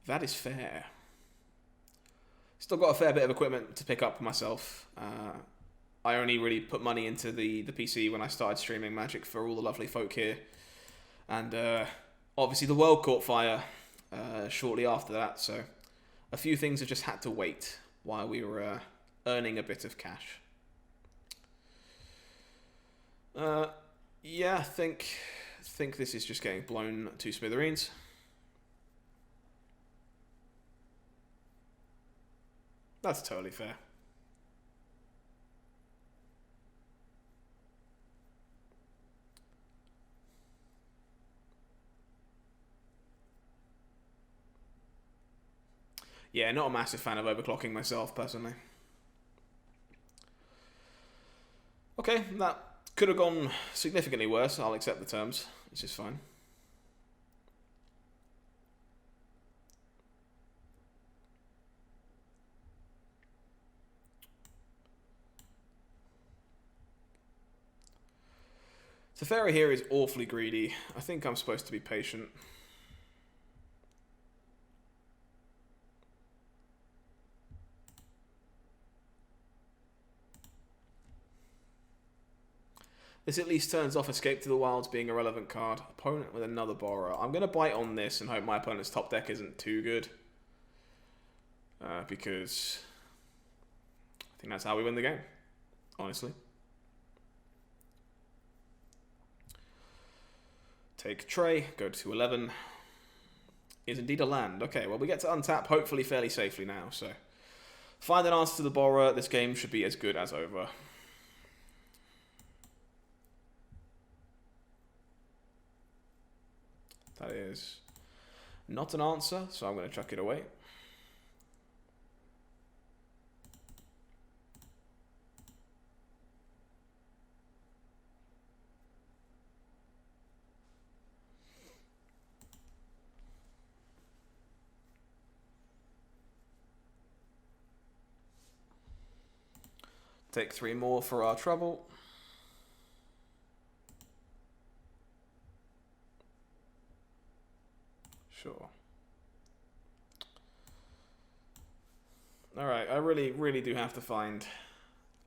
That is fair. Still got a fair bit of equipment to pick up myself. I only really put money into the PC when I started streaming Magic for all the lovely folk here. And obviously the world caught fire shortly after that, so a few things have just had to wait while we were earning a bit of cash. Yeah, I think this is just getting blown to smithereens. That's totally fair. Yeah, not a massive fan of overclocking myself, personally. Okay, that could have gone significantly worse. I'll accept the terms. This is fine. Teferi here is awfully greedy. I think I'm supposed to be patient. This at least turns off Escape to the Wilds being a relevant card. Opponent with another borrower. I'm going to bite on this and hope my opponent's top deck isn't too good. Because I think that's how we win the game, honestly. Take Tray, go to 11. Is indeed a land. Okay, well we get to untap hopefully fairly safely now, so find an answer to the borrower. This game should be as good as over. That is not an answer, so I'm going to chuck it away. Take 3 more for our trouble. Sure. Alright, I really do have to find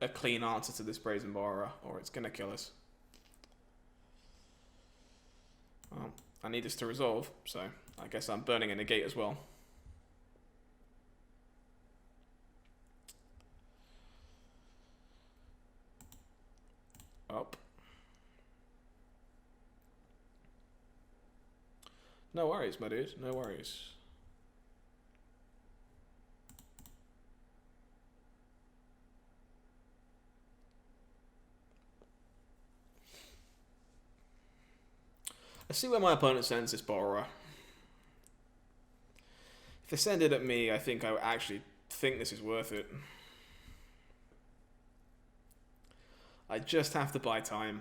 a clean answer to this Brazen Borrower, or it's gonna kill us. Well, I need this to resolve, so I guess I'm burning a negate as well. Up. No worries, my dude. No worries. Let's see where my opponent sends this borrower. If they send it at me, I think I actually think this is worth it. I just have to buy time.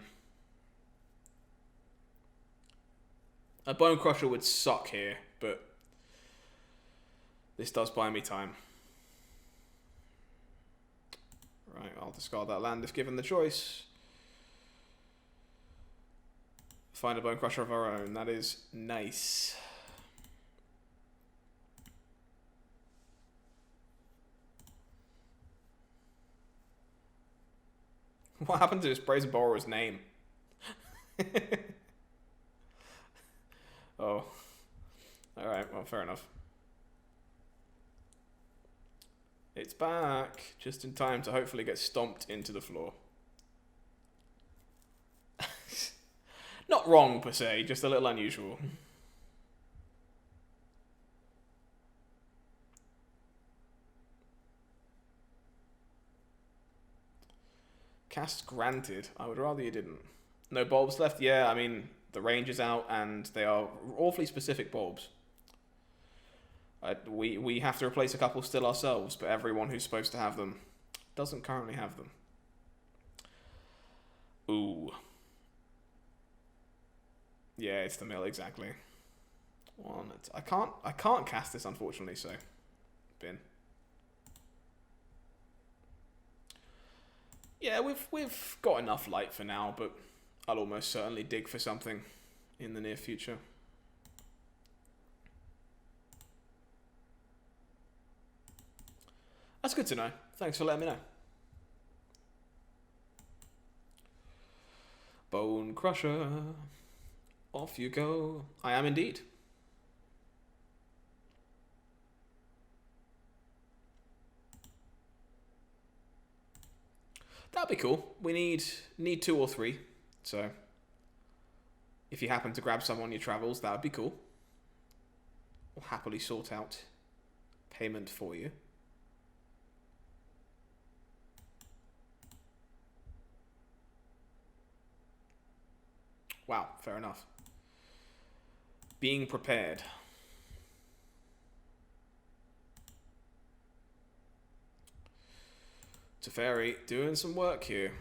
A Bone Crusher would suck here, but this does buy me time. Right, I'll discard that land if given the choice. Find a Bone Crusher of our own. That is nice. What happened to his Brazen Borrower's name? Oh. Alright, well, fair enough. It's back, just in time to hopefully get stomped into the floor. Not wrong, per se, just a little unusual. Cast granted. I would rather you didn't. No bulbs left? Yeah, I mean, the range is out, and they are awfully specific bulbs. We have to replace a couple still ourselves, but everyone who's supposed to have them doesn't currently have them. Ooh. Yeah, it's the mill, exactly. One. I can't cast this, unfortunately, so bin. Yeah, we've got enough light for now, but I'll almost certainly dig for something in the near future. That's good to know. Thanks for letting me know. Bone Crusher. Off you go. I am indeed. That'd be cool. We need 2 or 3. So if you happen to grab some on your travels, that would be cool. We'll happily sort out payment for you. Wow, fair enough. Being prepared. Teferi doing some work here.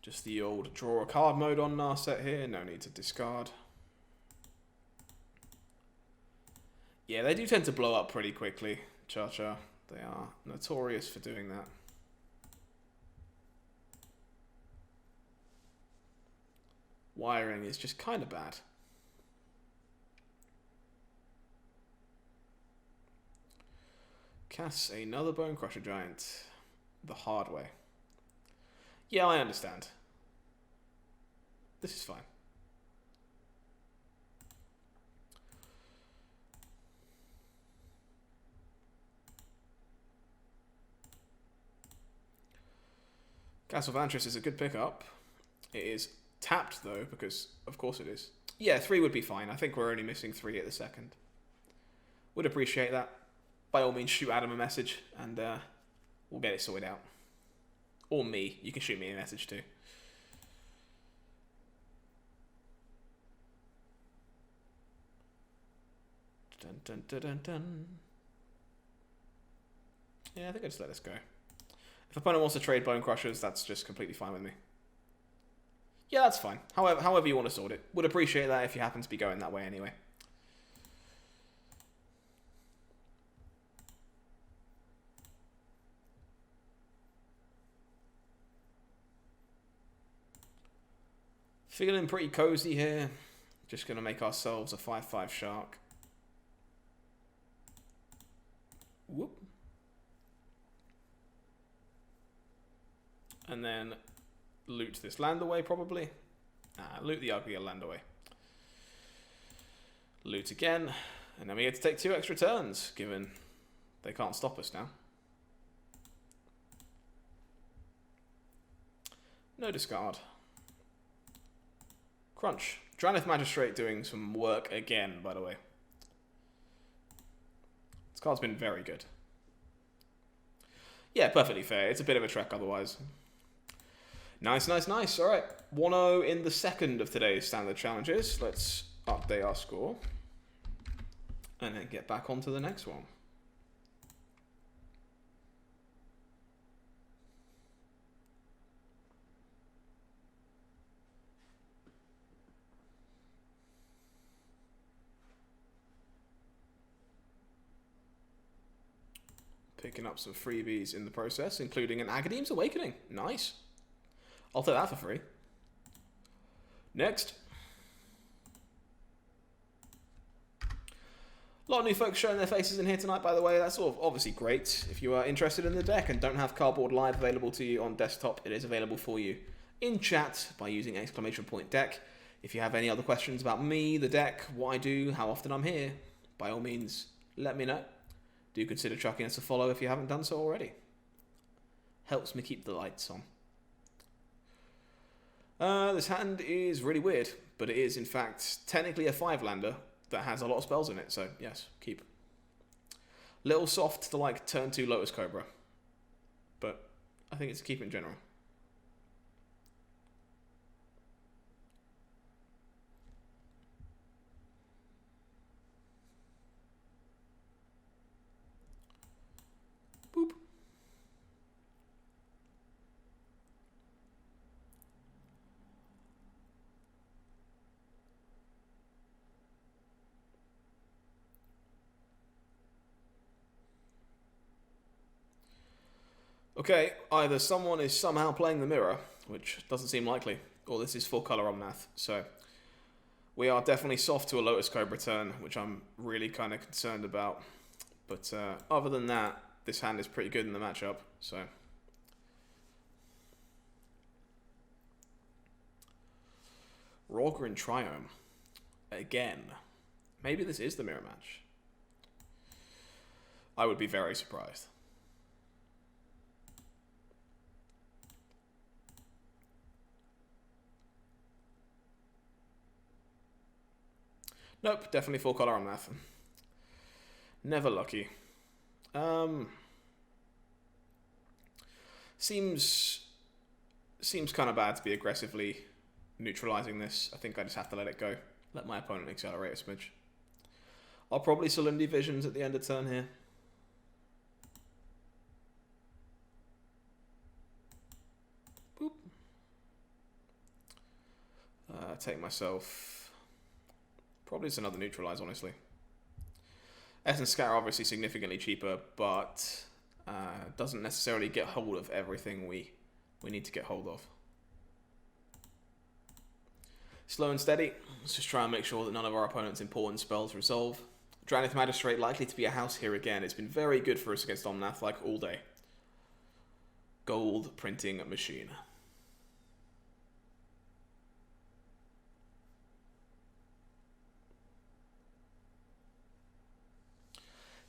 Just the old draw a card mode on our set here. No need to discard. Yeah, they do tend to blow up pretty quickly, Cha-Cha. They are notorious for doing that. Wiring is just kind of bad. Cast another Bone Crusher Giant the hard way. Yeah, I understand. This is fine. Castle Vantress is a good pickup. It is tapped, though, because of course it is. Yeah, 3 would be fine. I think we're only missing 3 at the second. Would appreciate that. By all means, shoot Adam a message, and we'll get it sorted out. Or me. You can shoot me a message, too. Dun, dun, dun, dun, dun. Yeah, I think I'll just let this go. If opponent wants to trade Bone Crushers, that's just completely fine with me. Yeah, that's fine. However you want to sort it. Would appreciate that if you happen to be going that way anyway. Feeling pretty cozy here. Just going to make ourselves a 5/5 shark. Whoop. And then loot this land away, probably. Loot the uglier land away. Loot again. And then we get to take 2 extra turns, given they can't stop us now. No discard. Crunch. Dranith Magistrate doing some work again, by the way. This card's been very good. Yeah, perfectly fair. It's a bit of a trek otherwise. Nice, nice, nice. All right, 1-0 in the second of today's standard challenges. Let's update our score and then get back onto the next one. Picking up some freebies in the process, including an Agadeem's Awakening. Nice. I'll take that for free. Next. A lot of new folks showing their faces in here tonight, by the way. That's obviously great. If you are interested in the deck and don't have Cardboard Live available to you on desktop, it is available for you in chat by using !deck. If you have any other questions about me, the deck, what I do, how often I'm here, by all means, let me know. Do consider chucking us a follow if you haven't done so already. Helps me keep the lights on. This hand is really weird, but it is in fact technically a 5-lander that has a lot of spells in it, so yes, keep. Little soft to like turn 2 Lotus Cobra, but I think it's a keep in general. Boop. Okay, either someone is somehow playing the mirror, which doesn't seem likely, or this is full color Omnath. So we are definitely soft to a Lotus Cobra turn, which I'm really kind of concerned about. But other than that, this hand is pretty good in the matchup. So Rorger and Triome again. Maybe this is the mirror match. I would be very surprised. Nope, definitely full color Omnath. Never lucky. Seems kind of bad to be aggressively neutralizing this. I think I just have to let it go. Let my opponent accelerate a smidge. I'll probably Solemnity Visions at the end of turn here. Boop. Take myself... Probably it's another neutralize, honestly. Essence Scatter obviously significantly cheaper, but doesn't necessarily get hold of everything we need to get hold of. Slow and steady. Let's just try and make sure that none of our opponent's important spells resolve. Drannith Magistrate likely to be a house here again. It's been very good for us against Omnath, like all day. Gold printing machine.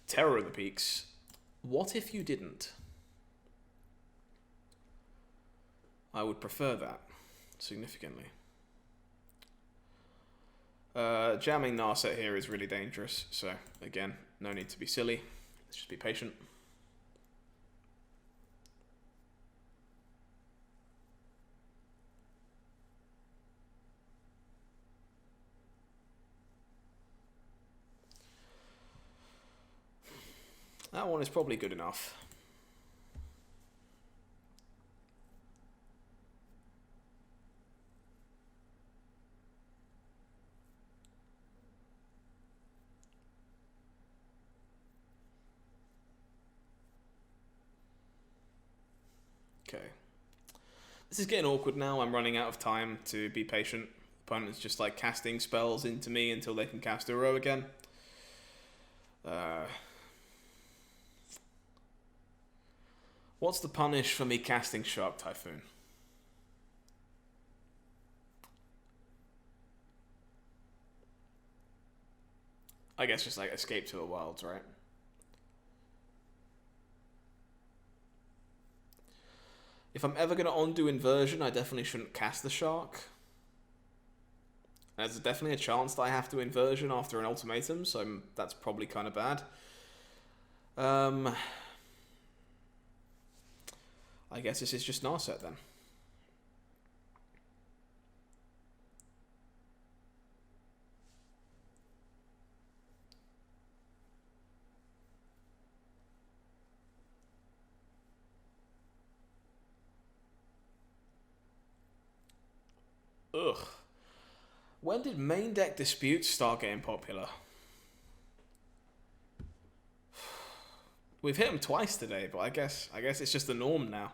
Terror of the Peaks. What if you didn't? I would prefer that significantly. Jamming Narset here is really dangerous, so again, no need to be silly. Let's just be patient. That one is probably good enough. Okay. This is getting awkward now. I'm running out of time to be patient. Opponent's just like casting spells into me until they can cast Uro again. What's the punish for me casting Shark Typhoon? I guess just like Escape to the Wilds, right? If I'm ever going to undo Inversion, I definitely shouldn't cast the Shark. There's definitely a chance that I have to Inversion after an Ultimatum, so that's probably kind of bad. I guess this is just Narset then. Ugh. When did main deck disputes start getting popular? We've hit them twice today, but I guess it's just the norm now.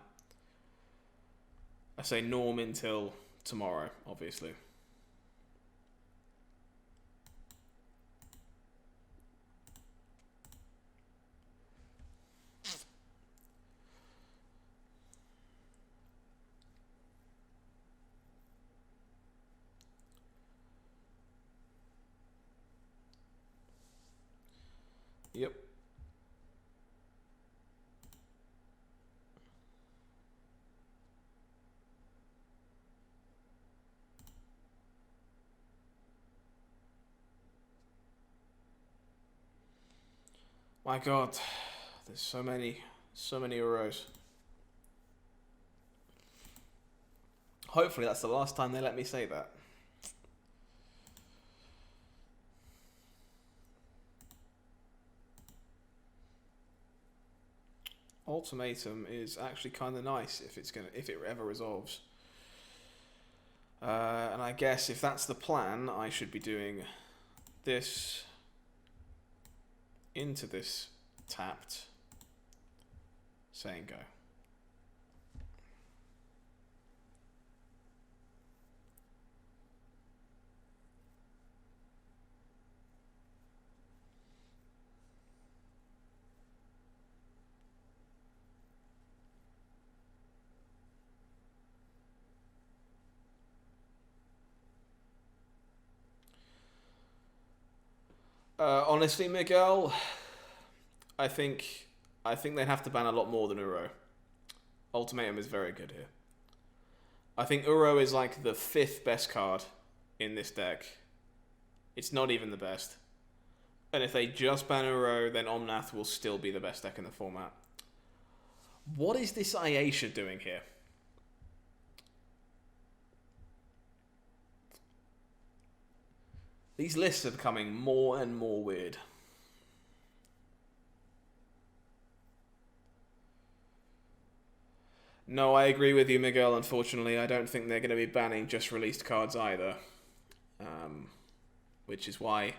I say norm until tomorrow, obviously. Yep. My God, there's so many Uros. Hopefully that's the last time they let me say that. Ultimatum is actually kind of nice if it ever resolves. And I guess if that's the plan, I should be doing this into this tapped, saying go. Honestly, Miguel, I think they'd have to ban a lot more than Uro. Ultimatum is very good here. I think Uro is like the 5th best card in this deck. It's not even the best. And if they just ban Uro, then Omnath will still be the best deck in the format. What is this Ayesha doing here? These lists are becoming more and more weird. No, I agree with you, Miguel. Unfortunately, I don't think they're going to be banning just released cards either. Which is why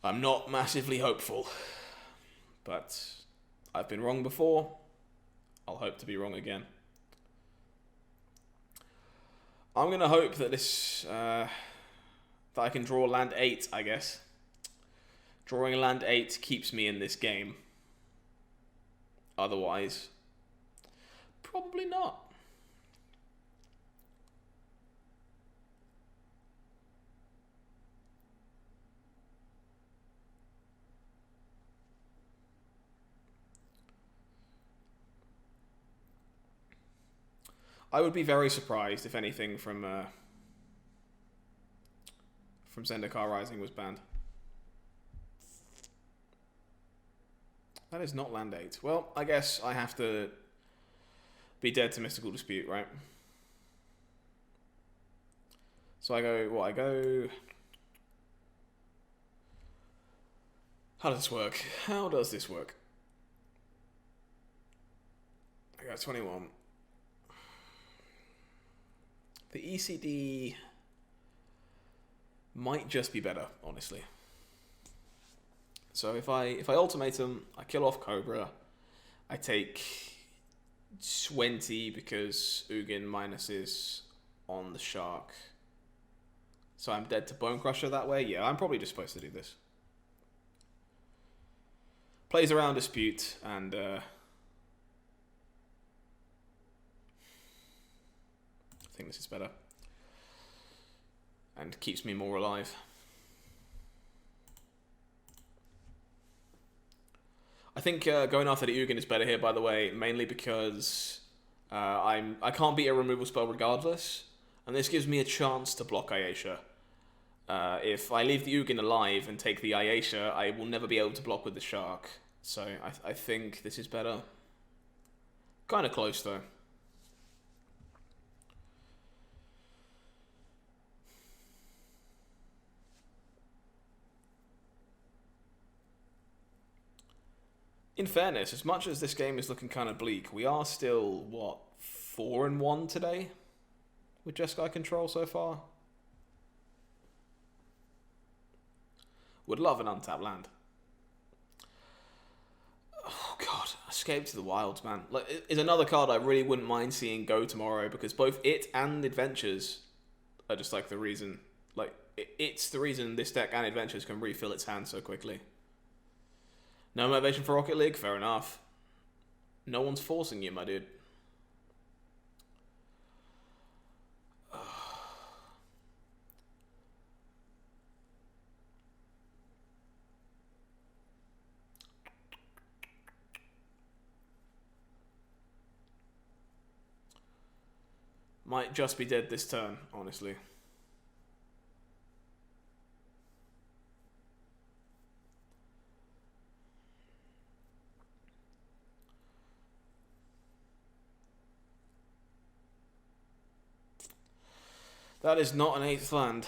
I'm not massively hopeful. But I've been wrong before. I'll hope to be wrong again. I'm going to hope that this... that I can draw land 8, I guess. Drawing land 8 keeps me in this game. Otherwise, probably not. I would be very surprised if anything from Zendikar Rising was banned. That is not land 8. Well, I guess I have to be dead to Mystical Dispute, right? So I go, what, I go... How does this work? How does this work? I got 21. The ECD might just be better, honestly. So if I ultimatum, I kill off Cobra, I take 20 because Ugin minuses on the Shark. So I'm dead to Bone Crusher that way? Yeah, I'm probably just supposed to do this. Plays around Dispute and I think this is better. And keeps me more alive. I think going after the Ugin is better here, by the way, mainly because I can't beat a removal spell regardless, and this gives me a chance to block Ayesha. If I leave the Ugin alive and take the Ayesha, I will never be able to block with the Shark. So I think this is better. Kind of close though. In fairness, as much as this game is looking kind of bleak, we are still, what, 4-1 today? with Jeskai Control so far. Would love an untapped land. Oh god, Escape to the Wilds, man. Like, it's another card I really wouldn't mind seeing go tomorrow, because both it and Adventures are just like the reason. Like, it's the reason this deck and Adventures can refill its hand so quickly. No motivation for Rocket League? Fair enough. No one's forcing you, my dude. Might just be dead this turn, honestly. That is not an 8th land.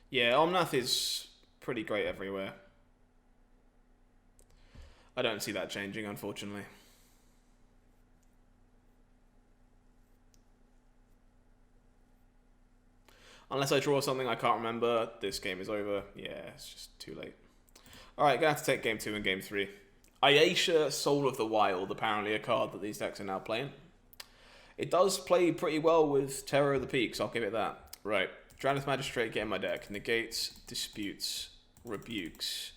Yeah, Omnath is pretty great everywhere. I don't see that changing, unfortunately. Unless I draw something I can't remember, this game is over. Yeah, it's just too late. Alright, gonna have to take game 2 and game 3. Ayesha, Soul of the Wild, apparently a card that these decks are now playing. It does play pretty well with Terror of the Peaks, I'll give it that. Right, Drannith Magistrate, get in my deck. Negates, Disputes, Rebukes.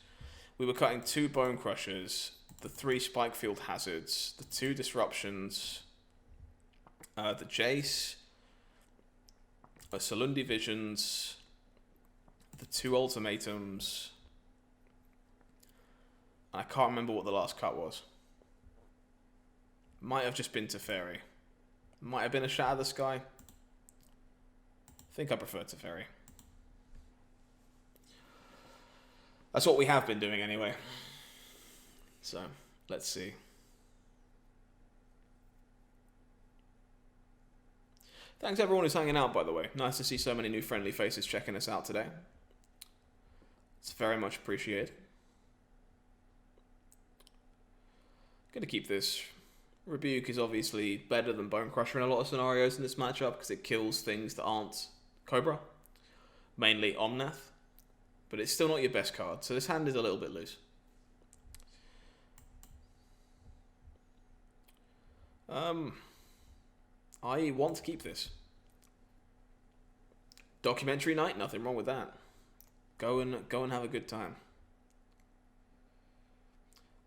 We were cutting 2 Bone Crushers, the 3 Spikefield Hazards, the 2 Disruptions, the Jace, Salundi Visions, the 2 Ultimatums, and I can't remember what the last cut was. Might have just been Teferi. Might have been a Shatter the Sky. I think I prefer Teferi. That's what we have been doing anyway. So, let's see. Thanks everyone who's hanging out, by the way. Nice to see so many new friendly faces checking us out today. It's very much appreciated. Gonna keep this. Rebuke is obviously better than Bone Crusher in a lot of scenarios in this matchup because it kills things that aren't Cobra. Mainly Omnath. But it's still not your best card, so this hand is a little bit loose. I want to keep this. Documentary night, nothing wrong with that. Go and have a good time.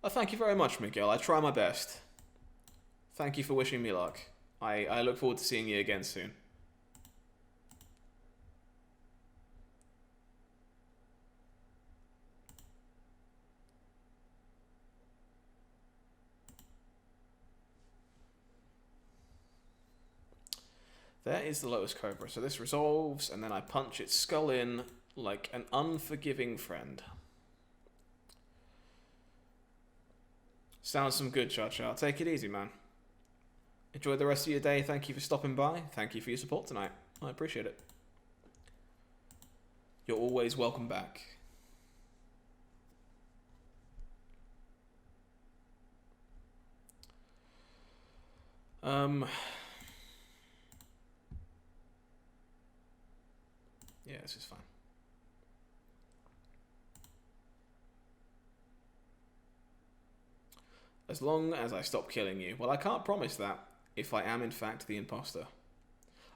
Oh, thank you very much, Miguel. I try my best. Thank you for wishing me luck. I look forward to seeing you again soon. There is the Lotus Cobra. So this resolves, and then I punch its skull in like an unforgiving friend. Sounds some good, Cha-Cha. Take it easy, man. Enjoy the rest of your day. Thank you for stopping by. Thank you for your support tonight. I appreciate it. You're always welcome back. Yeah, this is fine. As long as I stop killing you. Well, I can't promise that if I am in fact the imposter.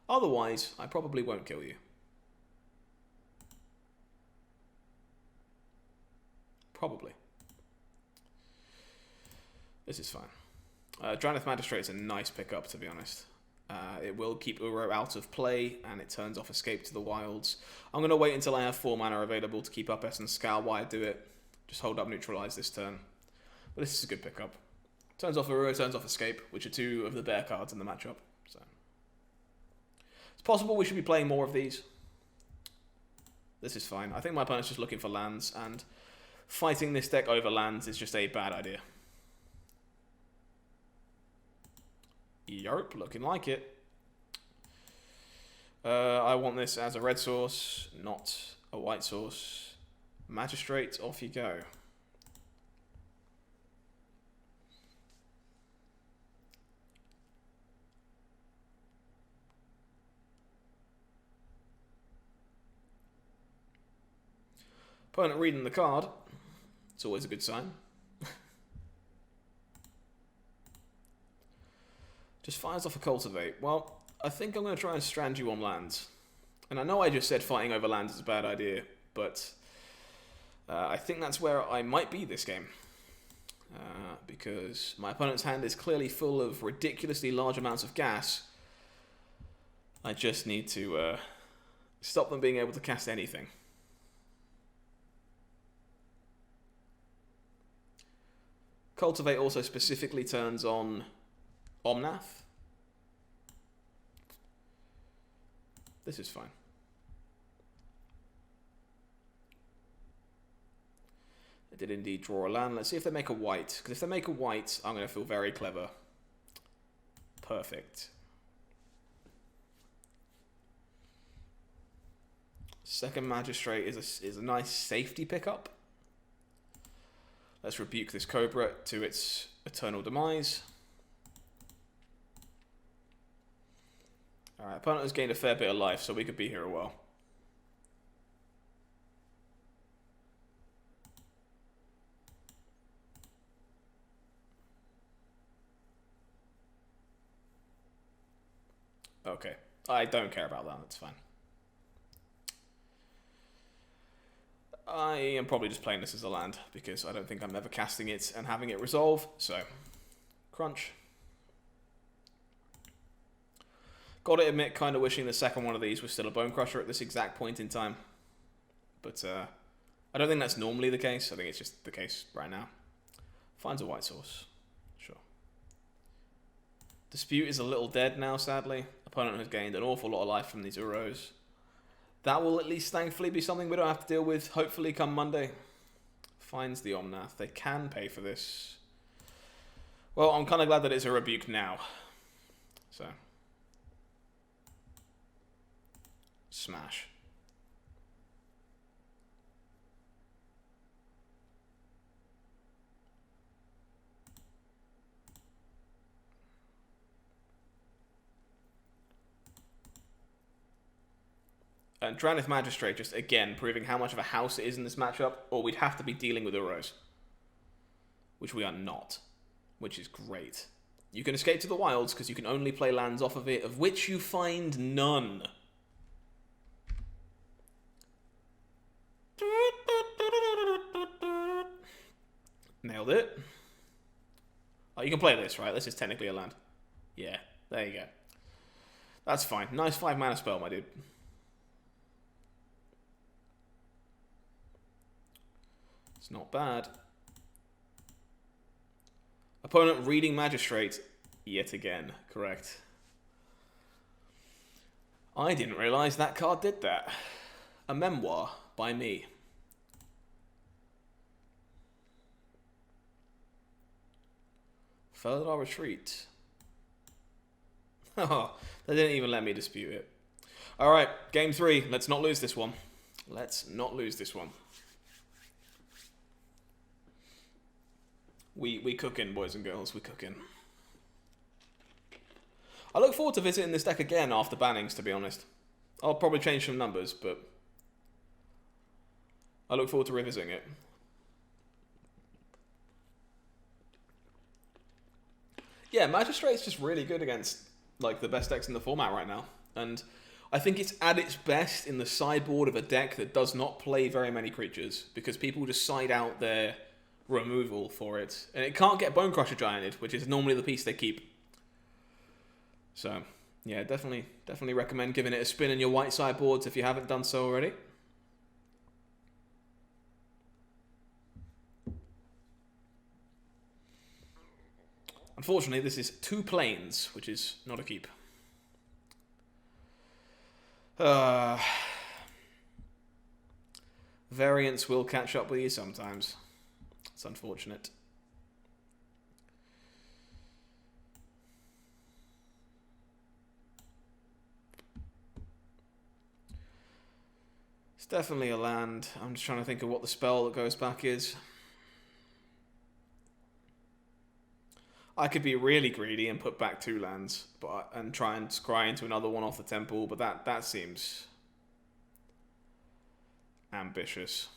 Otherwise, I probably won't kill you. Probably. This is fine. Drannith Magistrate is a nice pickup, to be honest. It will keep Uro out of play, and it turns off Escape to the Wilds. I'm going to wait until I have 4 mana available to keep up Essence Scowl while I do it. Just hold up Neutralize this turn. But this is a good pickup. Turns off Uro, turns off Escape, which are 2 of the bear cards in the matchup. So it's possible we should be playing more of these. This is fine. I think my opponent's just looking for lands, and fighting this deck over lands is just a bad idea. Yerp, looking like it. I want this as a red source, not a white source. Magistrate, off you go. Opponent reading the card. It's always a good sign. Just fires off a Cultivate. Well, I think I'm going to try and strand you on lands. And I know I just said fighting over lands is a bad idea, but I think that's where I might be this game. Because my opponent's hand is clearly full of ridiculously large amounts of gas. I just need to stop them being able to cast anything. Cultivate also specifically turns on Omnath. This is fine. I did indeed draw a land. Let's see if they make a white. Because if they make a white, I'm going to feel very clever. Perfect. Second Magistrate is a nice safety pickup. Let's rebuke this Cobra to its eternal demise. Alright, opponent has gained a fair bit of life, so we could be here a while. Okay, I don't care about that, that's fine. I am probably just playing this as a land, because I don't think I'm ever casting it and having it resolve, so... Crunch. Gotta admit, kind of wishing the second one of these was still a Bone Crusher at this exact point in time. But, I don't think that's normally the case, I think it's just the case right now. Finds a white source. Sure. Dispute is a little dead now, sadly. Opponent has gained an awful lot of life from these Uros. That will at least thankfully be something we don't have to deal with, hopefully come Monday. Finds the Omnath. They can pay for this. Well, I'm kind of glad that it's a rebuke now. So. Smash. And Drannith Magistrate just, again, proving how much of a house it is in this matchup, or we'd have to be dealing with Uros. Which we are not. Which is great. You can escape to the wilds, because you can only play lands off of it, of which you find none. Nailed it. Oh, you can play this, right? This is technically a land. Yeah, there you go. That's fine. Nice 5-mana spell, my dude. It's not bad. Opponent reading Magistrate yet again. Correct. I didn't realise that card did that. A memoir by me. Further retreat. Oh, they didn't even let me dispute it. Alright, game 3. Let's not lose this one. Let's not lose this one. We cooking, boys and girls. We cooking. I look forward to visiting this deck again after bannings, to be honest. I'll probably change some numbers, but I look forward to revisiting it. Yeah, Magistrate's just really good against like the best decks in the format right now. And I think it's at its best in the sideboard of a deck that does not play very many creatures, because people just side out their removal for it. And it can't get Bone Crusher Gianted, which is normally the piece they keep. So, yeah, definitely recommend giving it a spin in your white sideboards if you haven't done so already. Unfortunately, this is 2 planes, which is not a keep. Variants will catch up with you sometimes. It's unfortunate. It's definitely a land. I'm just trying to think of what the spell that goes back is. I could be really greedy and put back 2 lands, and try and scry into another one off the temple, but that seems ambitious.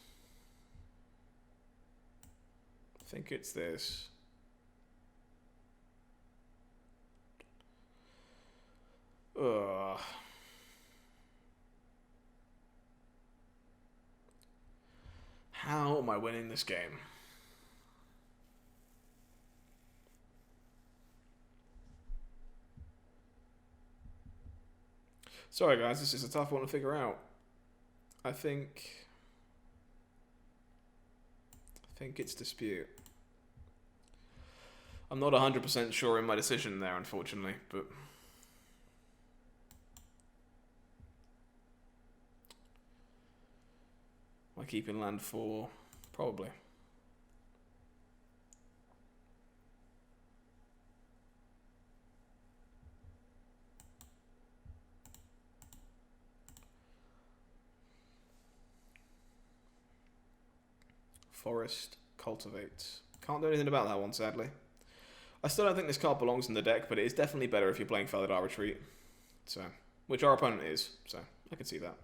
think it's this. Ugh. How am I winning this game? Sorry guys, this is a tough one to figure out. I think it's dispute. I'm not 100% sure in my decision there, unfortunately, but am I keeping land 4? Probably. Forest, cultivate. Can't do anything about that one, sadly. I still don't think this card belongs in the deck, but it is definitely better if you're playing Felidar Retreat. So, which our opponent is, so I can see that.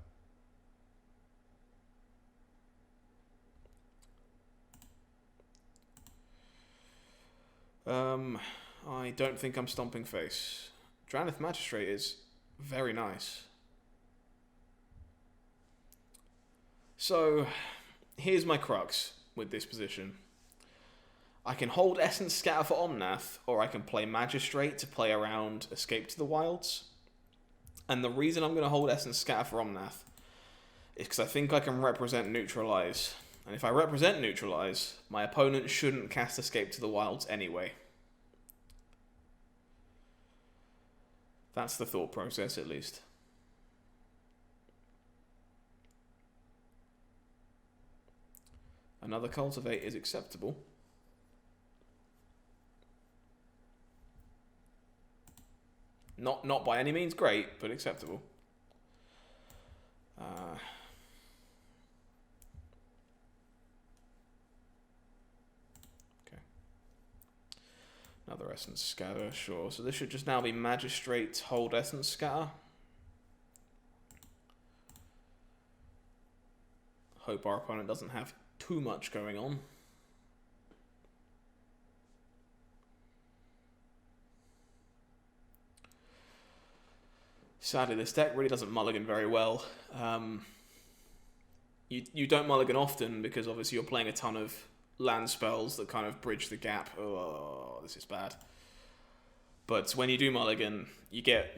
I don't think I'm stomping face. Drannith Magistrate is very nice. So, here's my crux with this position. I can hold Essence Scatter for Omnath, or I can play Magistrate to play around Escape to the Wilds. And the reason I'm going to hold Essence Scatter for Omnath is because I think I can represent Neutralize. And if I represent Neutralize, my opponent shouldn't cast Escape to the Wilds anyway. That's the thought process, at least. Another Cultivate is acceptable. Not by any means great, but acceptable. Okay. Another Essence Scatter, sure. So this should just now be Magistrate, hold Essence Scatter. Hope our opponent doesn't have too much going on. Sadly, this deck really doesn't mulligan very well. You don't mulligan often because obviously you're playing a ton of land spells that kind of bridge the gap. Oh, this is bad. But when you do mulligan, you get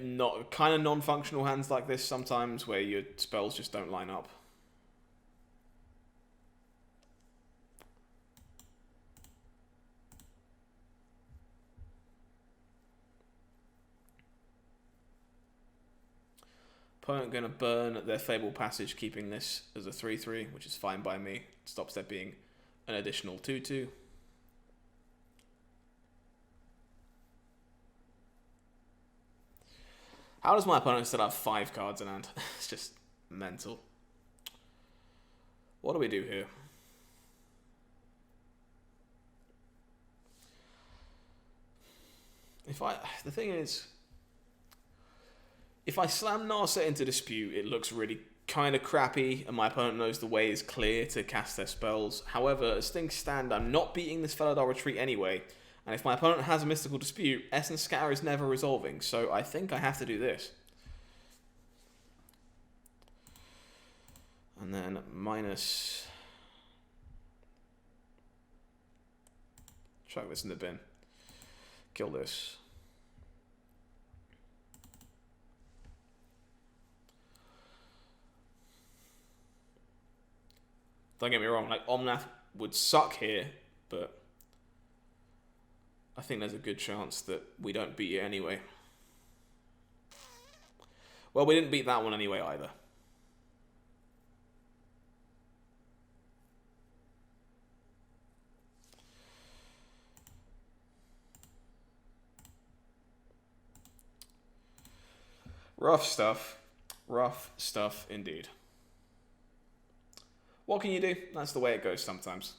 kind of non-functional hands like this sometimes where your spells just don't line up. Opponent going to burn their Fable Passage, keeping this as a 3/3, which is fine by me. It stops there being an additional 2/2. How does my opponent still have 5 cards in hand? It's just mental. What do we do here? The thing is, if I slam Narset into dispute, it looks really kind of crappy, and my opponent knows the way is clear to cast their spells. However, as things stand, I'm not beating this Felidar Retreat anyway, and if my opponent has a mystical dispute, Essence Scatter is never resolving, so I think I have to do this. And then minus... Chuck this in the bin. Kill this. Don't get me wrong, like Omnath would suck here, but I think there's a good chance that we don't beat it anyway. Well, we didn't beat that one anyway either. Rough stuff. Rough stuff indeed. What can you do? That's the way it goes sometimes.